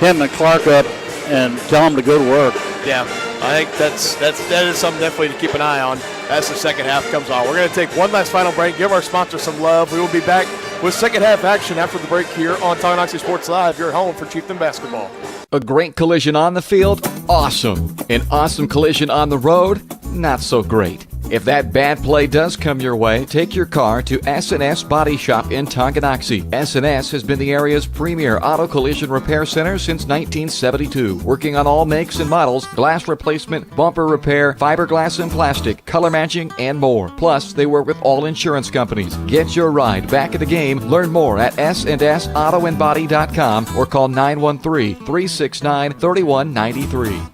Speaker 3: him and Clark up and tell him to go to work.
Speaker 2: Yeah, I think that is something definitely to keep an eye on as the second half comes on. We're going to take one last final break, give our sponsor some love. We will be back with second half action after the break here on Tonganoxie Sports Live, your home for Chieftain basketball.
Speaker 9: A great collision on the field? Awesome. An awesome collision on the road? Not so great. If that bad play does come your way, take your car to S&S Body Shop in Tonganoxie. S&S has been the area's premier auto collision repair center since 1972, working on all makes and models, glass replacement, bumper repair, fiberglass and plastic, color matching, and more. Plus, they work with all insurance companies. Get your ride back at the game. Learn more at snsautoandbody.com or call 913-369-3193.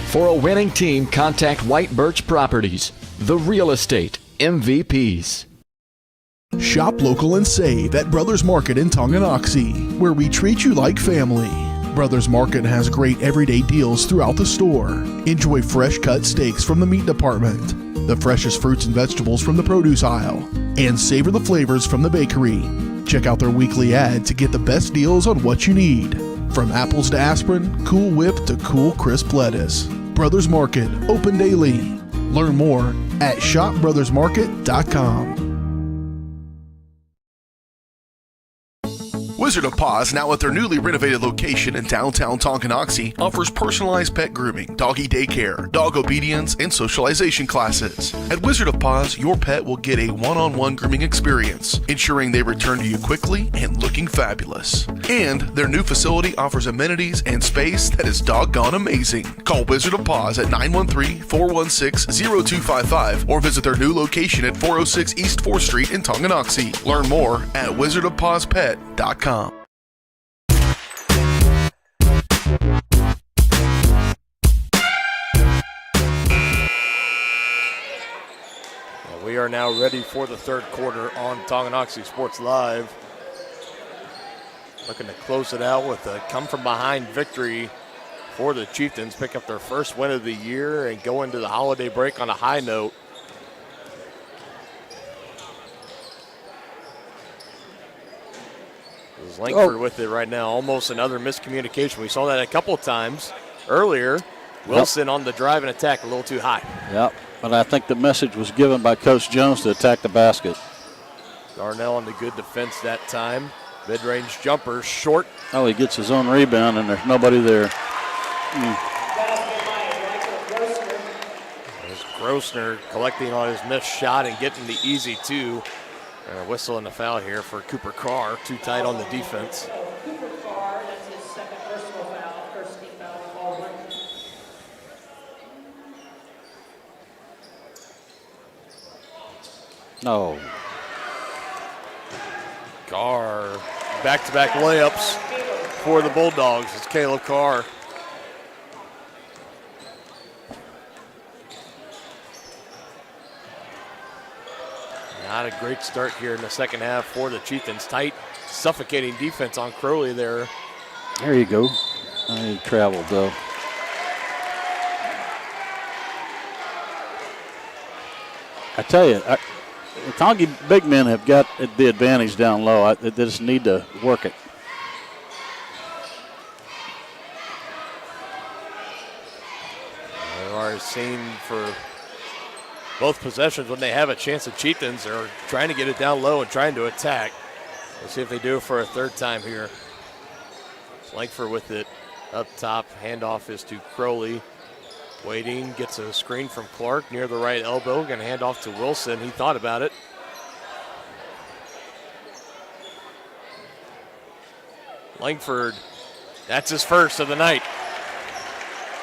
Speaker 9: For a winning team, contact White Birch Properties, the real estate MVPs.
Speaker 1: Shop local and save at Brothers Market in Tonganoxie, where we treat you like family. Brothers Market has great everyday deals throughout the store. Enjoy fresh cut steaks from the meat department, the freshest fruits and vegetables from the produce aisle, and savor the flavors from the bakery. Check out their weekly ad to get the best deals on what you need. From apples to aspirin, Cool Whip to cool crisp lettuce. Brothers Market, open daily. Learn more at shopbrothersmarket.com.
Speaker 10: Wizard of Paws, now at their newly renovated location in downtown Tonganoxie, offers personalized pet grooming, doggy daycare, dog obedience, and socialization classes. At Wizard of Paws, your pet will get a one-on-one grooming experience, ensuring they return to you quickly and looking fabulous. And their new facility offers amenities and space that is doggone amazing. Call Wizard of Paws at 913-416-0255 or visit their new location at 406 East 4th Street in Tonganoxie. Learn more at wizardofpawspet.com.
Speaker 2: We are now ready for the third quarter on Tonganoxie Sports Live. Looking to close it out with a come-from-behind victory for the Chieftains. Pick up their first win of the year and go into the holiday break on a high note. There's Langford with it right now. Almost another miscommunication. We saw that a couple of times earlier. Wilson on the drive and attack a little too high.
Speaker 3: Yep, but I think the message was given by Coach Jones to attack the basket.
Speaker 2: Darnell on the good defense that time. Mid-range jumper, short.
Speaker 3: Oh, he gets his own rebound, and there's nobody there.
Speaker 2: There's Grossner collecting on his missed shot and getting the easy two. And a whistle and a foul here for Cooper Carr. Too tight on the defense.
Speaker 5: Cooper Carr, that's his second personal foul, first team foul on Baldwin.
Speaker 3: No.
Speaker 2: Carr, back-to-back layups for the Bulldogs. It's Caleb Carr. Not a great start here in the second half for the Chieftains. Tight, suffocating defense on Crowley there.
Speaker 3: There you go. He traveled, though. I tell you, the Tongi big men have got the advantage down low. They just need to work it.
Speaker 2: We've already seen for both possessions when they have a chance, the Chieftains are trying to get it down low and trying to attack. We'll see if they do it for a third time here. Langford with it up top. Handoff is to Crowley. Waiting, gets a screen from Clark near the right elbow. Going to hand off to Wilson. He thought about it. Langford, that's his first of the night.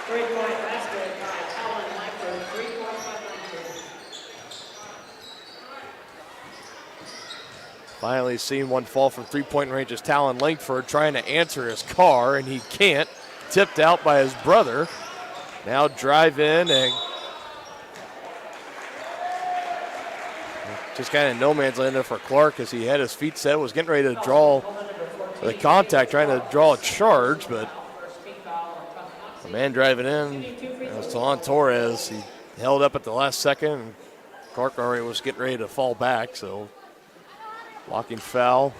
Speaker 5: Three-point basket by Talon Langford. 3 points by Langford.
Speaker 2: Finally seen one fall from three-point range as Talon Langford trying to answer his car, and he can't. Tipped out by his brother. Now drive in and just kind of no man's land there for Clark as he had his feet set, was getting ready to draw the contact, trying to draw a charge, but the man driving in was Talon Torres. He held up at the last second, and Clark already was getting ready to fall back, so blocking foul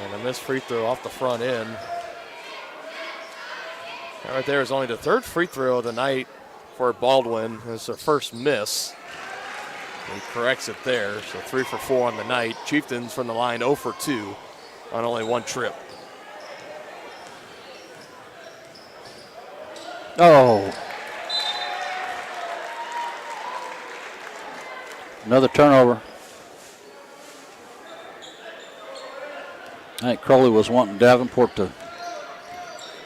Speaker 2: and a missed free throw off the front end. That right there is only the third free throw of the night for Baldwin. It's their first miss. He corrects it there, so 3 for 4 on the night. Chieftains from the line 0 for 2 on only one trip.
Speaker 3: Oh. Another turnover. I think Crowley was wanting Davenport to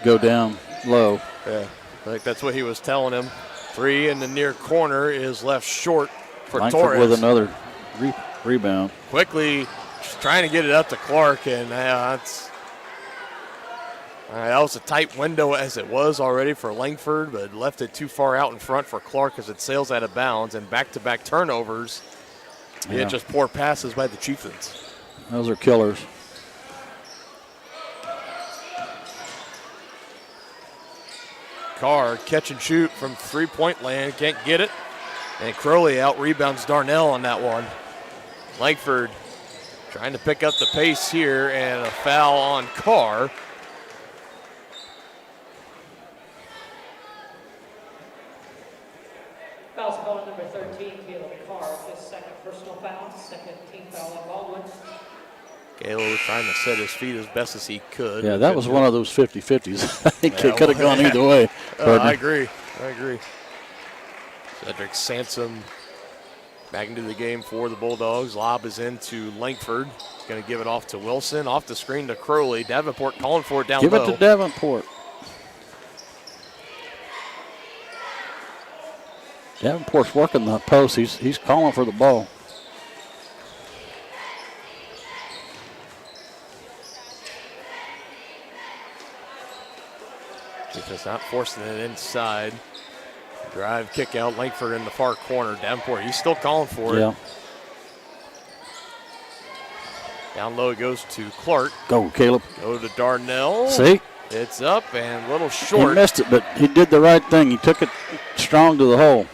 Speaker 3: go down low.
Speaker 2: Yeah, I think that's what he was telling him. 3 in the near corner is left short for
Speaker 3: Langford
Speaker 2: Torres.
Speaker 3: with another rebound.
Speaker 2: Quickly just trying to get it up to Clark, and that was a tight window as it was already for Langford, but left it too far out in front for Clark as it sails out of bounds, and back-to-back turnovers. Yeah, just poor passes by the Chieftains.
Speaker 3: Those are killers.
Speaker 2: Carr catch and shoot from three-point land, can't get it. And Crowley out-rebounds Darnell on that one. Langford trying to pick up the pace here, and a foul on Carr.
Speaker 5: Foul's called number 13, Caleb Carr, his second personal foul, second team foul on Baldwin.
Speaker 2: Galo was trying to set his feet as best as he could.
Speaker 3: Yeah, that was one of those 50-50s. I think it could have gone either way.
Speaker 2: I agree. Cedric Sansom back into the game for the Bulldogs. Lob is into Langford. He's going to give it off to Wilson. Off the screen to Crowley. Davenport calling for it down low.
Speaker 3: Give it to Davenport. Davenport's working the post. He's calling for the ball.
Speaker 2: Defense not forcing it inside. Drive, kick out, Langford in the far corner. Davenport, he's still calling for it.
Speaker 3: Yeah.
Speaker 2: Down low it goes to Clark.
Speaker 3: Go, Caleb.
Speaker 2: Go to Darnell.
Speaker 3: See?
Speaker 2: It's up and a little short.
Speaker 3: He missed it, but he did the right thing. He took it strong to the hole.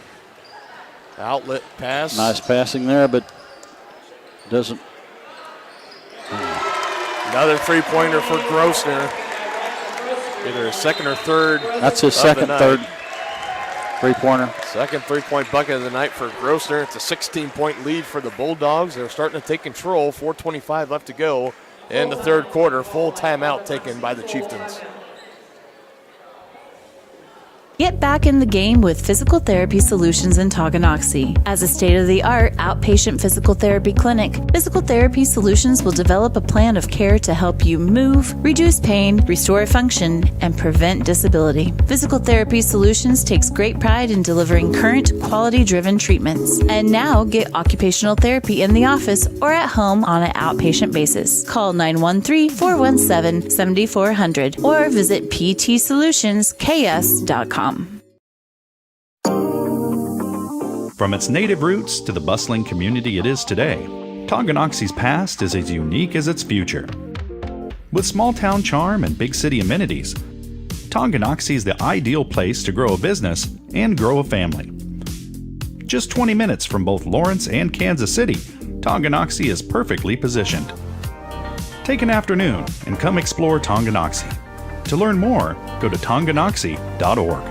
Speaker 2: Outlet pass.
Speaker 3: Nice passing there, but doesn't.
Speaker 2: Another three-pointer for Grossner. Either a second or third.
Speaker 3: That's his third three-pointer.
Speaker 2: Second three-point bucket of the night for Grossner. It's a 16-point lead for the Bulldogs. They're starting to take control. 4:25 left to go in the third quarter. Full timeout taken by the Chieftains.
Speaker 13: Get back in the game with Physical Therapy Solutions in Tonganoxie. As a state-of-the-art outpatient physical therapy clinic, Physical Therapy Solutions will develop a plan of care to help you move, reduce pain, restore function, and prevent disability. Physical Therapy Solutions takes great pride in delivering current, quality-driven treatments. And now get occupational therapy in the office or at home on an outpatient basis. Call 913-417-7400 or visit ptsolutionsks.com.
Speaker 11: From its native roots to the bustling community it is today, Tonganoxie's past is as unique as its future. With small town charm and big city amenities, Tonganoxie is the ideal place to grow a business and grow a family. Just 20 minutes from both Lawrence and Kansas City, Tonganoxie is perfectly positioned. Take an afternoon and come explore Tonganoxie. To learn more, go to tonganoxie.org.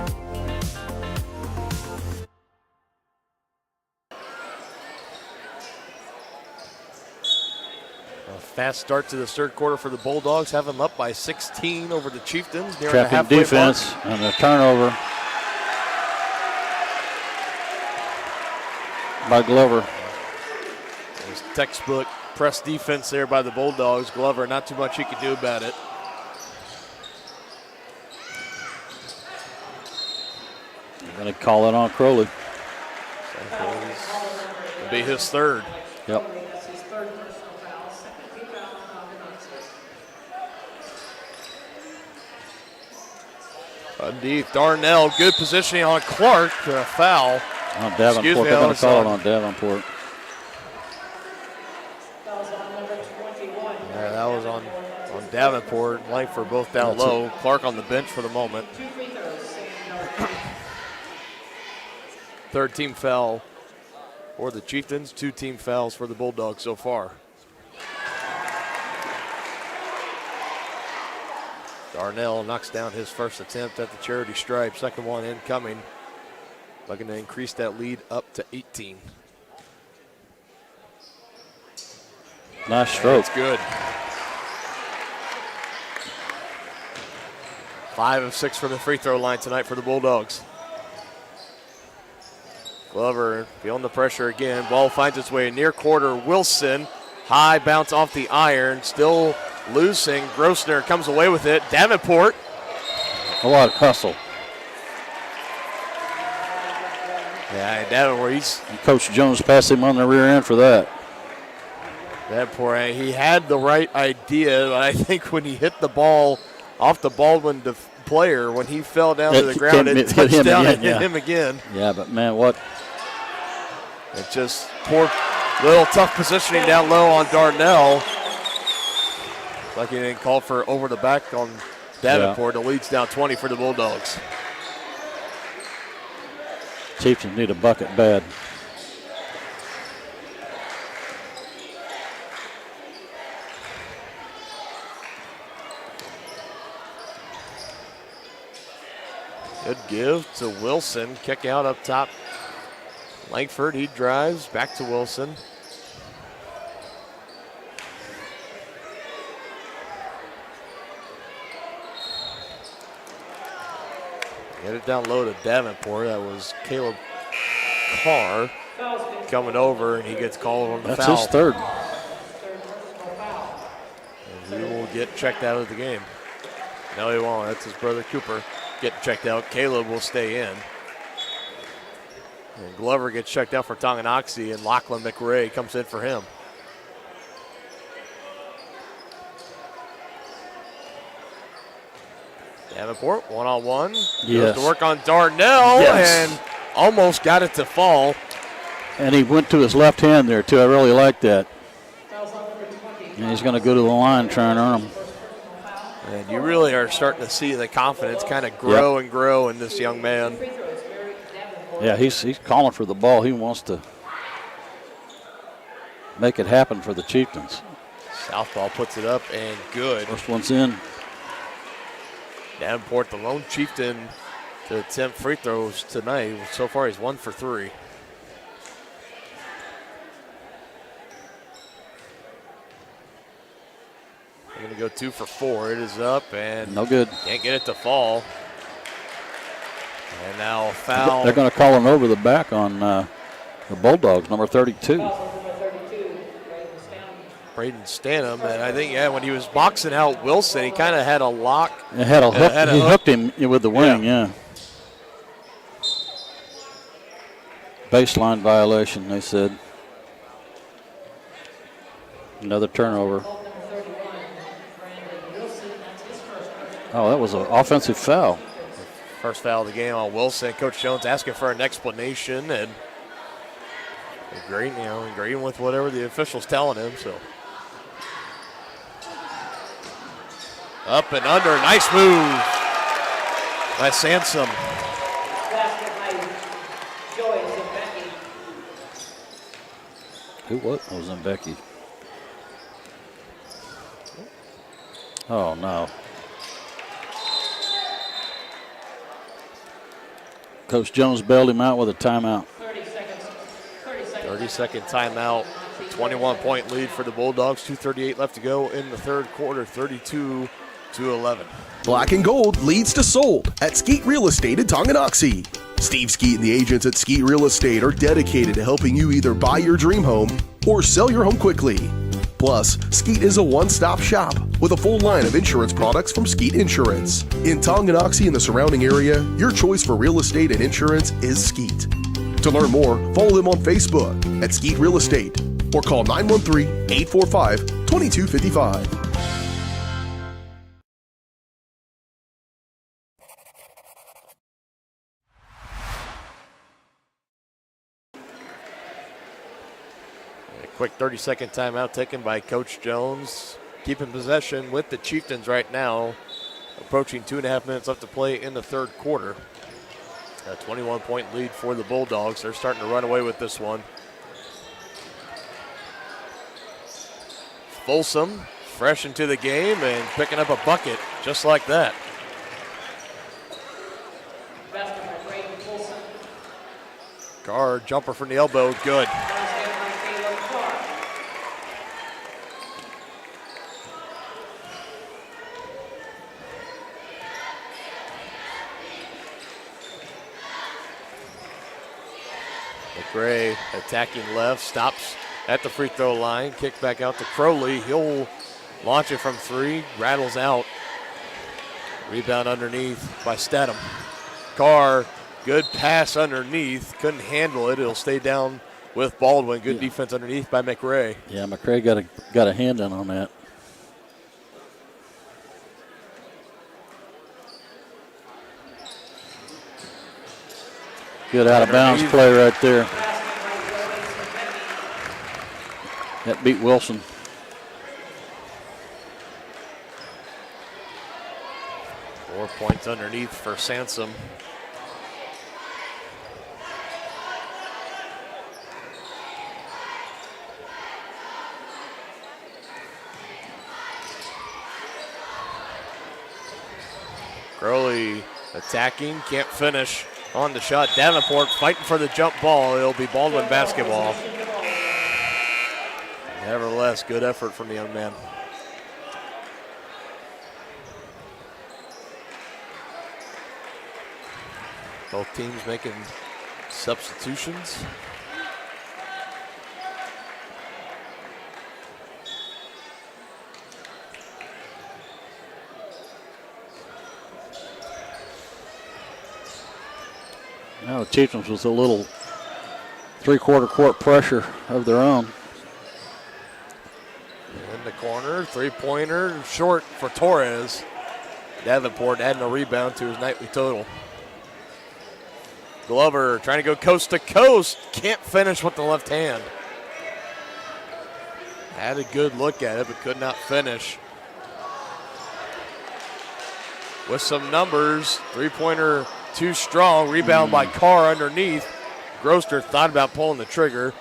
Speaker 2: Fast start to the third quarter for the Bulldogs. Have them up by 16 over the Chieftains. Near the
Speaker 3: Trapping
Speaker 2: halfway
Speaker 3: defense
Speaker 2: mark.
Speaker 3: and a turnover by Glover.
Speaker 2: There's textbook press defense there by the Bulldogs. Glover, not too much he could do about it.
Speaker 3: They're going to call it on Crowley.
Speaker 2: It'll be his third.
Speaker 3: Yep.
Speaker 2: Underneath Darnell, good positioning on Clark. A foul.
Speaker 3: On Davenport, they're going to call it on Davenport.
Speaker 2: Yeah, that was on Davenport. Langford both down low. Clark on the bench for the moment. Third team foul for the Chieftains. 2 team fouls for the Bulldogs so far. Darnell knocks down his first attempt at the charity stripe. Second one incoming. Looking to increase that lead up to 18.
Speaker 3: Nice stroke.
Speaker 2: That's good. 5 of 6 from the free throw line tonight for the Bulldogs. Glover feeling the pressure again. Ball finds its way near quarter. Wilson, high bounce off the iron. Still losing. Grossner comes away with it. Davenport.
Speaker 3: A lot of hustle.
Speaker 2: Yeah, Davenport,
Speaker 3: Coach Jones passed him on the rear end for that.
Speaker 2: Davenport, he had the right idea, but I think when he hit the ball off the Baldwin player, when he fell down to the ground, it touched down and hit him again.
Speaker 3: Yeah, but man, what?
Speaker 2: It's just poor, little tough positioning down low on Darnell. Like he didn't call for over the back on Davenport. The lead's down 20 for the Bulldogs.
Speaker 3: Chieftains need a bucket bad.
Speaker 2: Good give to Wilson. Kick out up top. Langford, he drives back to Wilson. Get it down low to Davenport. That was Caleb Carr coming over, and he gets called on the foul.
Speaker 3: That's his third.
Speaker 2: And he will get checked out of the game. No, he won't. That's his brother Cooper getting checked out. Caleb will stay in. And Glover gets checked out for Tonganoxie, and Lachlan McRae comes in for him. Davenport, one-on-one.
Speaker 3: Yes.
Speaker 2: Goes to work on Darnell, and almost got it to fall.
Speaker 3: And he went to his left hand there, too. I really like that. And he's going to go to the line and try and earn him.
Speaker 2: And you really are starting to see the confidence kind of grow and grow in this young man.
Speaker 3: Yeah, he's calling for the ball. He wants to make it happen for the Chieftains.
Speaker 2: Southpaw puts it up, and good.
Speaker 3: First one's in.
Speaker 2: Davenport, the lone Chieftain to attempt free throws tonight. So far, he's 1 for 3. They're going to go 2 for 4. It is up, and
Speaker 3: no good.
Speaker 2: Can't get it to fall. And now a foul.
Speaker 3: They're going to call him over the back on the Bulldogs, number 32.
Speaker 2: Braden Stanham, and I think, when he was boxing out Wilson, he kind of had a lock.
Speaker 3: He hooked him with the wing, yeah. Baseline violation, they said. Another turnover. Oh, that was an offensive foul.
Speaker 2: First foul of the game on Wilson. Coach Jones asking for an explanation and agreeing with whatever the official's telling him. So up and under, nice move by Sansom.
Speaker 3: Who was Zembecki? Oh no. Coach Jones bailed him out with a timeout.
Speaker 2: 30-second timeout. 21-point lead for the Bulldogs. 2:38 left to go in the third quarter. 32-11.
Speaker 10: Black and Gold leads to sold at Skeet Real Estate in Tonganoxie. Steve Skeet and the agents at Skeet Real Estate are dedicated to helping you either buy your dream home or sell your home quickly. Plus, Skeet is a one-stop shop with a full line of insurance products from Skeet Insurance. In Tonganoxie and the surrounding area, your choice for real estate and insurance is Skeet. To learn more, follow them on Facebook at Skeet Real Estate or call 913-845-2255.
Speaker 2: Quick 30-second timeout taken by Coach Jones. Keeping possession with the Chieftains right now. Approaching 2.5 minutes left to play in the third quarter. A 21-point lead for the Bulldogs. They're starting to run away with this one. Folsom fresh into the game and picking up a bucket just like that. Carr, jumper from the elbow, good. McRae attacking left, stops at the free throw line, kick back out to Crowley. He'll launch it from 3, rattles out. Rebound underneath by Stedham. Carr, good pass underneath, couldn't handle it. It'll stay down with Baldwin. Good defense underneath by McRae.
Speaker 3: Yeah, McRae got a hand in on that. Good out of bounds play right there. That beat Wilson.
Speaker 2: Four points underneath for Sansom. Crowley attacking, can't finish on the shot. Davenport fighting for the jump ball. It'll be Baldwin basketball. Nevertheless, good effort from the young man. Both teams making substitutions.
Speaker 3: Now the Chieftains with a little three-quarter court pressure of their own.
Speaker 2: In the corner, three-pointer, short for Torres. Davenport adding a rebound to his nightly total. Glover trying to go coast to coast. Can't finish with the left hand. Had a good look at it, but could not finish. With some numbers, three-pointer too strong. Rebound by Carr underneath. Grosser thought about pulling the trigger.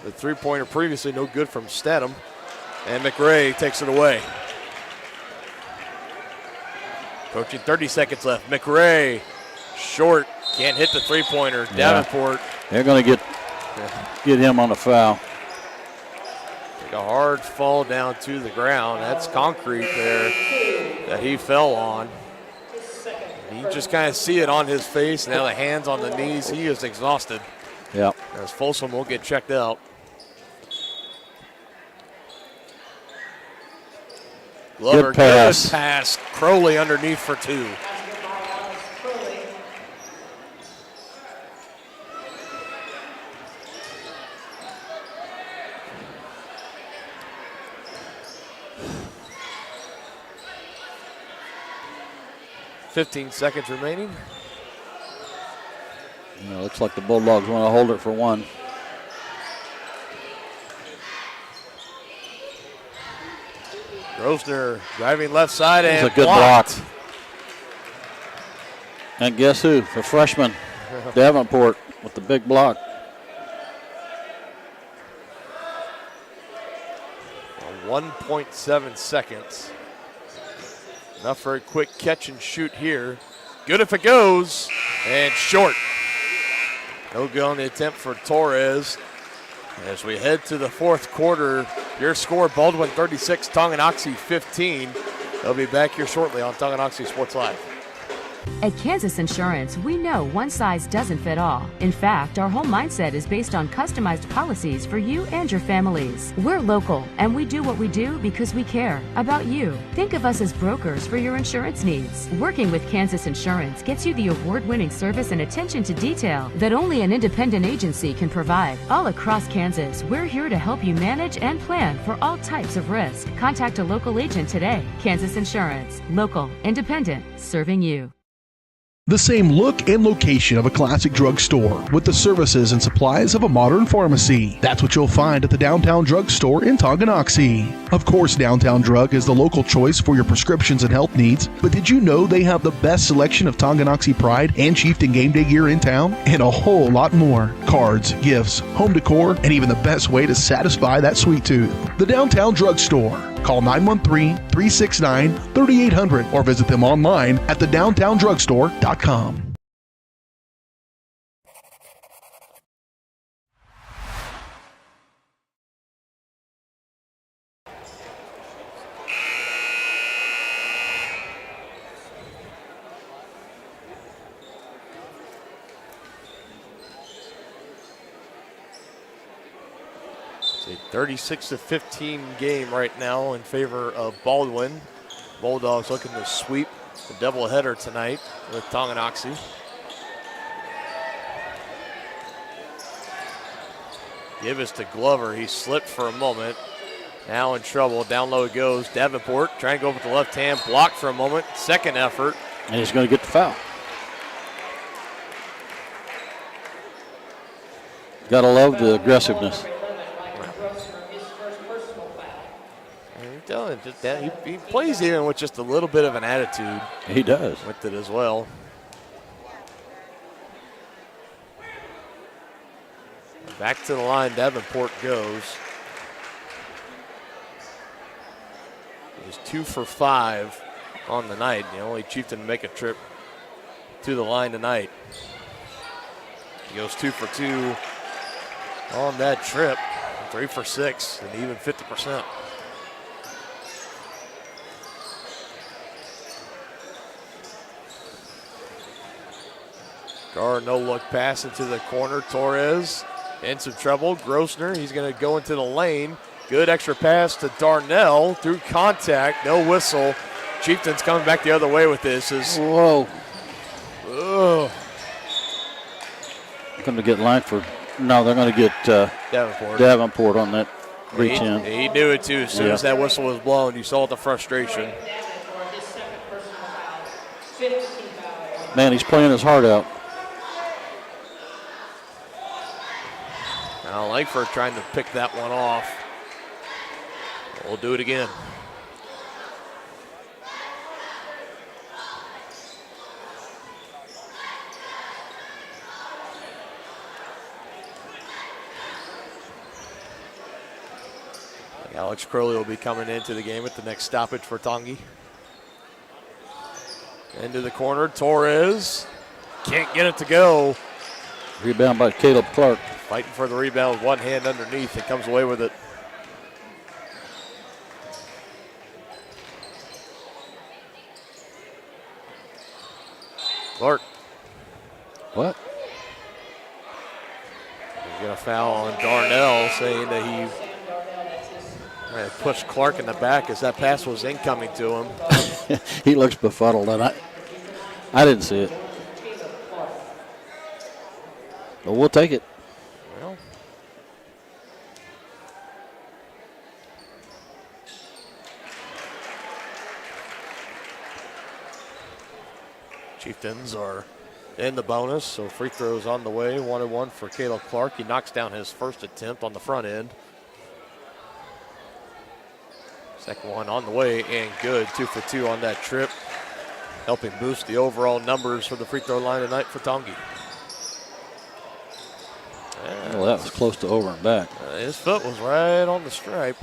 Speaker 2: The three-pointer previously no good from Stedham. And McRae takes it away. Approaching 30 seconds left. McRae, short, can't hit the three-pointer. Davenport.
Speaker 3: They're going to get him on a foul.
Speaker 2: Take a hard fall down to the ground. That's concrete there that he fell on. You just kind of see it on his face. Now the hands on the knees. He is exhausted.
Speaker 3: Yeah.
Speaker 2: As Folsom will get checked out. Glover,
Speaker 3: good pass.
Speaker 2: Good pass. Crowley underneath for two. .15 seconds remaining.
Speaker 3: Looks like the Bulldogs want to hold it for one.
Speaker 2: Grosner driving left side and
Speaker 3: a good
Speaker 2: blocked.
Speaker 3: block. And guess who? The freshman, Davenport, with the big block.
Speaker 2: 1.7 seconds. Enough for a quick catch and shoot here. Good if it goes, and short. No good on the attempt for Torres. As we head to the fourth quarter, your score, Baldwin 36, Tonganoxie 15. They'll be back here shortly on Tonganoxie Sports Live.
Speaker 6: At Kansas Insurance, we know one size doesn't fit all. In fact, our whole mindset is based on customized policies for you and your families. We're local, and we do what we do because we care about you. Think of us as brokers for your insurance needs. Working with Kansas Insurance gets you the award-winning service and attention to detail that only an independent agency can provide. All across Kansas, we're here to help you manage and plan for all types of risk. Contact a local agent today. Kansas Insurance. Local, independent, serving you.
Speaker 1: The same look and location of a classic drugstore with the services and supplies of a modern pharmacy. That's what you'll find at the Downtown Drug Store in Tonganoxie. Of course, Downtown Drug is the local choice for your prescriptions and health needs, but did you know they have the best selection of Tonganoxie Pride and Chieftain Game Day gear in town? And a whole lot more. Cards, gifts, home decor, and even the best way to satisfy that sweet tooth. The Downtown Drug Store. Call 913-369-3800 or visit them online at thedowntowndrugstore.com.
Speaker 2: It's a 36-15 game right now in favor of Baldwin. Bulldogs looking to sweep the doubleheader tonight with Tonganoxie. Give us to Glover. He slipped for a moment. Now in trouble. Down low it goes. Davenport trying to go with the left hand. Blocked for a moment. Second effort.
Speaker 3: And he's going to get the foul. Gotta love the aggressiveness.
Speaker 2: He plays even with just a little bit of an attitude.
Speaker 3: He does.
Speaker 2: With it as well. Back to the line, Davenport goes. He's 2 for 5 on the night. The only Chieftain to make a trip to the line tonight. He goes 2 for 2 on that trip. 3 for 6 and even 50%. Carr, no look pass into the corner. Torres in some trouble. Grossner, he's going to go into the lane. Good extra pass to Darnell through contact. No whistle. Chieftains coming back the other way with this.
Speaker 3: Whoa.
Speaker 2: Ugh.
Speaker 3: They're going to get Langford. No, they're going to get Davenport on that reach in.
Speaker 2: He knew it too. As soon as that whistle was blown, you saw the frustration.
Speaker 3: Man, he's playing his heart out.
Speaker 2: Now Langford trying to pick that one off. We'll do it again. Alex Crowley will be coming into the game at the next stoppage for Tongi. Into the corner, Torres can't get it to go.
Speaker 3: Rebound by Caleb Clark.
Speaker 2: Fighting for the rebound with one hand underneath. It comes away with it. Clark.
Speaker 3: What?
Speaker 2: He's going to foul on Darnell, saying that he pushed Clark in the back as that pass was incoming to him.
Speaker 3: He looks befuddled, and I didn't see it. But we'll take it.
Speaker 2: Well, Chieftains are in the bonus, so free throws on the way. 1-1 for Caleb Clark. He knocks down his first attempt on the front end. Second one on the way and good. 2 for 2 on that trip, helping boost the overall numbers for the free throw line tonight for Tongi.
Speaker 3: Well, that was close to over and back.
Speaker 2: His foot was right on the stripe.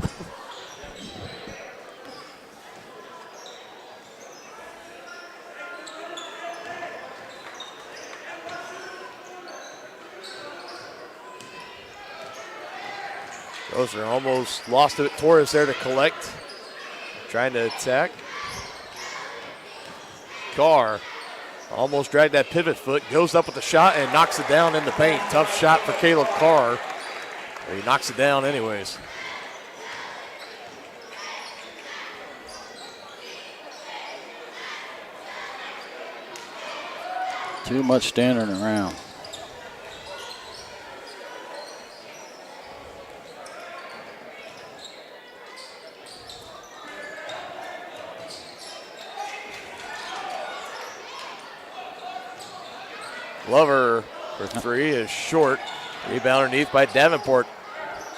Speaker 2: Roser almost lost it. Torres there to collect. Trying to attack. Carr almost dragged that pivot foot. Goes up with the shot and knocks it down in the paint. Tough shot for Caleb Carr. He knocks it down anyways.
Speaker 3: Too much standing around.
Speaker 2: Glover for three is short. Rebound underneath by Davenport.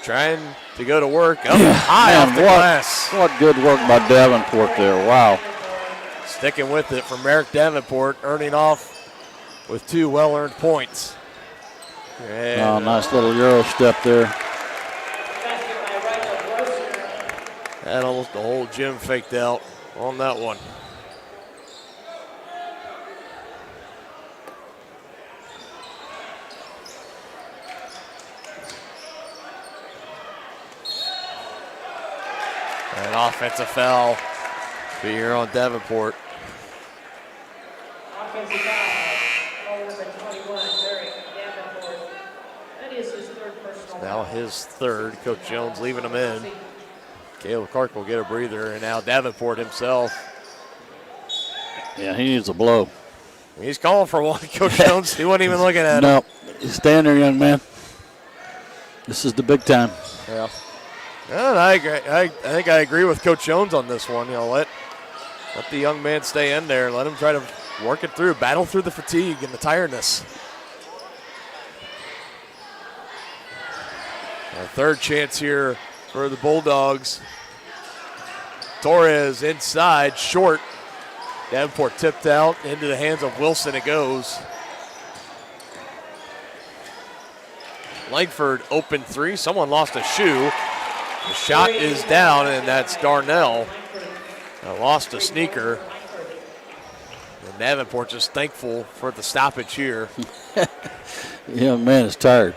Speaker 2: Trying to go to work. High off the glass.
Speaker 3: What good work by Davenport there. Wow.
Speaker 2: Sticking with it from Merrick Davenport, earning off with 2 well-earned points. And,
Speaker 3: nice little Euro step there.
Speaker 2: And almost the whole gym faked out on that one. An offensive foul here on Davenport.
Speaker 5: Offensive foul, number 21, Derek Davenport. That is his third personal
Speaker 2: Now his third. Coach Jones leaving him in. Caleb Clark will get a breather, and now Davenport himself.
Speaker 3: Yeah, he needs a blow.
Speaker 2: He's calling for one. Coach Jones, he wasn't even looking at him.
Speaker 3: No, stand there, young man. This is the big time.
Speaker 2: Yeah. And I agree. I think I agree with Coach Jones on this one. You know, let the young man stay in there. Let him try to work it through, battle through the fatigue and the tiredness. A third chance here for the Bulldogs. Torres inside, short. Davenport tipped out into the hands of Wilson. It goes. Langford open three. Someone lost a shoe. The shot is down, and that's Darnell. Lost a sneaker. And Davenport just thankful for the stoppage here.
Speaker 3: Yeah, man is tired.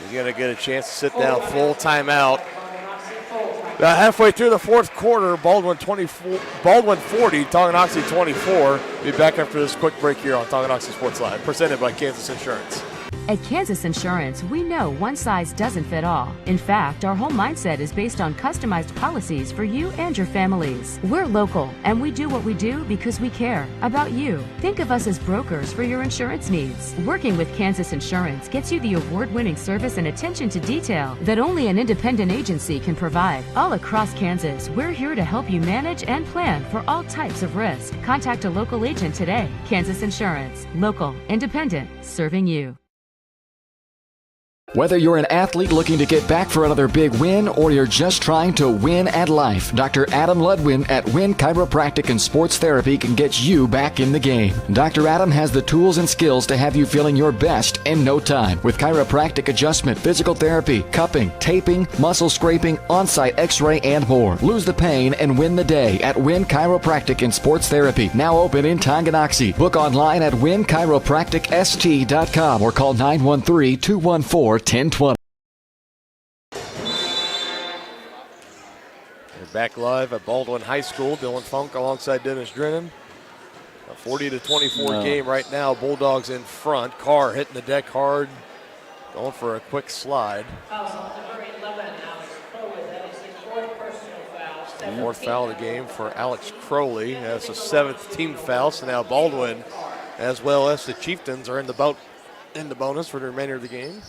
Speaker 2: He's going to get a chance to sit down. Full timeout. Halfway through the fourth quarter, Baldwin 40, Tonganoxie 24. Be back after this quick break here on Tonganoxie Sports Live, presented by Kansas Insurance.
Speaker 6: At Kansas Insurance, we know one size doesn't fit all. In fact, our whole mindset is based on customized policies for you and your families. We're local, and we do what we do because we care about you. Think of us as brokers for your insurance needs. Working with Kansas Insurance gets you the award-winning service and attention to detail that only an independent agency can provide. All across Kansas, we're here to help you manage and plan for all types of risk. Contact a local agent today. Kansas Insurance. Local, independent, serving you.
Speaker 9: Whether you're an athlete looking to get back for another big win or you're just trying to win at life, Dr. Adam Ludwin at Win Chiropractic and Sports Therapy can get you back in the game. Dr. Adam has the tools and skills to have you feeling your best in no time with chiropractic adjustment, physical therapy, cupping, taping, muscle scraping, on-site x-ray, and more. Lose the pain and win the day at Win Chiropractic and Sports Therapy, now open in Tonganoxie. Book online at winchiropracticst.com or call 913-214-1020.
Speaker 2: We're back live at Baldwin High School. Dylan Funk alongside Dennis Drennan. A 40-24 game right now. Bulldogs in front. Carr hitting the deck hard. Going for a quick slide. Fourth foul of the game for Alex Crowley. That's the 7th team foul. So now Baldwin, as well as the Chieftains, are in the bonus for the remainder of the game.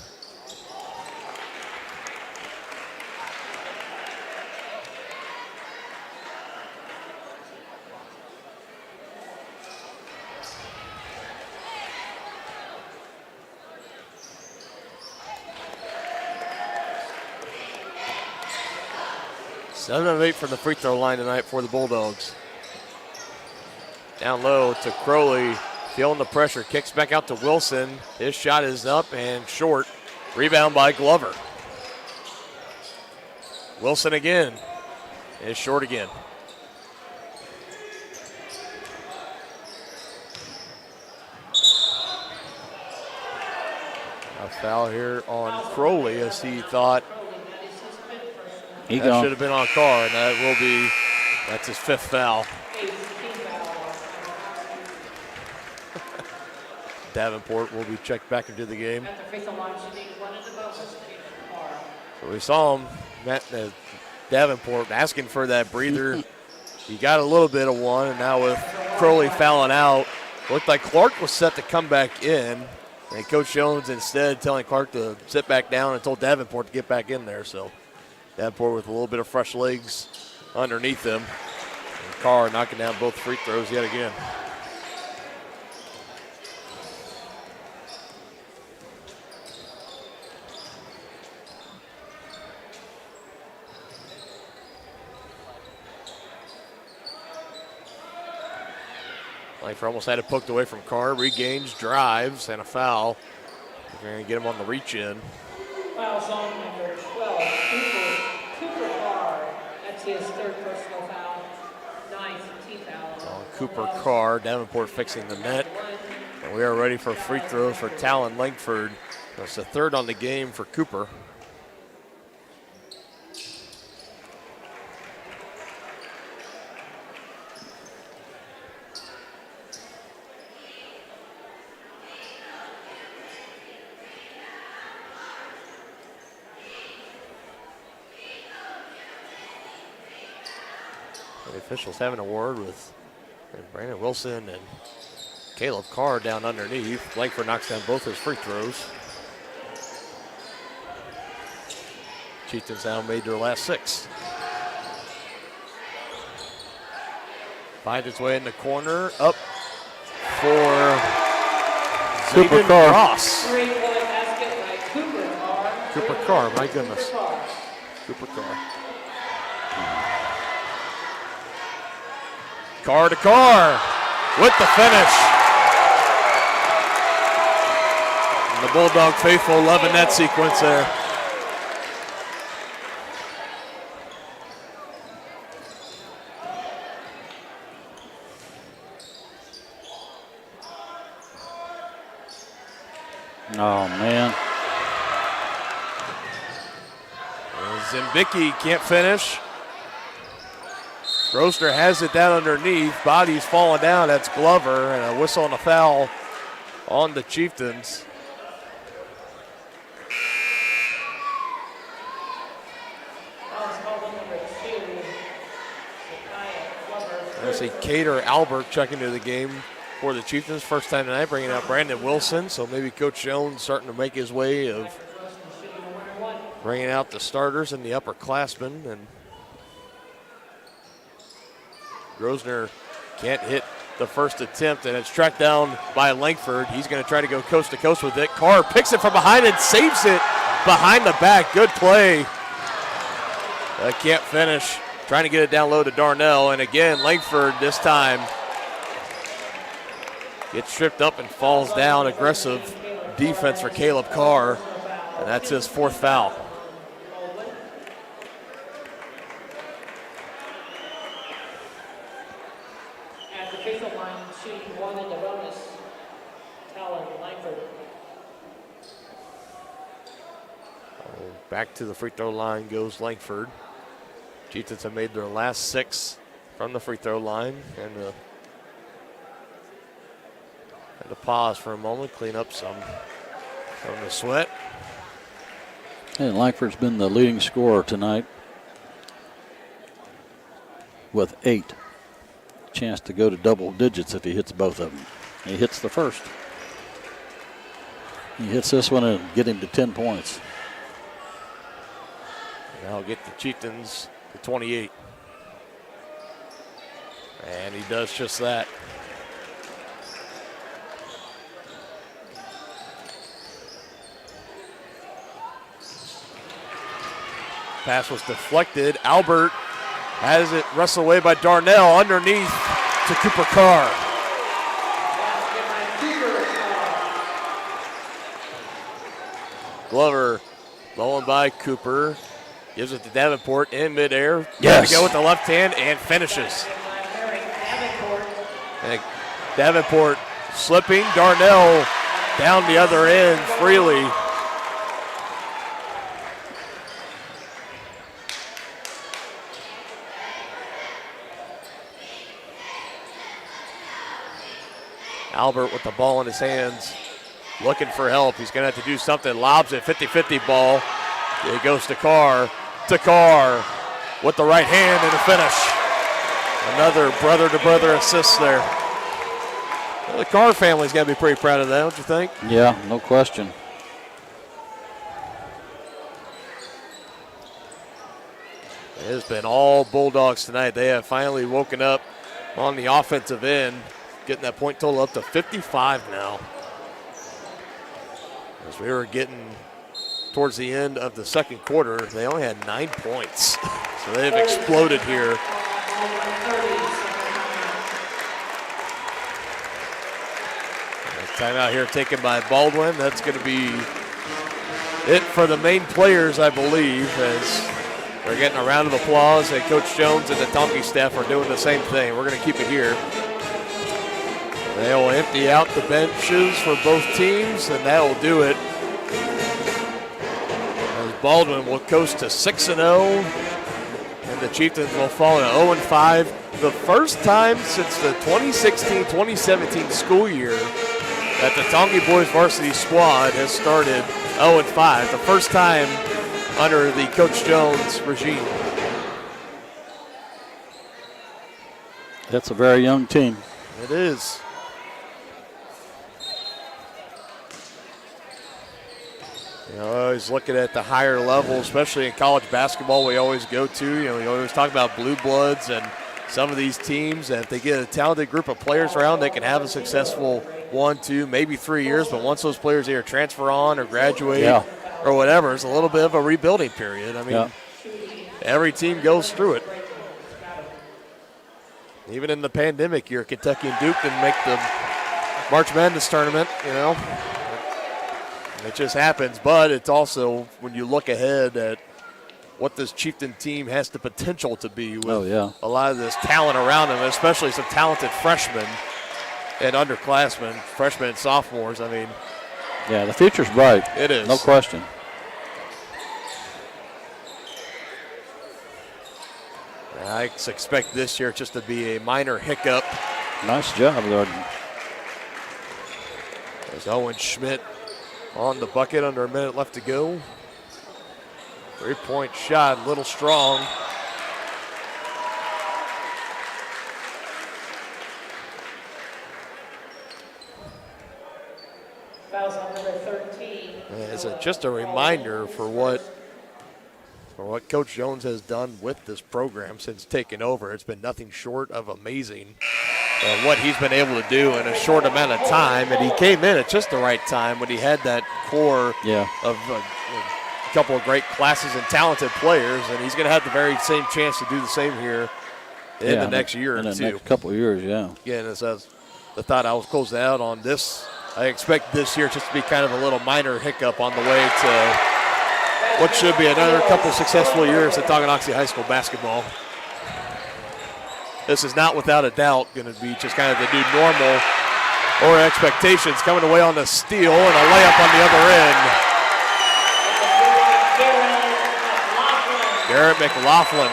Speaker 2: Seven of 8 from the free throw line tonight for the Bulldogs. Down low to Crowley, feeling the pressure, kicks back out to Wilson. His shot is up and short. Rebound by Glover. Wilson again, is short again. A foul here on Crowley as he thought that should have been on Carr, and that's his 5th foul. Davenport will be checked back into the game. So we saw him, Davenport, asking for that breather. He got a little bit of one, and now with Crowley fouling out, looked like Clark was set to come back in, and Coach Jones instead telling Clark to sit back down and told Davenport to get back in there. So Davenport with a little bit of fresh legs underneath him. And Carr knocking down both free throws yet again. Langford almost had it poked away from Carr. Regains, drives, and a foul. They're going to get him on the reach in.
Speaker 5: Fouls on number 12, Cooper Carr. That's his 3rd personal foul. 9th team foul.
Speaker 2: Cooper Carr, Davenport fixing the net. And we are ready for free throws for Talon Langford. That's the 3rd on the game for Cooper. The officials having a word with Brandon Wilson and Caleb Carr down underneath. Langford knocks down both his free throws. Chieftains now made their last 6. Finds its way in the corner. Up for
Speaker 3: Cooper
Speaker 2: Zayden
Speaker 3: Carr.
Speaker 2: Ross.
Speaker 5: Three-point basket by Cooper Carr.
Speaker 2: Cooper Carr, my goodness. Cooper Carr. Carr to Carr with the finish. And the Bulldog faithful loving that sequence there.
Speaker 3: Oh, man.
Speaker 2: Zimbicki can't finish. Grosvenor has it down underneath. Body's falling down. That's Glover, and a whistle and a foul on the Chieftains. I see Cater Albert checking into the game for the Chieftains. First time tonight, bringing out Brandon Wilson. So maybe Coach Jones starting to make his way of bringing out the starters and the upperclassmen. And Grosvenor can't hit the first attempt, and it's tracked down by Langford. He's going to try to go coast to coast with it. Carr picks it from behind and saves it behind the back. Good play. Can't finish. Trying to get it down low to Darnell, and again, Langford this time gets tripped up and falls down. Aggressive defense for Caleb Carr, and that's his fourth foul.
Speaker 5: At the free throw line, shooting one in the bonus, Talon Langford.
Speaker 2: Back to the free throw line goes Langford. Chieftains have made their last 6 from the free throw line, and had to pause for a moment, clean up some from the sweat.
Speaker 3: And Langford's been the leading scorer tonight with 8. Chance to go to double digits if he hits both of them. He hits the first. He hits this one and get him to 10 points.
Speaker 2: Now get the Chieftains to 28. And he does just that. Pass was deflected. Albert has it wrestled away by Darnell underneath to Cooper Carr. Glover blowing by Cooper. Gives it to Davenport in midair.
Speaker 3: Yes.
Speaker 2: To go with the left hand and finishes. And Davenport slipping. Darnell down the other end freely. Albert with the ball in his hands, looking for help. He's going to have to do something. Lobs it, 50-50 ball. It goes to Carr. To Carr with the right hand and a finish. Another brother-to-brother assist there. Well, the Carr family's got to be pretty proud of that, don't you think?
Speaker 3: Yeah, no question.
Speaker 2: It has been all Bulldogs tonight. They have finally woken up on the offensive end, getting that point total up to 55 now. As we were getting towards the end of the second quarter, they only had 9 points. So they have exploded here. Timeout here taken by Baldwin. That's going to be it for the main players, I believe, as they're getting a round of applause, and Coach Jones and the Tonky staff are doing the same thing. We're going to keep it here. They will empty out the benches for both teams, and that will do it. As Baldwin will coast to 6-0, and the Chieftains will fall to 0-5. The first time since the 2016-2017 school year that the Tonky Boys varsity squad has started 0-5. The first time under the Coach Jones regime.
Speaker 3: That's a very young team.
Speaker 2: It is. You know, always looking at the higher level, especially in college basketball, we always go to. You know, we always talk about blue bloods and some of these teams. And if they get a talented group of players around, they can have a successful 1, 2, maybe 3 years. But once those players either transfer on or graduate or whatever, it's a little bit of a rebuilding period. I mean, every team goes through it. Even in the pandemic year, Kentucky and Duke didn't make the March Madness tournament, you know. It just happens, but it's also when you look ahead at what this Chieftain team has the potential to be with a lot of this talent around them, especially some talented freshmen and underclassmen, freshmen and sophomores. I mean,
Speaker 3: yeah, the future's bright.
Speaker 2: It is.
Speaker 3: No question.
Speaker 2: I expect this year just to be a minor hiccup.
Speaker 3: Nice job, Lord.
Speaker 2: There's Owen Schmidt on the bucket, under a minute left to go. 3-point shot, a little strong.
Speaker 5: Fouls on number 13.
Speaker 2: It's just a reminder for what Coach Jones has done with this program since taking over. It's been nothing short of amazing what he's been able to do in a short amount of time. And he came in at just the right time when he had that core of a couple of great classes and talented players. And he's going to have the very same chance to do the same here in the next year or two.
Speaker 3: In the next couple of years, yeah.
Speaker 2: Again, as the thought I was closing out on this, I expect this year just to be kind of a little minor hiccup on the way to what should be another couple successful years at Tonganoxie High School basketball. This is not without a doubt going to be just kind of the new normal or expectations. Coming away on the steal and a layup on the other end. Garrett McLaughlin.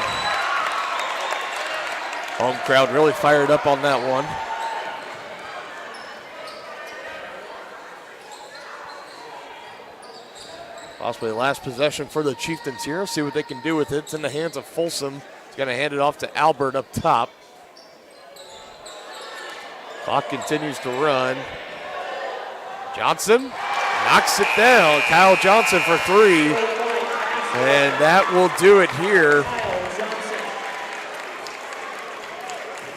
Speaker 2: Home crowd really fired up on that one. Possibly the last possession for the Chieftains here. See what they can do with it. It's in the hands of Folsom. He's going to hand it off to Albert up top. Clock continues to run. Johnson knocks it down. Kyle Johnson for three. And that will do it here.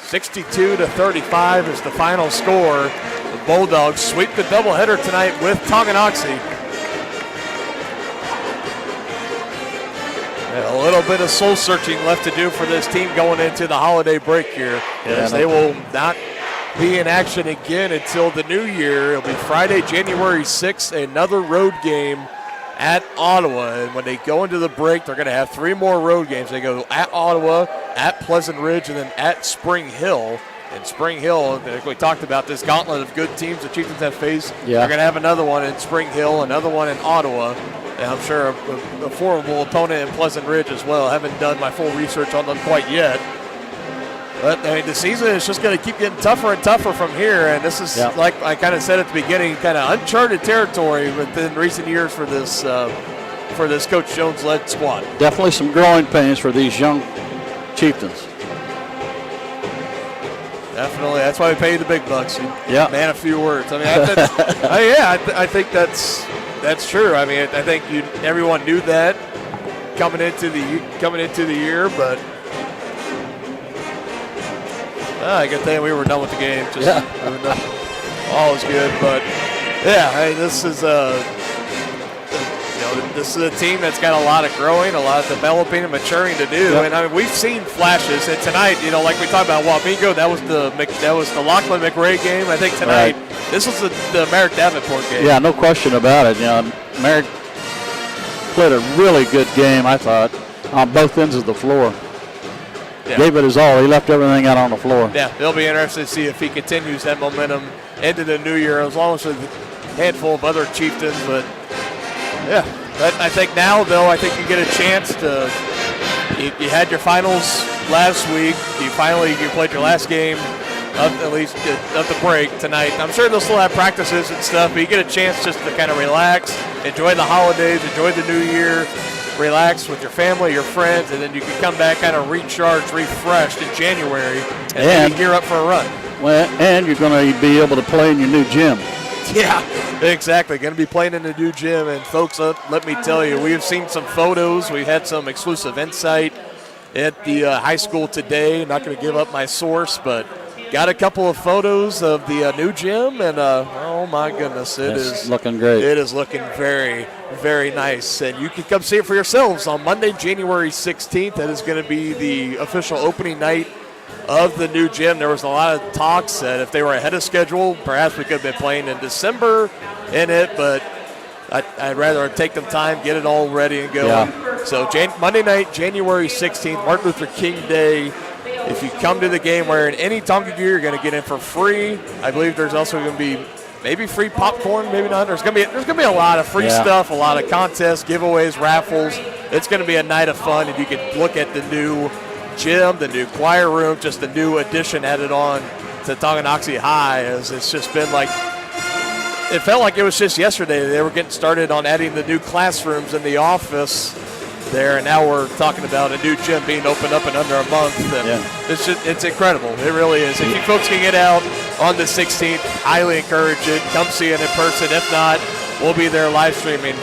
Speaker 2: 62-35 is the final score. The Bulldogs sweep the doubleheader tonight with Tonganoxie. A little bit of soul searching left to do for this team going into the holiday break here, as they will not be in action again until the new year. It'll be Friday, January 6th, another road game at Ottawa. And when they go into the break, they're going to have 3 more road games. They go at Ottawa, at Pleasant Ridge, and then at Spring Hill. And Spring Hill, like we talked about, this gauntlet of good teams the Chieftains have faced. They're going to have another one in Spring Hill, another one in Ottawa. And I'm sure a formidable opponent in Pleasant Ridge as well. I haven't done my full research on them quite yet. But I mean, the season is just going to keep getting tougher and tougher from here. And this is, like I kind of said at the beginning, kind of uncharted territory within recent years for this Coach Jones-led squad.
Speaker 3: Definitely some growing pains for these young Chieftains.
Speaker 2: Definitely. That's why we pay you the big bucks.
Speaker 3: Yeah.
Speaker 2: Man, a few words. I mean, I think that's true. I mean, I think everyone knew that coming into the year, but I can tell you we were done with the game. All was good, but hey, this is this is a team that's got a lot of growing, a lot of developing and maturing to do. And I mean, we've seen flashes. And tonight, like we talked about Wamingo, that was the Lachlan McRae game. I think tonight, this was the Merrick Davenport game.
Speaker 3: Yeah, no question about it. Merrick played a really good game, I thought, on both ends of the floor. Gave it his all. He left everything out on the floor.
Speaker 2: Yeah, it'll be interesting to see if he continues that momentum into the new year, as long as with a handful of other Chieftains. But I think now, though, I think you get a chance to. You had your finals last week. You played your last game, at least of the break tonight. I'm sure they'll still have practices and stuff, but you get a chance just to kind of relax, enjoy the holidays, enjoy the new year, relax with your family, your friends, and then you can come back kind of recharged, refreshed in January, and gear up for a run.
Speaker 3: Well, and you're going to be able to play in your new gym.
Speaker 2: Yeah, exactly. Going to be playing in the new gym. And, folks, let me tell you, we have seen some photos. We had some exclusive insight at the high school today. Not going to give up my source, but got a couple of photos of the new gym. And, oh, my goodness, it's
Speaker 3: looking great.
Speaker 2: It is looking very, very nice. And you can come see it for yourselves on Monday, January 16th. That is going to be the official opening night of the new gym. There was a lot of talks that if they were ahead of schedule, perhaps we could have been playing in December in it, but I'd rather take them time, get it all ready and going. Yeah. So Monday night, January 16th, Martin Luther King Day. If you come to the game wearing any Tonga gear, you're going to get in for free. I believe there's also going to be maybe free popcorn, maybe not. There's going to be a lot of free stuff, a lot of contests, giveaways, raffles. It's going to be a night of fun, and you can look at the new gym, the new choir room, just a new addition added on to Tonganoxie High. As it's just been like, it felt like it was just yesterday they were getting started on adding the new classrooms in the office there, and now we're talking about a new gym being opened up in under a month. And it's incredible. It really is. If you folks can get out on the 16th, highly encourage it. Come see it in person. If not, we'll be there live streaming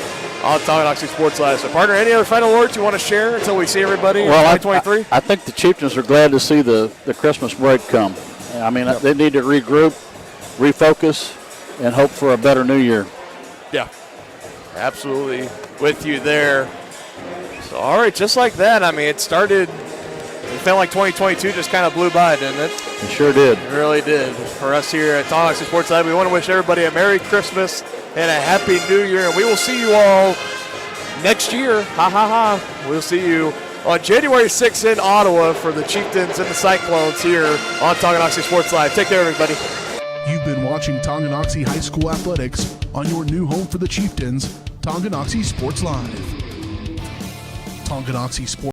Speaker 2: on Tonganoxie Sports Live. So, partner, any other final words you want to share until we see everybody in 2023?
Speaker 3: I think the Chieftains are glad to see the Christmas break come. I mean, they need to regroup, refocus, and hope for a better new year.
Speaker 2: Yeah, absolutely with you there. So, all right, just like that, I mean, it felt like 2022 just kind of blew by, didn't it?
Speaker 3: It sure did.
Speaker 2: It really did. For us here at Tonganoxie Sports Live, we want to wish everybody a Merry Christmas and a Happy New Year, and we will see you all next year. Ha, ha, ha. We'll see you on January 6th in Ottawa for the Chieftains and the Cyclones here on Tonganoxie Sports Live. Take care, everybody.
Speaker 1: You've been watching Tonganoxie High School Athletics on your new home for the Chieftains, Tonganoxie Sports Live. Tonganoxie Sports